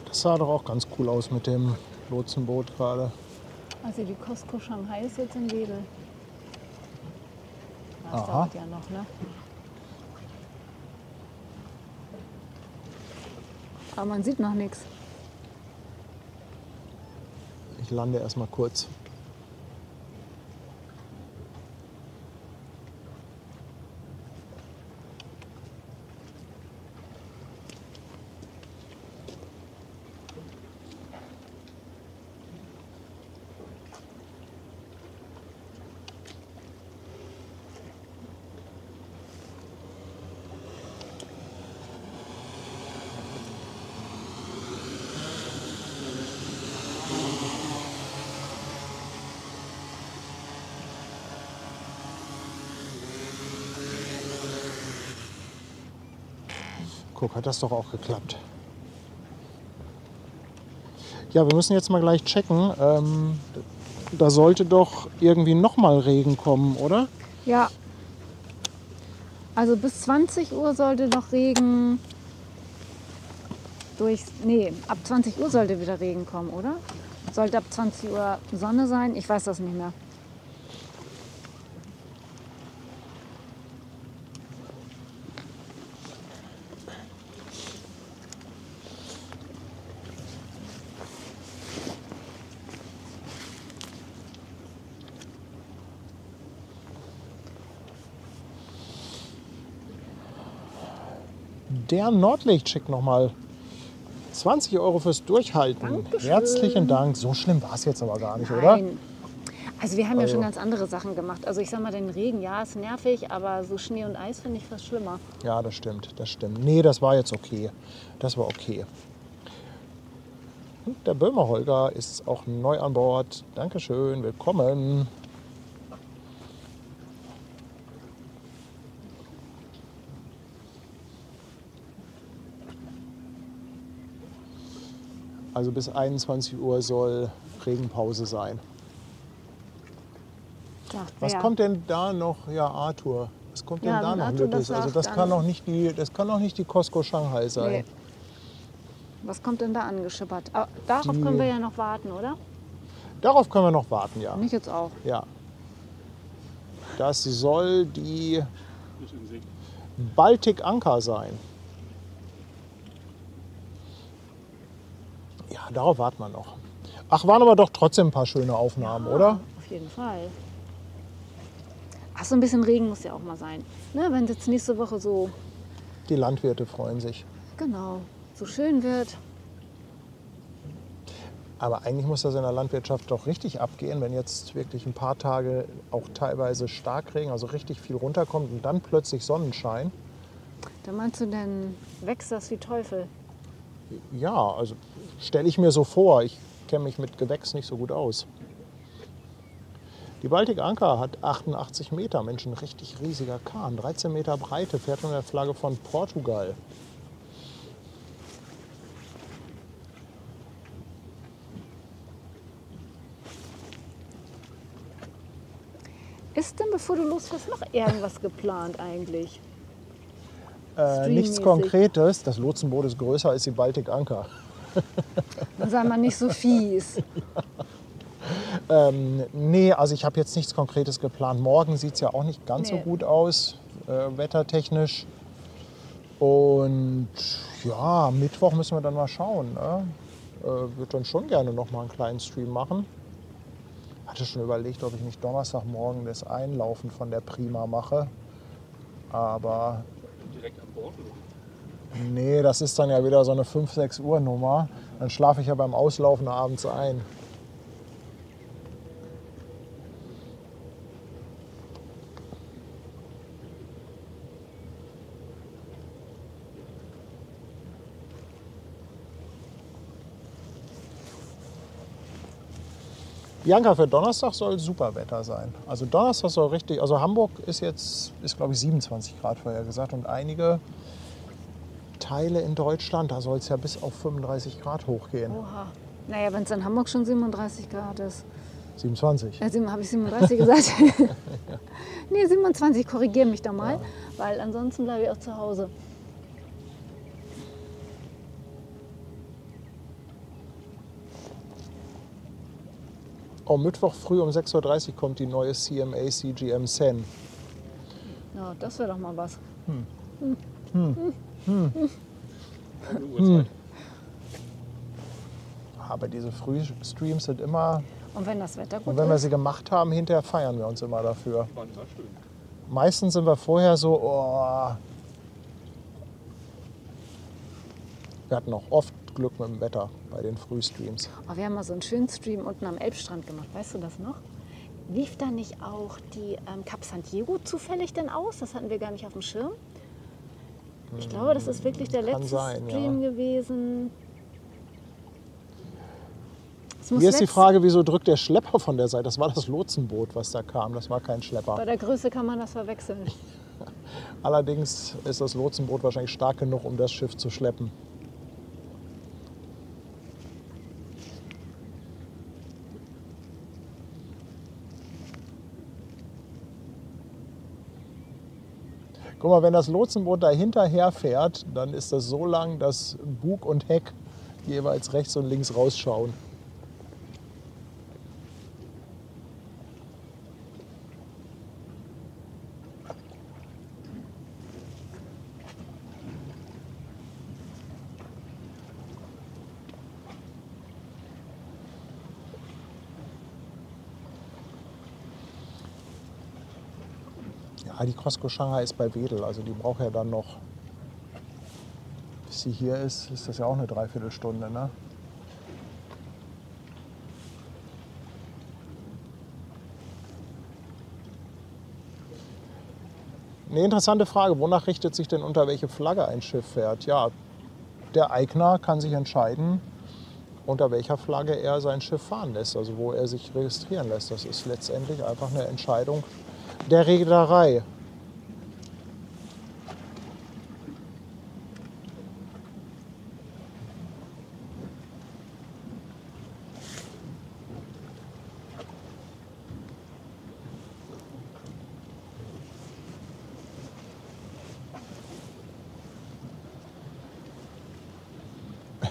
Speaker 1: Das sah doch auch ganz cool aus mit dem Lotsenboot gerade.
Speaker 2: Also die Costco Shanghai ist jetzt in Wedel. Das
Speaker 1: Aha.
Speaker 2: dauert ja noch, ne? Aber man sieht noch nichts.
Speaker 1: Ich lande erstmal kurz. Guck, hat das doch auch geklappt. Ja, wir müssen jetzt mal gleich checken. Da sollte doch irgendwie nochmal Regen kommen, oder?
Speaker 2: Ja. Also bis 20 Uhr sollte noch Regen Nee, ab 20 Uhr sollte wieder Regen kommen, oder? Sollte ab 20 Uhr Sonne sein? Ich weiß das nicht mehr.
Speaker 1: Der Nordlicht-Check nochmal. 20 € fürs Durchhalten.
Speaker 2: Dankeschön.
Speaker 1: Herzlichen Dank. So schlimm war es jetzt aber gar nicht, oder?
Speaker 2: Nein. Also wir haben ja
Speaker 1: Also-
Speaker 2: schon ganz andere Sachen gemacht. Also ich sag mal, den Regen, ja, ist nervig, aber so Schnee und Eis finde ich fast schlimmer.
Speaker 1: Ja, das stimmt, das stimmt. Nee, das war jetzt okay. Das war okay. Und der Böhmer Holger ist auch neu an Bord. Dankeschön, willkommen. Also bis 21 Uhr soll Regenpause sein.
Speaker 2: Sagt
Speaker 1: Was
Speaker 2: wer?
Speaker 1: kommt denn da noch? Ja, Arthur. Was kommt denn
Speaker 2: Ja,
Speaker 1: da
Speaker 2: wenn
Speaker 1: noch
Speaker 2: Arthur
Speaker 1: Lüttes?
Speaker 2: das
Speaker 1: Also
Speaker 2: sagt,
Speaker 1: das kann
Speaker 2: dann-
Speaker 1: noch nicht die Costco Shanghai sein.
Speaker 2: Nee. Was kommt denn da angeschippert? Ah, darauf
Speaker 1: Die-
Speaker 2: können wir ja noch warten, oder?
Speaker 1: Darauf können wir noch warten, ja.
Speaker 2: Mich jetzt auch.
Speaker 1: Ja. Das soll die
Speaker 3: Ist in Sicht.
Speaker 1: Baltic Anker sein. Ja, darauf warten wir noch. Ach, waren aber doch trotzdem ein paar schöne Aufnahmen,
Speaker 2: Ja,
Speaker 1: oder?
Speaker 2: Auf jeden Fall. Ach, so ein bisschen Regen muss ja auch mal sein. Ne, wenn es jetzt nächste Woche so,
Speaker 1: Die Landwirte freuen sich.
Speaker 2: genau, so schön wird.
Speaker 1: Aber eigentlich muss das in der Landwirtschaft doch richtig abgehen, wenn jetzt wirklich ein paar Tage auch teilweise Starkregen, also richtig viel runterkommt und dann plötzlich Sonnenschein.
Speaker 2: Da meinst du denn, wächst das wie Teufel?
Speaker 1: Ja, also stelle ich mir so vor. Ich kenne mich mit Gewächs nicht so gut aus. Die Baltic Anker hat 88 Meter, Mensch, ein richtig riesiger Kahn, 13 Meter Breite, fährt unter der Flagge von Portugal.
Speaker 2: Ist denn, bevor du losfährst, noch irgendwas geplant eigentlich?
Speaker 1: Nichts
Speaker 2: Streammäßig.
Speaker 1: Konkretes, das Lotsenboot ist größer als die Baltic Anker.
Speaker 2: Dann sei mal nicht so fies.
Speaker 1: Nee, also ich habe jetzt nichts Konkretes geplant. Morgen sieht es ja auch nicht ganz so
Speaker 2: Nee.
Speaker 1: gut aus, wettertechnisch. Und ja, Mittwoch müssen wir dann mal schauen. Ne? Würde dann schon gerne noch mal einen kleinen Stream machen. Hatte schon überlegt, ob ich nicht Donnerstagmorgen das Einlaufen von der Prima mache. Aber
Speaker 3: Direkt an Bord. Oder?
Speaker 1: nee, das ist dann ja wieder so eine 5-6 Uhr Nummer. Dann schlafe ich ja beim Auslaufen abends ein. Bianca, für Donnerstag soll super Wetter sein. Also Donnerstag soll richtig, also Hamburg ist glaube ich 27 Grad vorher gesagt und einige Teile in Deutschland, da soll es ja bis auf 35 Grad hochgehen.
Speaker 2: Oha. Naja, wenn es in Hamburg schon 37 Grad ist.
Speaker 1: 27.
Speaker 2: Habe ich 37 gesagt? Nee, 27, korrigiere mich da mal, weil ansonsten bleibe ich auch zu Hause.
Speaker 1: Mittwoch früh um 6:30 Uhr kommt die neue CMA CGM Sen.
Speaker 2: Ja, das wäre doch mal was.
Speaker 3: Eine Uhrzeit.
Speaker 1: Aber diese Frühstreams sind immer,
Speaker 2: Und wenn das Wetter gut
Speaker 1: und wenn wir
Speaker 2: ist,
Speaker 1: sie gemacht haben, hinterher feiern wir uns immer dafür.
Speaker 3: Die waren immer schön.
Speaker 1: Meistens sind wir vorher so, oh. Wir hatten auch oft Glück mit dem Wetter bei den Frühstreams.
Speaker 2: oh, wir haben mal so einen schönen Stream unten am Elbstrand gemacht. Weißt du das noch? Lief da nicht auch die Cap San Diego zufällig denn aus? Das hatten wir gar nicht auf dem Schirm. Ich glaube, das ist wirklich der
Speaker 1: Kann
Speaker 2: letzte
Speaker 1: sein,
Speaker 2: Stream gewesen. Es muss
Speaker 1: Hier ist die
Speaker 2: letzt-
Speaker 1: Frage, wieso drückt der Schlepper von der Seite? Das war das Lotsenboot, was da kam. Das war kein Schlepper.
Speaker 2: Bei der Größe kann man das verwechseln.
Speaker 1: Allerdings ist das Lotsenboot wahrscheinlich stark genug, um das Schiff zu schleppen. Guck mal, wenn das Lotsenboot da hinterher fährt, dann ist das so lang, dass Bug und Heck jeweils rechts und links rausschauen. Ja, die Costco Shanghai ist bei Wedel, also die braucht ja dann noch, bis sie hier ist das ja auch eine Dreiviertelstunde, ne? Eine interessante Frage. Wonach richtet sich denn unter welche Flagge ein Schiff fährt? Ja, der Eigner kann sich entscheiden, unter welcher Flagge er sein Schiff fahren lässt, also wo er sich registrieren lässt. Das ist letztendlich einfach eine Entscheidung der Reederei.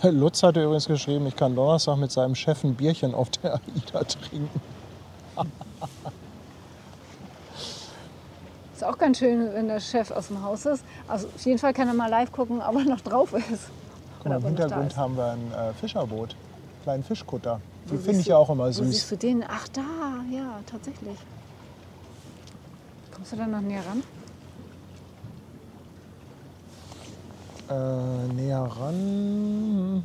Speaker 1: Lutz hatte übrigens geschrieben, ich kann Donnerstag mit seinem Chef ein Bierchen auf der AIDA trinken.
Speaker 2: Ist auch ganz schön, wenn der Chef aus dem Haus ist. Also auf jeden Fall kann er mal live gucken, ob er noch drauf ist.
Speaker 1: Guck mal, im
Speaker 2: Oder ob er noch da
Speaker 1: Hintergrund
Speaker 2: ist.
Speaker 1: haben wir ein Fischerboot, einen kleinen Fischkutter. Die
Speaker 2: Wo
Speaker 1: finde
Speaker 2: siehst
Speaker 1: ich
Speaker 2: du-
Speaker 1: ja auch immer
Speaker 2: Wo
Speaker 1: süß.
Speaker 2: siehst du den? Ach, da, ja, tatsächlich. Kommst du da noch näher ran?
Speaker 1: Näher ran.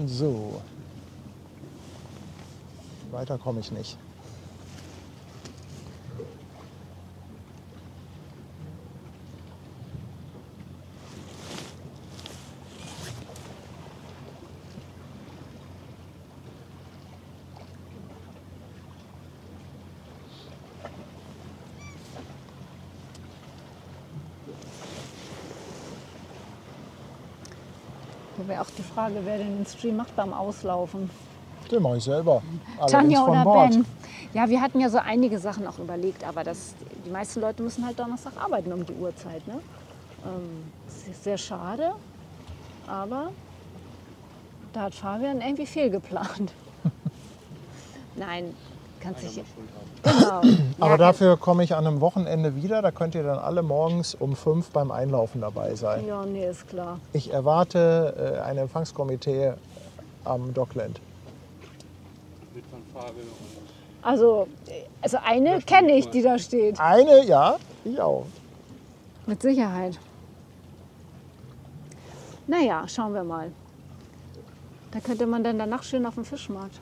Speaker 1: So. Weiter komme ich nicht.
Speaker 2: Da wäre auch die Frage, wer denn den Stream macht beim Auslaufen.
Speaker 1: Den mache ich selber. Allerdings
Speaker 2: Tanja
Speaker 1: von
Speaker 2: oder
Speaker 1: Bord.
Speaker 2: Ben? Ja, wir hatten ja so einige Sachen auch überlegt, aber die meisten Leute müssen halt Donnerstag arbeiten um die Uhrzeit. Ne? Das ist sehr schade, aber da hat Fabian irgendwie fehlgeplant. Nein, kannst dich. Genau.
Speaker 1: Aber
Speaker 2: Ja,
Speaker 1: dafür komme ich an einem Wochenende wieder. Da könnt ihr dann alle morgens um 5 beim Einlaufen dabei sein.
Speaker 2: Ja, nee, ist klar.
Speaker 1: Ich erwarte ein Empfangskomitee am Dockland.
Speaker 3: Mit Fanfare und
Speaker 2: Also eine kenne ich, die da steht.
Speaker 1: Eine, ja, ich auch.
Speaker 2: Mit Sicherheit. Naja, schauen wir mal. Da könnte man dann danach schön auf den Fischmarkt.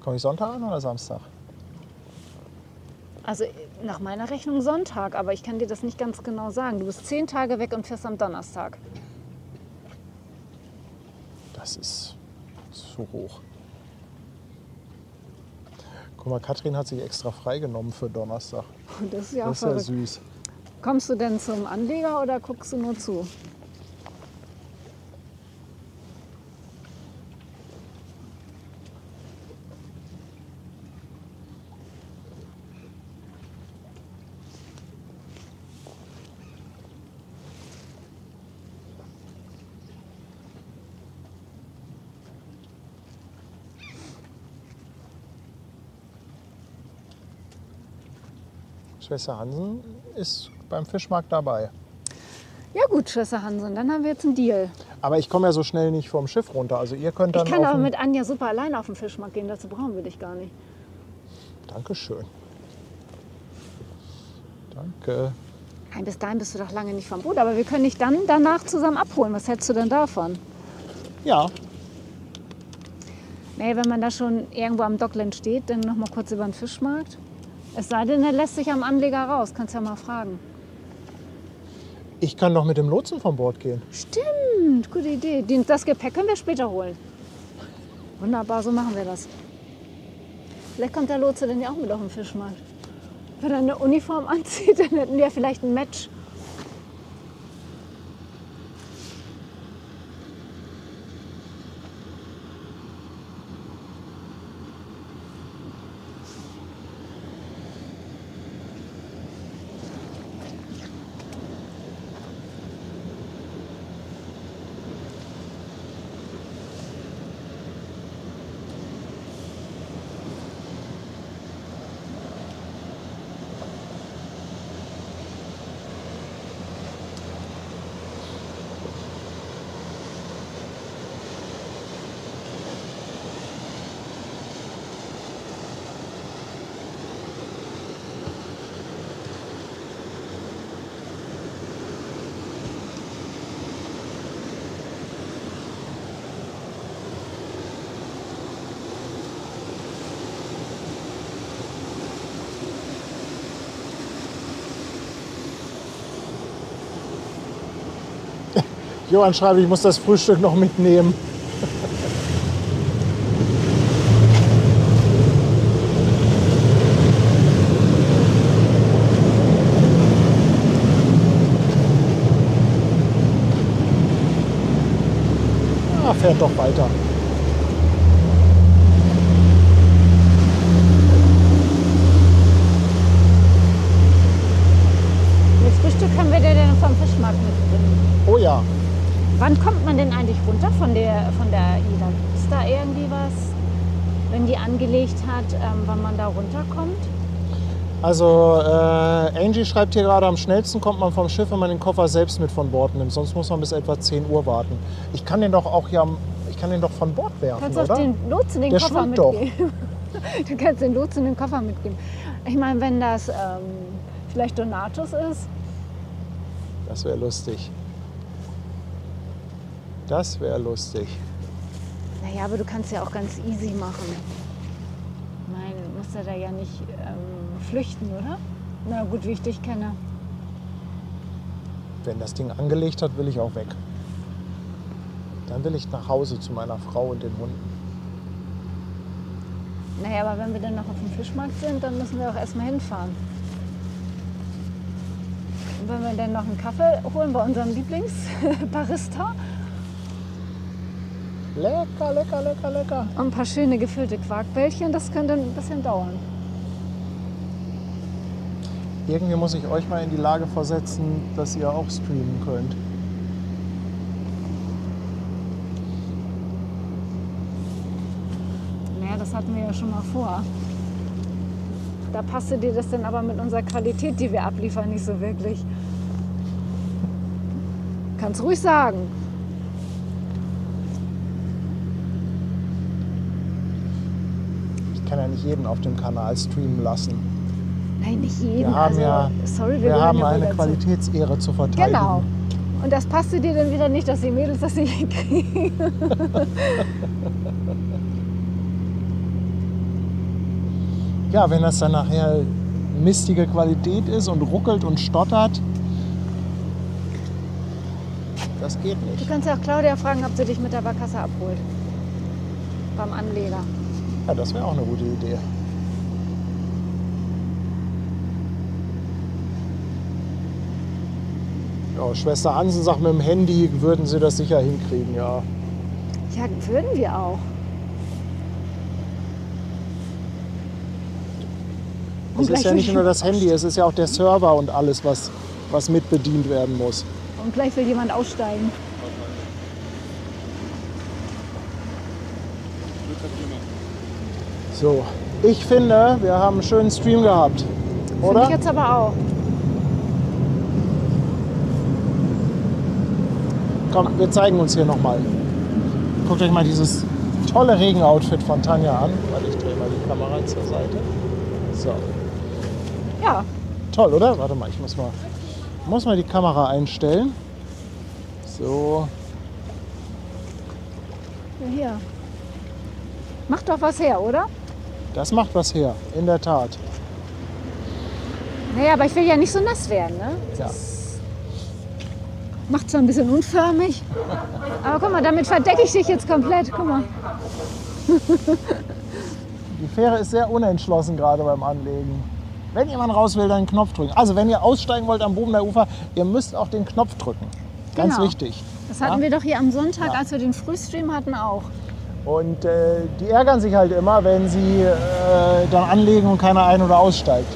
Speaker 1: Komme ich Sonntag an oder Samstag?
Speaker 2: Also nach meiner Rechnung Sonntag, aber ich kann dir das nicht ganz genau sagen. Du bist 10 Tage weg und fährst am Donnerstag.
Speaker 1: Das ist zu hoch. Guck mal, Katrin hat sich extra freigenommen für Donnerstag.
Speaker 2: Und das ist ja auch
Speaker 1: Das ist ja
Speaker 2: verrückt.
Speaker 1: süß.
Speaker 2: Kommst du denn zum Anleger oder guckst du nur zu?
Speaker 1: Schwester Hansen ist beim Fischmarkt dabei.
Speaker 2: Ja gut, Schwester Hansen, dann haben wir jetzt einen Deal.
Speaker 1: Aber ich komme ja so schnell nicht vom Schiff runter. Also ihr könnt dann
Speaker 2: Ich kann
Speaker 1: auf
Speaker 2: aber
Speaker 1: dem-
Speaker 2: mit Anja super allein auf den Fischmarkt gehen, dazu brauchen wir dich gar nicht.
Speaker 1: Dankeschön. Danke.
Speaker 2: Nein, bis dahin bist du doch lange nicht vom Boot, aber wir können dich dann danach zusammen abholen. Was hältst du denn davon?
Speaker 1: Ja,
Speaker 2: Nee, wenn man da schon irgendwo am Dockland steht, dann noch mal kurz über den Fischmarkt. Es sei denn, er lässt sich am Anleger raus. Kannst ja mal fragen.
Speaker 1: ich kann doch mit dem Lotsen vom Bord gehen.
Speaker 2: Stimmt, gute Idee. Das Gepäck können wir später holen. Wunderbar, so machen wir das. Vielleicht kommt der Lotse dann ja auch mit auf den Fischmarkt. Wenn er eine Uniform anzieht, dann hätten wir vielleicht ein Match.
Speaker 1: Johann schreibt, ich muss das Frühstück noch mitnehmen. Ah, fährt doch weiter.
Speaker 2: Das Frühstück können wir dir denn vom Fischmarkt mitbringen.
Speaker 1: Oh ja.
Speaker 2: Wann kommt man denn eigentlich runter von der AIDA? Ist da irgendwie was, wenn die angelegt hat, wann man da runterkommt?
Speaker 1: Also Angie schreibt hier gerade, am schnellsten kommt man vom Schiff, wenn man den Koffer selbst mit von Bord nimmt. Sonst muss man bis etwa 10 Uhr warten. Ich kann den doch auch hier von Bord werfen,
Speaker 2: Kannst
Speaker 1: oder?
Speaker 2: auch den Lotsen den
Speaker 1: Der
Speaker 2: Koffer
Speaker 1: schwimmt doch.
Speaker 2: mitgeben. Du kannst den Lotsen den Koffer mitgeben. Ich meine, wenn das vielleicht Donatus ist.
Speaker 1: Das wäre lustig. Das wäre lustig.
Speaker 2: Naja, aber du kannst ja auch ganz easy machen. Ich meine, du musst ja da ja nicht flüchten, oder? Na gut, wie ich dich kenne.
Speaker 1: Wenn das Ding angelegt hat, will ich auch weg. Dann will ich nach Hause zu meiner Frau und den Hunden.
Speaker 2: Naja, aber wenn wir dann noch auf dem Fischmarkt sind, dann müssen wir auch erstmal hinfahren. Und wenn wir dann noch einen Kaffee holen bei unserem Lieblingsbarista
Speaker 1: Lecker, lecker, lecker, lecker.
Speaker 2: und ein paar schöne gefüllte Quarkbällchen, das könnte ein bisschen dauern.
Speaker 1: Irgendwie muss ich euch mal in die Lage versetzen, dass ihr auch streamen könnt.
Speaker 2: Naja, das hatten wir ja schon mal vor. Da passte dir das dann aber mit unserer Qualität, die wir abliefern, nicht so wirklich. Kannst ruhig sagen.
Speaker 1: Ich kann ja nicht jeden auf dem Kanal streamen lassen.
Speaker 2: Nein, nicht jeden.
Speaker 1: Wir haben
Speaker 2: also,
Speaker 1: ja,
Speaker 2: sorry,
Speaker 1: wir haben
Speaker 2: ja wohl
Speaker 1: eine
Speaker 2: dazu.
Speaker 1: Qualitätsehre zu verteidigen.
Speaker 2: Genau. Und das passte dir dann wieder nicht, dass die Mädels das nicht hinkriegen.
Speaker 1: Ja, wenn das dann nachher mistige Qualität ist und ruckelt und stottert, das geht
Speaker 2: Du
Speaker 1: nicht.
Speaker 2: kannst ja auch Claudia fragen, ob sie dich mit der Barkasse abholt. Beim Anleger.
Speaker 1: Ja, das wäre auch eine gute Idee. Ja, Schwester Hansen sagt, mit dem Handy würden sie das sicher hinkriegen, ja.
Speaker 2: Ja, würden wir auch. Und
Speaker 1: Es ist ja
Speaker 2: gleich
Speaker 1: nicht
Speaker 2: will-
Speaker 1: nur das Handy, es ist ja auch der Server und alles, was mit bedient werden muss.
Speaker 2: Und gleich will jemand aussteigen.
Speaker 1: So, ich finde, wir haben einen schönen Stream gehabt,
Speaker 2: Finde ich
Speaker 1: oder?
Speaker 2: jetzt aber auch.
Speaker 1: Komm, wir zeigen uns hier nochmal. Guckt euch mal dieses tolle Regenoutfit von Tanja an. Warte, ich drehe mal die Kamera zur Seite. So,
Speaker 2: Ja,
Speaker 1: toll, oder? Warte mal, ich muss mal die Kamera einstellen. So,
Speaker 2: ja, hier. Macht doch was her, oder?
Speaker 1: das macht was her, in der Tat.
Speaker 2: Naja, aber ich will ja nicht so nass werden, ne?
Speaker 1: Ja.
Speaker 2: Macht zwar ein bisschen unförmig, aber guck mal, damit verdecke ich dich jetzt komplett. Guck mal.
Speaker 1: Die Fähre ist sehr unentschlossen gerade beim Anlegen. Wenn jemand raus will, dann den Knopf drücken. Also wenn ihr aussteigen wollt am Bodener Ufer, ihr müsst auch den Knopf drücken. Ganz
Speaker 2: Genau.
Speaker 1: wichtig.
Speaker 2: Das hatten
Speaker 1: Ja?
Speaker 2: wir doch hier am Sonntag,
Speaker 1: Ja.
Speaker 2: als wir den Frühstream hatten, auch.
Speaker 1: Und die ärgern sich halt immer, wenn sie dann anlegen und keiner ein- oder aussteigt.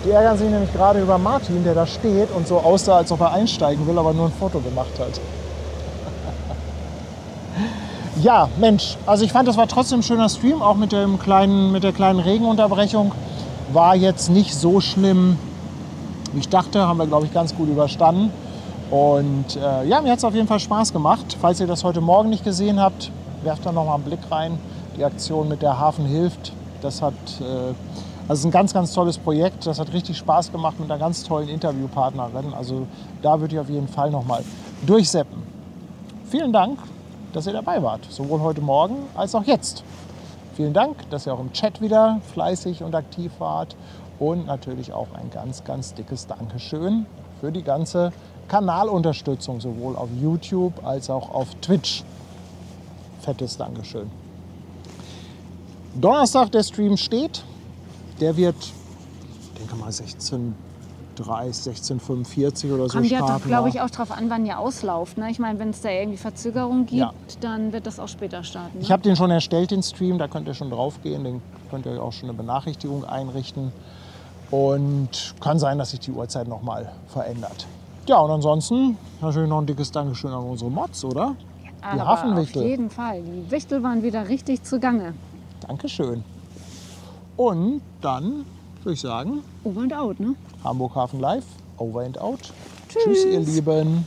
Speaker 1: Die ärgern sich nämlich gerade über Martin, der da steht und so aussah, als ob er einsteigen will, aber nur ein Foto gemacht hat. Ja, Mensch, also ich fand, das war trotzdem ein schöner Stream, auch mit der kleinen Regenunterbrechung. War jetzt nicht so schlimm, wie ich dachte, haben wir, glaube ich, ganz gut überstanden. Und ja, mir hat es auf jeden Fall Spaß gemacht. Falls ihr das heute Morgen nicht gesehen habt, werft da noch mal einen Blick rein. Die Aktion mit der Hafen hilft. Das hat also ein ganz, ganz tolles Projekt. Das hat richtig Spaß gemacht mit einer ganz tollen Interviewpartnerin. Also da würde ich auf jeden Fall noch mal durchseppen. Vielen Dank, dass ihr dabei wart, sowohl heute Morgen als auch jetzt. Vielen Dank, dass ihr auch im Chat wieder fleißig und aktiv wart. Und natürlich auch ein ganz, ganz dickes Dankeschön für die ganze Kanalunterstützung, sowohl auf YouTube als auch auf Twitch. Fettes Dankeschön. Donnerstag der Stream steht. Der wird, ich denke mal 16:30, 16:45 oder so
Speaker 2: Kommt ja doch,
Speaker 1: starten.
Speaker 2: glaube ich, auch drauf an, wann ihr auslauft. Ne? Ich meine, wenn es da irgendwie Verzögerung gibt,
Speaker 1: Ja.
Speaker 2: dann wird das auch später starten. Ne?
Speaker 1: Ich habe den schon erstellt, den Stream, da könnt ihr schon drauf gehen, den könnt ihr euch auch schon eine Benachrichtigung einrichten. Und kann sein, dass sich die Uhrzeit nochmal verändert. Ja, und ansonsten natürlich noch ein dickes Dankeschön an unsere Mods, oder? Die
Speaker 2: Aber
Speaker 1: Hafenwichtel.
Speaker 2: auf jeden Fall. Die Wichtel waren wieder richtig zugange.
Speaker 1: Dankeschön. Und dann würde ich sagen,
Speaker 2: Over and out, ne?
Speaker 1: Hamburg Hafen Live, over and out. Tschüss, ihr Lieben.